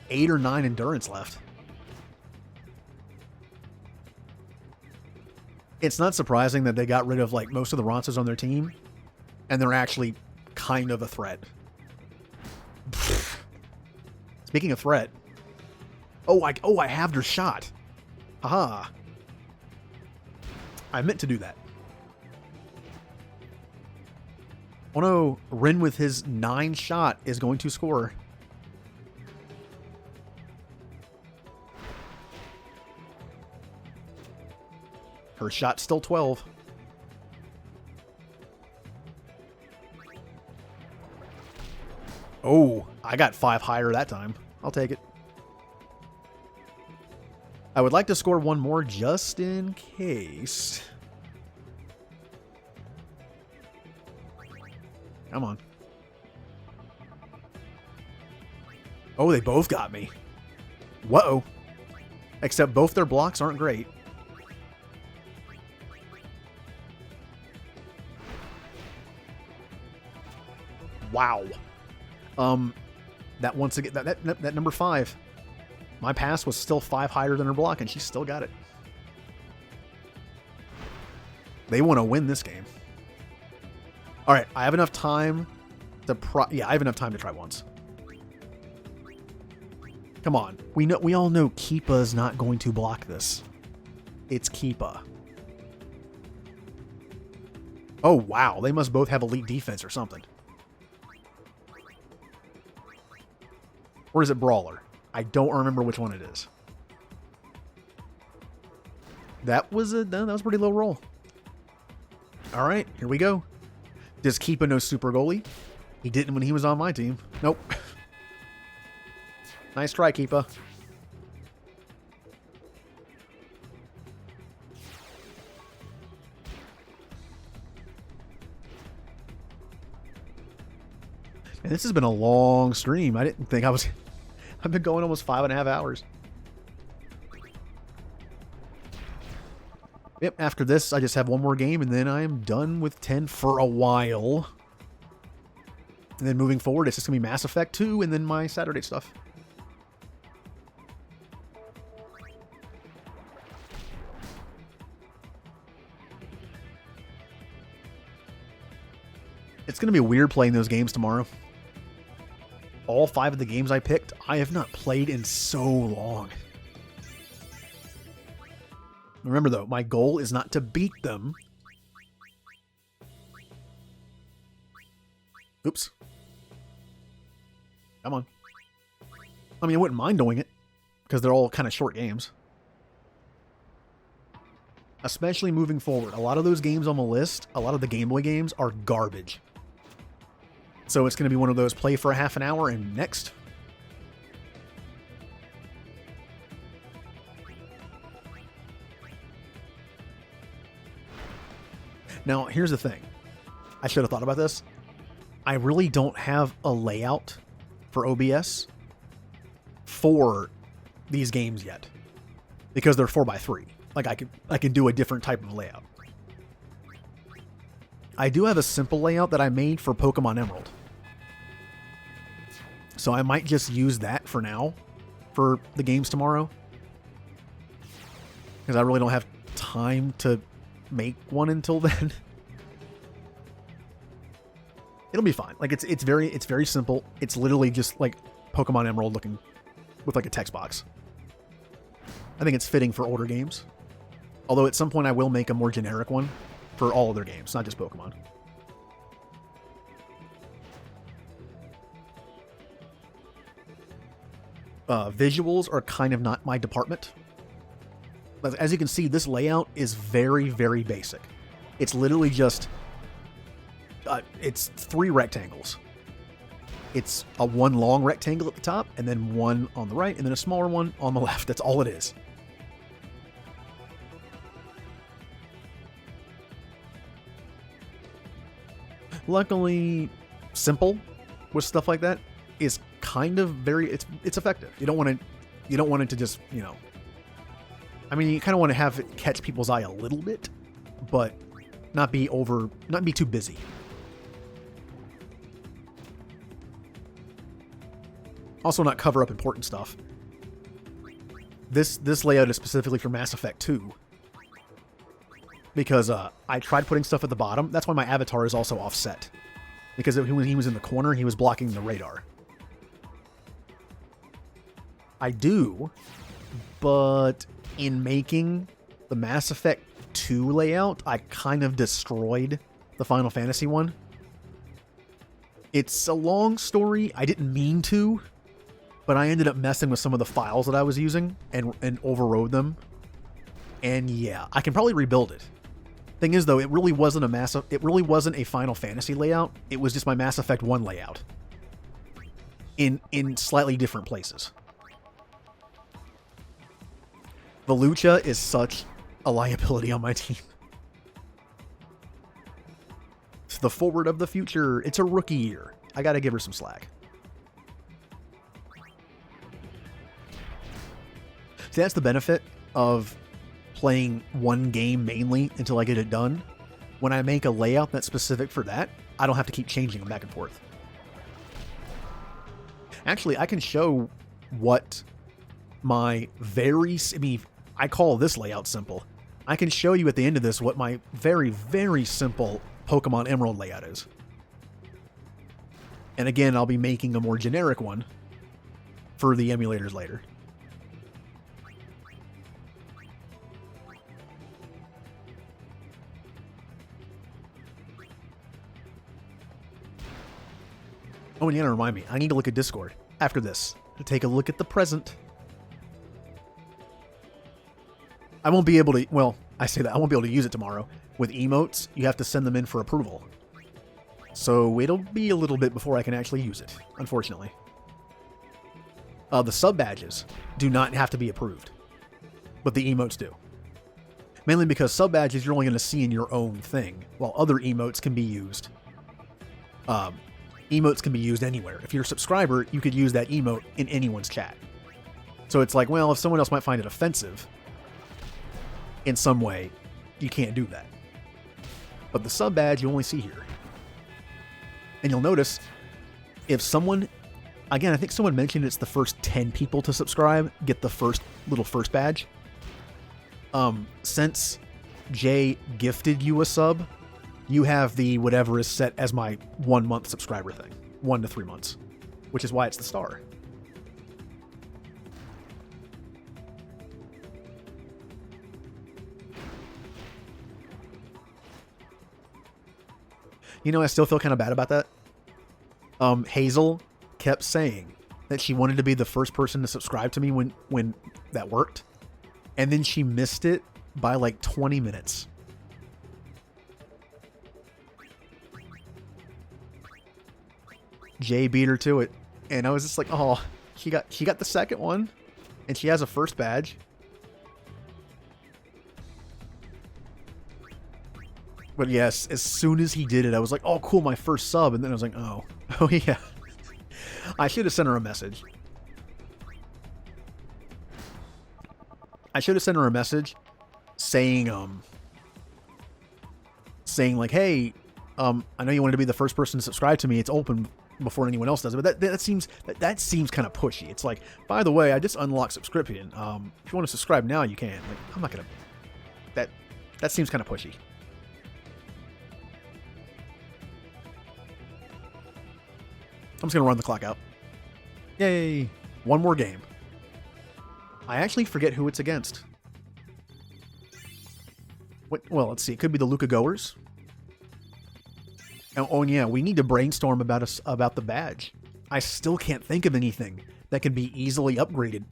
8 or 9 endurance left. It's not surprising that they got rid of like most of the Ronces on their team, and they're actually kind of a threat. Speaking of threat, I have their shot. Haha. I meant to do that. Oh no, Rin with his 9 shot is going to score. Her shot's still 12. Oh, I got 5 higher that time. I'll take it. I would like to score one more just in case. Come on. Oh, they both got me. Whoa. Except both their blocks aren't great. Wow. That once again, that number 5. My pass was still 5 higher than her block, and she still got it. They want to win this game. All right, I have enough time to I have enough time to try once. Come on, we all know Keepa's not going to block this. It's Keepa. Oh wow, they must both have elite defense or something. Or is it Brawler? I don't remember which one it is. That was a pretty low roll. All right, here we go. Does Keepa know super goalie? He didn't when he was on my team. Nope. Nice try, Keepa. And this has been a long stream. I didn't think I've been going almost 5.5 hours. Yep, after this, I just have one more game, and then I am done with 10 for a while. And then moving forward, it's just going to be Mass Effect 2, and then my Saturday stuff. It's going to be weird playing those games tomorrow. All 5 of the games I picked, I have not played in so long. Remember, though, my goal is not to beat them. Oops. Come on. I mean, I wouldn't mind doing it, because they're all kind of short games. Especially moving forward. A lot of those games on the list, a lot of the Game Boy games, are garbage. So it's going to be one of those play for a half an hour and next. Now, here's the thing. I should have thought about this. I really don't have a layout for OBS for these games yet, because they're 4x3. Like I can do a different type of layout. I do have a simple layout that I made for Pokemon Emerald. So I might just use that for now for the games tomorrow, because I really don't have time to make one until then. It'll be fine. Like it's very simple. It's literally just like Pokemon Emerald looking with like a text box. I think it's fitting for older games. Although at some point I will make a more generic one for all other games, not just Pokemon. Visuals are kind of not my department. As you can see, this layout is very, very basic. It's literally just... it's 3 rectangles. It's a one long rectangle at the top, and then one on the right, and then a smaller one on the left. That's all it is. Luckily, simple with stuff like that is kind of it's effective. You don't want it to just, you know, I mean, you kind of want to have it catch people's eye a little bit, but not be too busy. Also not cover up important stuff. This layout is specifically for Mass Effect 2. Because I tried putting stuff at the bottom. That's why my avatar is also offset. Because when he was in the corner, he was blocking the radar. I do, but in making the Mass Effect 2 layout, I kind of destroyed the Final Fantasy one. It's a long story. I didn't mean to, but I ended up messing with some of the files that I was using and overrode them. And yeah, I can probably rebuild it. Thing is, though, it really wasn't a Final Fantasy layout. It was just my Mass Effect 1 layout in slightly different places. Volucha is such a liability on my team. It's the forward of the future. It's a rookie year. I gotta give her some slack. See, that's the benefit of playing one game mainly until I get it done. When I make a layout that's specific for that, I don't have to keep changing them back and forth. Actually, I can show what my I call this layout simple. I can show you at the end of this what my very, very simple Pokemon Emerald layout is. And again, I'll be making a more generic one for the emulators later. Oh, and yeah, remind me, I need to look at Discord after this to take a look at the present. I won't be able to, well, I say that, I won't be able to use it tomorrow. With emotes, you have to send them in for approval. So it'll be a little bit before I can actually use it, unfortunately. The sub-badges do not have to be approved, but the emotes do. Mainly because sub-badges you're only going to see in your own thing, while other emotes can be used. Emotes can be used anywhere. If you're a subscriber, you could use that emote in anyone's chat. So it's like, well, if someone else might find it offensive in some way, you can't do that. But the sub badge you only see here. And you'll notice, if someone, again, I think someone mentioned it's the first 10 people to subscribe get the first badge. Since Jay gifted you a sub, you have the whatever is set as my 1 month subscriber thing. 1 to 3 months. Which is why it's the star. You know, I still feel kind of bad about that. Hazel kept saying that she wanted to be the first person to subscribe to me when that worked. And then she missed it by like 20 minutes. Jay beat her to it, and I was just like, oh, she got the second one, and she has a first badge. But yes, as soon as he did it, I was like, oh, cool, my first sub, and then I was like, oh yeah, I should have sent her a message. I should have sent her a message saying like, hey, I know you wanted to be the first person to subscribe to me. It's open before anyone else does it, but that seems kind of pushy. It's like, by the way, I just unlocked subscription. If you want to subscribe now, you can. Like, I'm not gonna. That seems kind of pushy. I'm just gonna run the clock out. Yay! One more game. I actually forget who it's against. Well, let's see. It could be the Luca Goers. Oh, and yeah, we need to brainstorm about the badge. I still can't think of anything that can be easily upgraded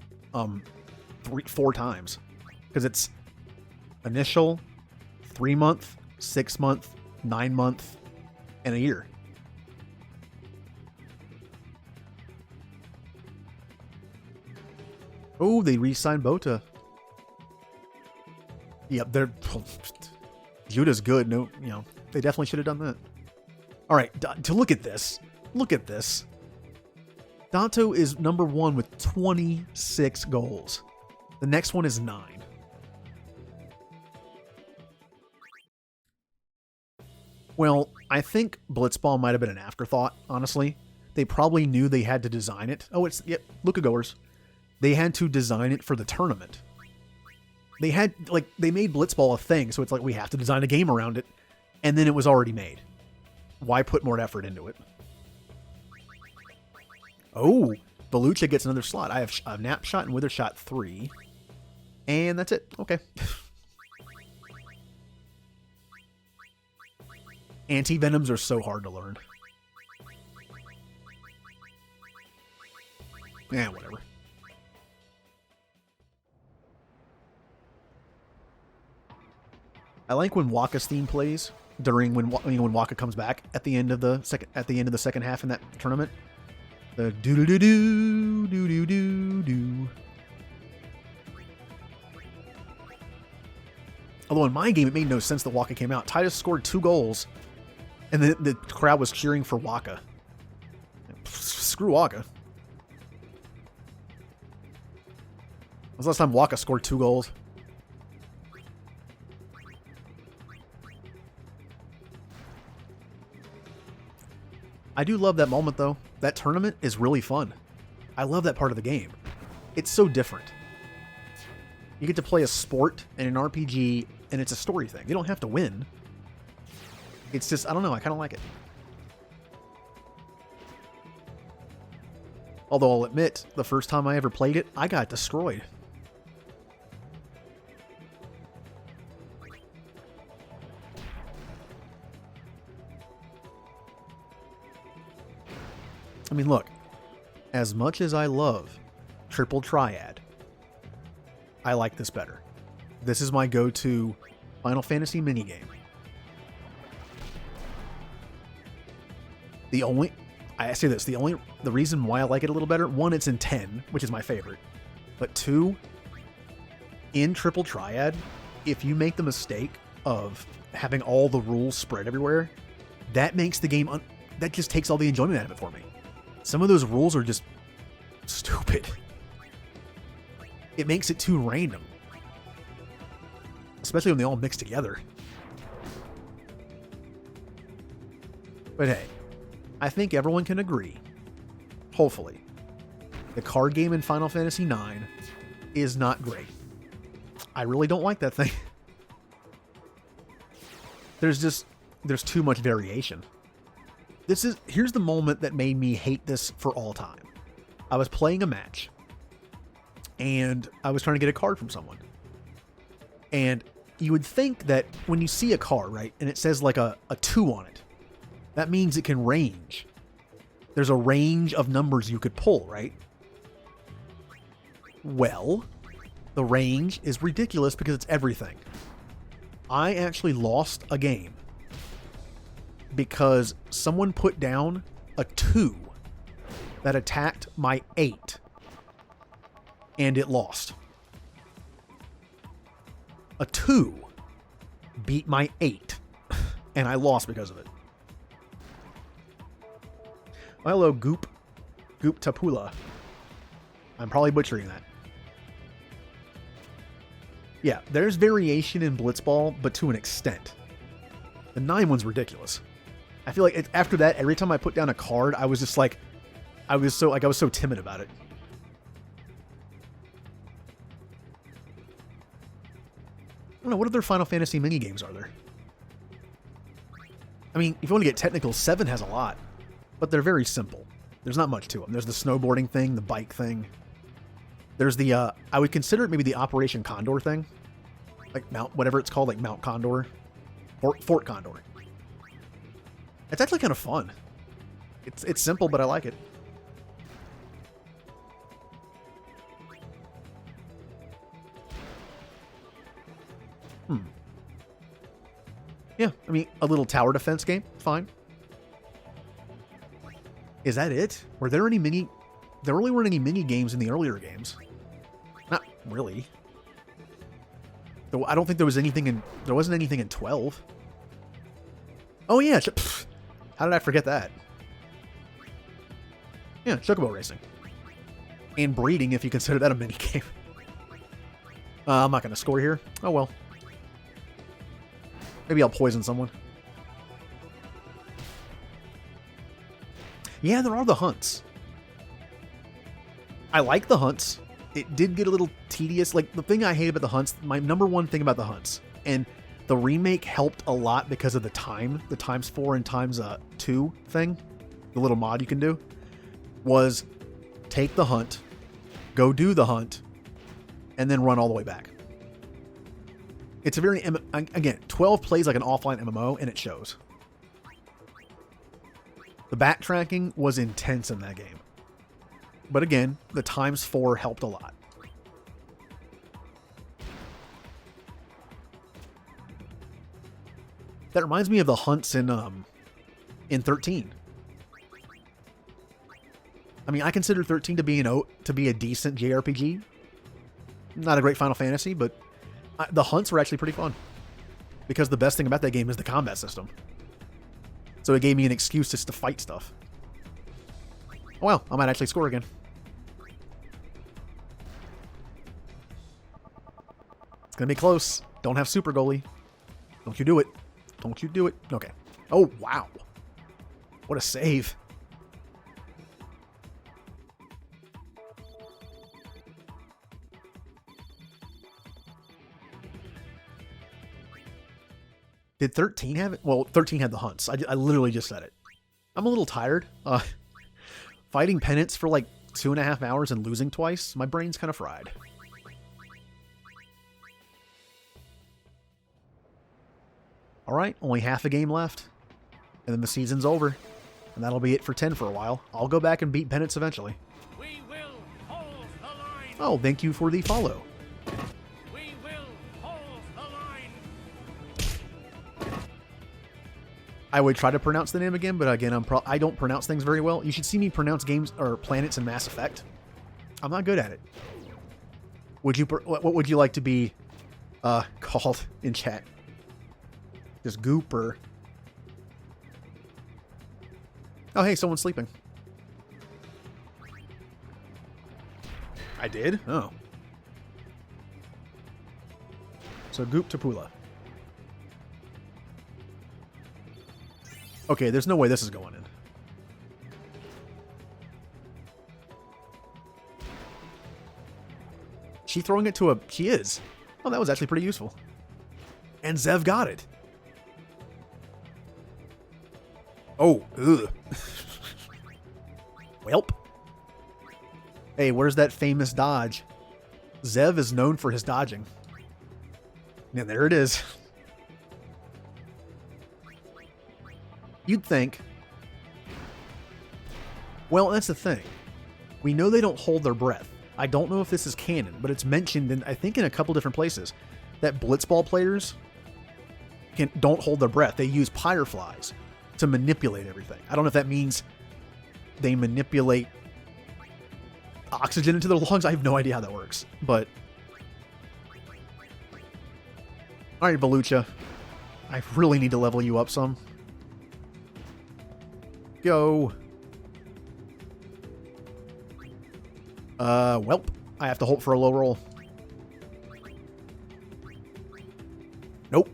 4 times. Because it's initial, 3 month, 6 month, 9 month, and a year. Oh, they re-signed Bota. Yep, they're... Judah's good. No, they definitely should have done that. All right, to look at this. Look at this. Dato is number 1 with 26 goals. The next one is 9. Well, I think blitzball might have been an afterthought, honestly. They probably knew they had to design it. Oh, it's, yep, Luka-goers. They had to design it for the tournament. They had, like, they made blitzball a thing, so it's like, we have to design a game around it. And then it was already made. Why put more effort into it? Oh, Belucha gets another slot. I have a nap shot and wither shot 3. And that's it. Okay. Anti-venoms are so hard to learn. Yeah, whatever. I like when Waka's theme plays during when Waka comes back at the end of the second half in that tournament. The doo doo doo doo doo doo doo doo. Although in my game it made no sense that Waka came out. Titus scored 2 goals, and the crowd was cheering for Waka. Screw Waka. When was the last time Waka scored 2 goals? I do love that moment, though. That tournament is really fun. I love that part of the game. It's so different. You get to play a sport and an RPG, and it's a story thing. You don't have to win. It's just, I don't know, I kind of like it. Although I'll admit, the first time I ever played it, I got destroyed. I mean, look, as much as I love Triple Triad, I like this better. This is my go-to Final Fantasy minigame. The reason why I like it a little better, 1, it's in 10, which is my favorite. But 2, in Triple Triad, if you make the mistake of having all the rules spread everywhere, that makes the game, that just takes all the enjoyment out of it for me. Some of those rules are just stupid. It makes it too random. Especially when they all mix together. But hey, I think everyone can agree, hopefully, the card game in Final Fantasy IX is not great. I really don't like that thing. There's too much variation. Here's the moment that made me hate this for all time. I was playing a match, and I was trying to get a card from someone. And you would think that when you see a card, right, and it says like a 2 on it, that means it can range. There's a range of numbers you could pull, right? Well, the range is ridiculous because it's everything. I actually lost a game because someone put down a 2 that attacked my 8, and it lost. A 2 beat my 8, and I lost because of it. Hello, Goop Tapula. I'm probably butchering that. Yeah, there's variation in blitzball, but to an extent. The 9 one's ridiculous. I feel like after that, every time I put down a card, I was just like, I was so timid about it. I don't know, what other Final Fantasy minigames are there? I mean, if you want to get technical, 7 has a lot, but they're very simple. There's not much to them. There's the snowboarding thing, the bike thing. There's the, I would consider it maybe the Operation Condor thing. Like whatever it's called, like Mount Condor. Fort Condor. It's actually kind of fun. It's simple, but I like it. Yeah, I mean, a little tower defense game, fine. Is that it? Were there any there really weren't any mini games in the earlier games. Not really. Though I don't think there wasn't anything in 12. Oh yeah, How did I forget that? Yeah, chocobo racing. And breeding, if you consider that a minigame. I'm not going to score here. Oh, well. Maybe I'll poison someone. Yeah, there are the hunts. I like the hunts. It did get a little tedious. Like, the thing I hate about the hunts, my number one thing about the hunts, and the remake helped a lot because of the time, the ×4 and ×2 thing, the little mod you can do, was take the hunt, go do the hunt, and then run all the way back. It's a very, again, 12 plays like an offline MMO, and it shows. The backtracking was intense in that game. But again, the ×4 helped a lot. That reminds me of the hunts in 13. I mean, I consider 13 to be a decent JRPG. Not a great Final Fantasy, but the hunts were actually pretty fun. Because the best thing about that game is the combat system. So it gave me an excuse just to fight stuff. Oh, well, I might actually score again. It's going to be close. Don't have super goalie. Don't you do it. Don't you do it. Okay. Oh, wow. What a save. Did 13 have it? Well, 13 had the hunts. I literally just said it. I'm a little tired. Fighting Penance for like 2.5 hours and losing twice, my brain's kind of fried. Alright, only half a game left. And then the season's over. And that'll be it for 10 for a while. I'll go back and beat Penance eventually. We will hold the line. Oh, thank you for the follow. We will hold the line. I would try to pronounce the name again, but again, I don't pronounce things very well. You should see me pronounce games or planets in Mass Effect. I'm not good at it. Would you? What would you like to be called in chat? Just Goop or? Oh, hey, someone's sleeping. I did? Oh. So Goop Tapula. Okay, there's no way this is going in. She throwing it to a... She is. Oh, that was actually pretty useful. And Zev got it. Oh, ugh. Welp. Hey, where's that famous dodge? Zev is known for his dodging. And there it is. You'd think. Well, that's the thing. We know they don't hold their breath. I don't know if this is canon, but it's mentioned in, I think, in a couple different places that blitzball players don't hold their breath. They use fireflies to manipulate everything. I don't know if that means they manipulate oxygen into their lungs. I have no idea how that works, but all right, Volucha, I really need to level you up some. Go. Welp. I have to hope for a low roll. Nope.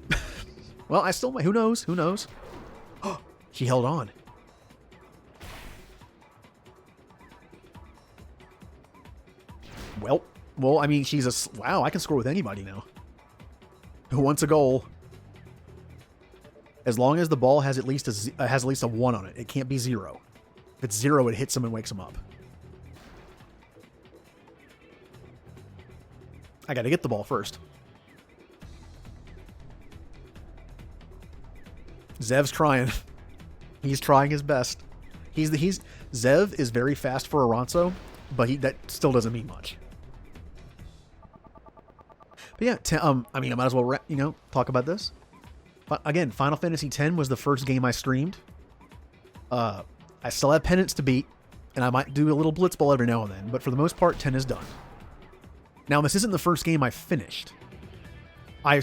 Well, I still might. Who knows? Who knows? She held on. Well, I mean, she's a... Wow, I can score with anybody now. Who wants a goal? As long as the ball has at least a 1 on it. It can't be 0. If it's 0, it hits him and wakes him up. I gotta get the ball first. Zev's trying. He's trying his best. Zev is very fast for Aranzo, but that still doesn't mean much. But yeah, I mean, I might as well, talk about this. But again, Final Fantasy X was the first game I streamed. I still have Penance to beat, and I might do a little blitzball every now and then, but for the most part, 10 is done. Now, this isn't the first game I finished. I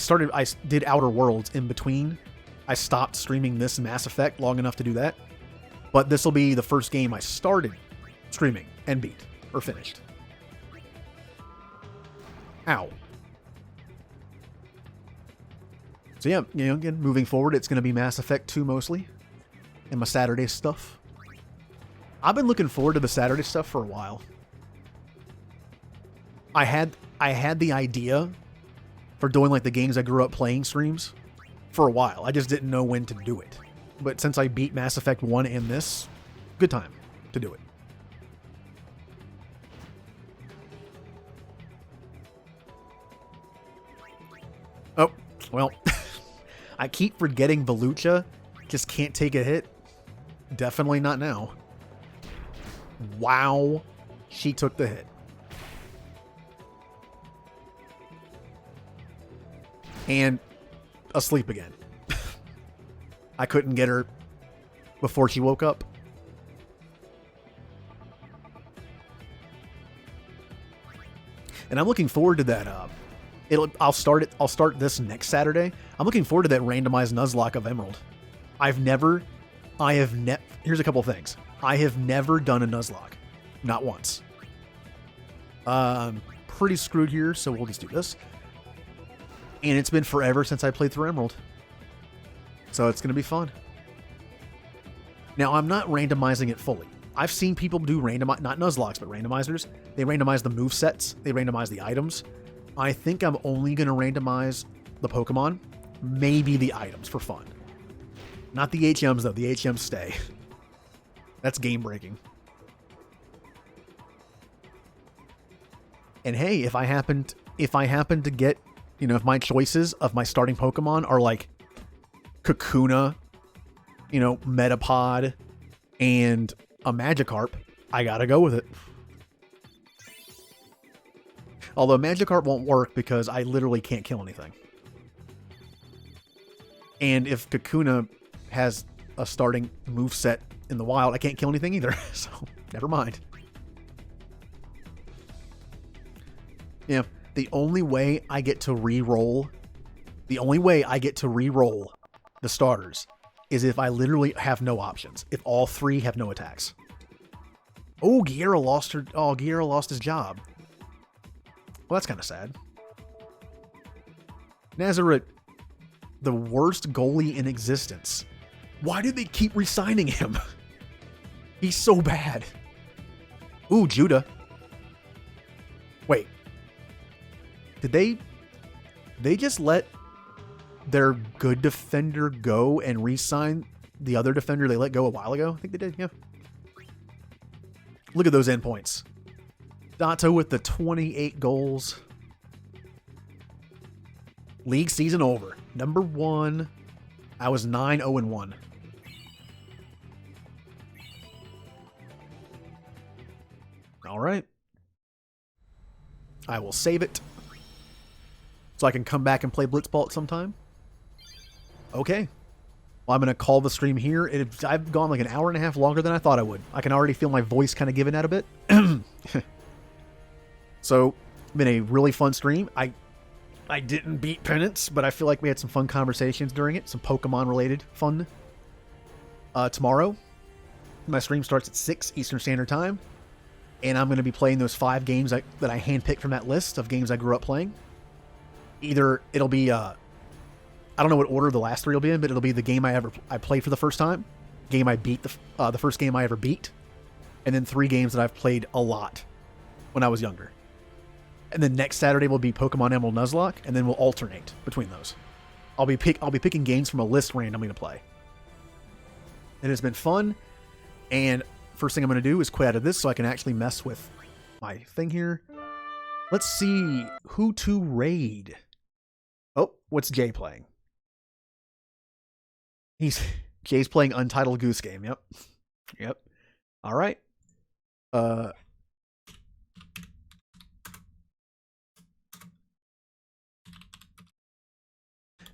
did Outer Worlds in between. I stopped streaming this Mass Effect long enough to do that. But this will be the first game I started streaming and beat, or finished. Ow. So yeah, again, moving forward, it's going to be Mass Effect 2 mostly, and my Saturday stuff. I've been looking forward to the Saturday stuff for a while. I had the idea for doing like the games I grew up playing streams for a while. I just didn't know when to do it. But since I beat Mass Effect 1 and this, good time to do it. Oh, well, I keep forgetting Volucha just can't take a hit. Definitely not now. Wow, she took the hit. And asleep again. I couldn't get her before she woke up. And I'm looking forward to that. I'll start this next Saturday. I'm looking forward to that randomized Nuzlocke of Emerald. Here's a couple things. I have never done a Nuzlocke. Not once. Pretty screwed here, so we'll just do this. And it's been forever since I played through Emerald. So it's going to be fun. Now, I'm not randomizing it fully. I've seen people do not Nuzlocks, but randomizers. They randomize the movesets. They randomize the items. I think I'm only going to randomize the Pokemon. Maybe the items for fun. Not the HMs, though. The HMs stay. That's game breaking. And hey, if I happen to get, if my choices of my starting Pokemon are like Kakuna, Metapod, and a Magikarp, I gotta go with it. Although Magikarp won't work because I literally can't kill anything. And if Kakuna has a starting moveset in the wild, I can't kill anything either. So, never mind. Yeah, the only way I get to re-roll the starters is if I literally have no options. If all three have no attacks. Oh, Guerra lost his job. Well, that's kind of sad. Nazareth, the worst goalie in existence. Why did they keep re-signing him? He's so bad. Ooh, Judah. Wait. Did they just let their good defender go and re-sign the other defender they let go a while ago? I think they did, yeah. Look at those endpoints. Dato with the 28 goals. League season over. Number 1. I was 9-0-1. All right. I will save it so I can come back and play blitzball at some time. Okay. Well, I'm going to call the stream here. I've gone like an hour and a half longer than I thought I would. I can already feel my voice kind of giving out a bit. So, been a really fun stream. I didn't beat Penance, but I feel like we had some fun conversations during it. Some Pokemon-related fun. Tomorrow, my stream starts at 6 Eastern Standard Time. And I'm going to be playing those 5 games that I handpicked from that list of games I grew up playing. Either it'll be, I don't know what order the last 3 will be in, but it'll be the game I played for the first time. Game I beat, the first game I ever beat. And then 3 games that I've played a lot when I was younger. And then next Saturday will be Pokemon Emerald Nuzlocke, and then we'll alternate between those. I'll be picking games from a list randomly to play. It has been fun, and first thing I'm going to do is quit out of this so I can actually mess with my thing here. Let's see who to raid. Oh, what's Jay playing? Jay's playing Untitled Goose Game. Yep. All right.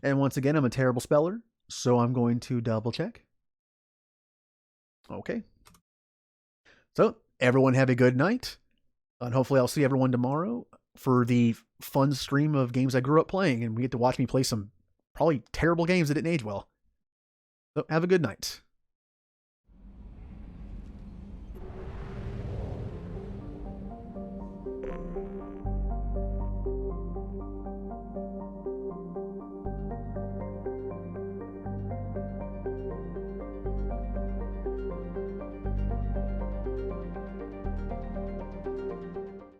And once again, I'm a terrible speller, so I'm going to double check. Okay. So, everyone have a good night. And hopefully I'll see everyone tomorrow for the fun stream of games I grew up playing. And we get to watch me play some probably terrible games that didn't age well. So, have a good night.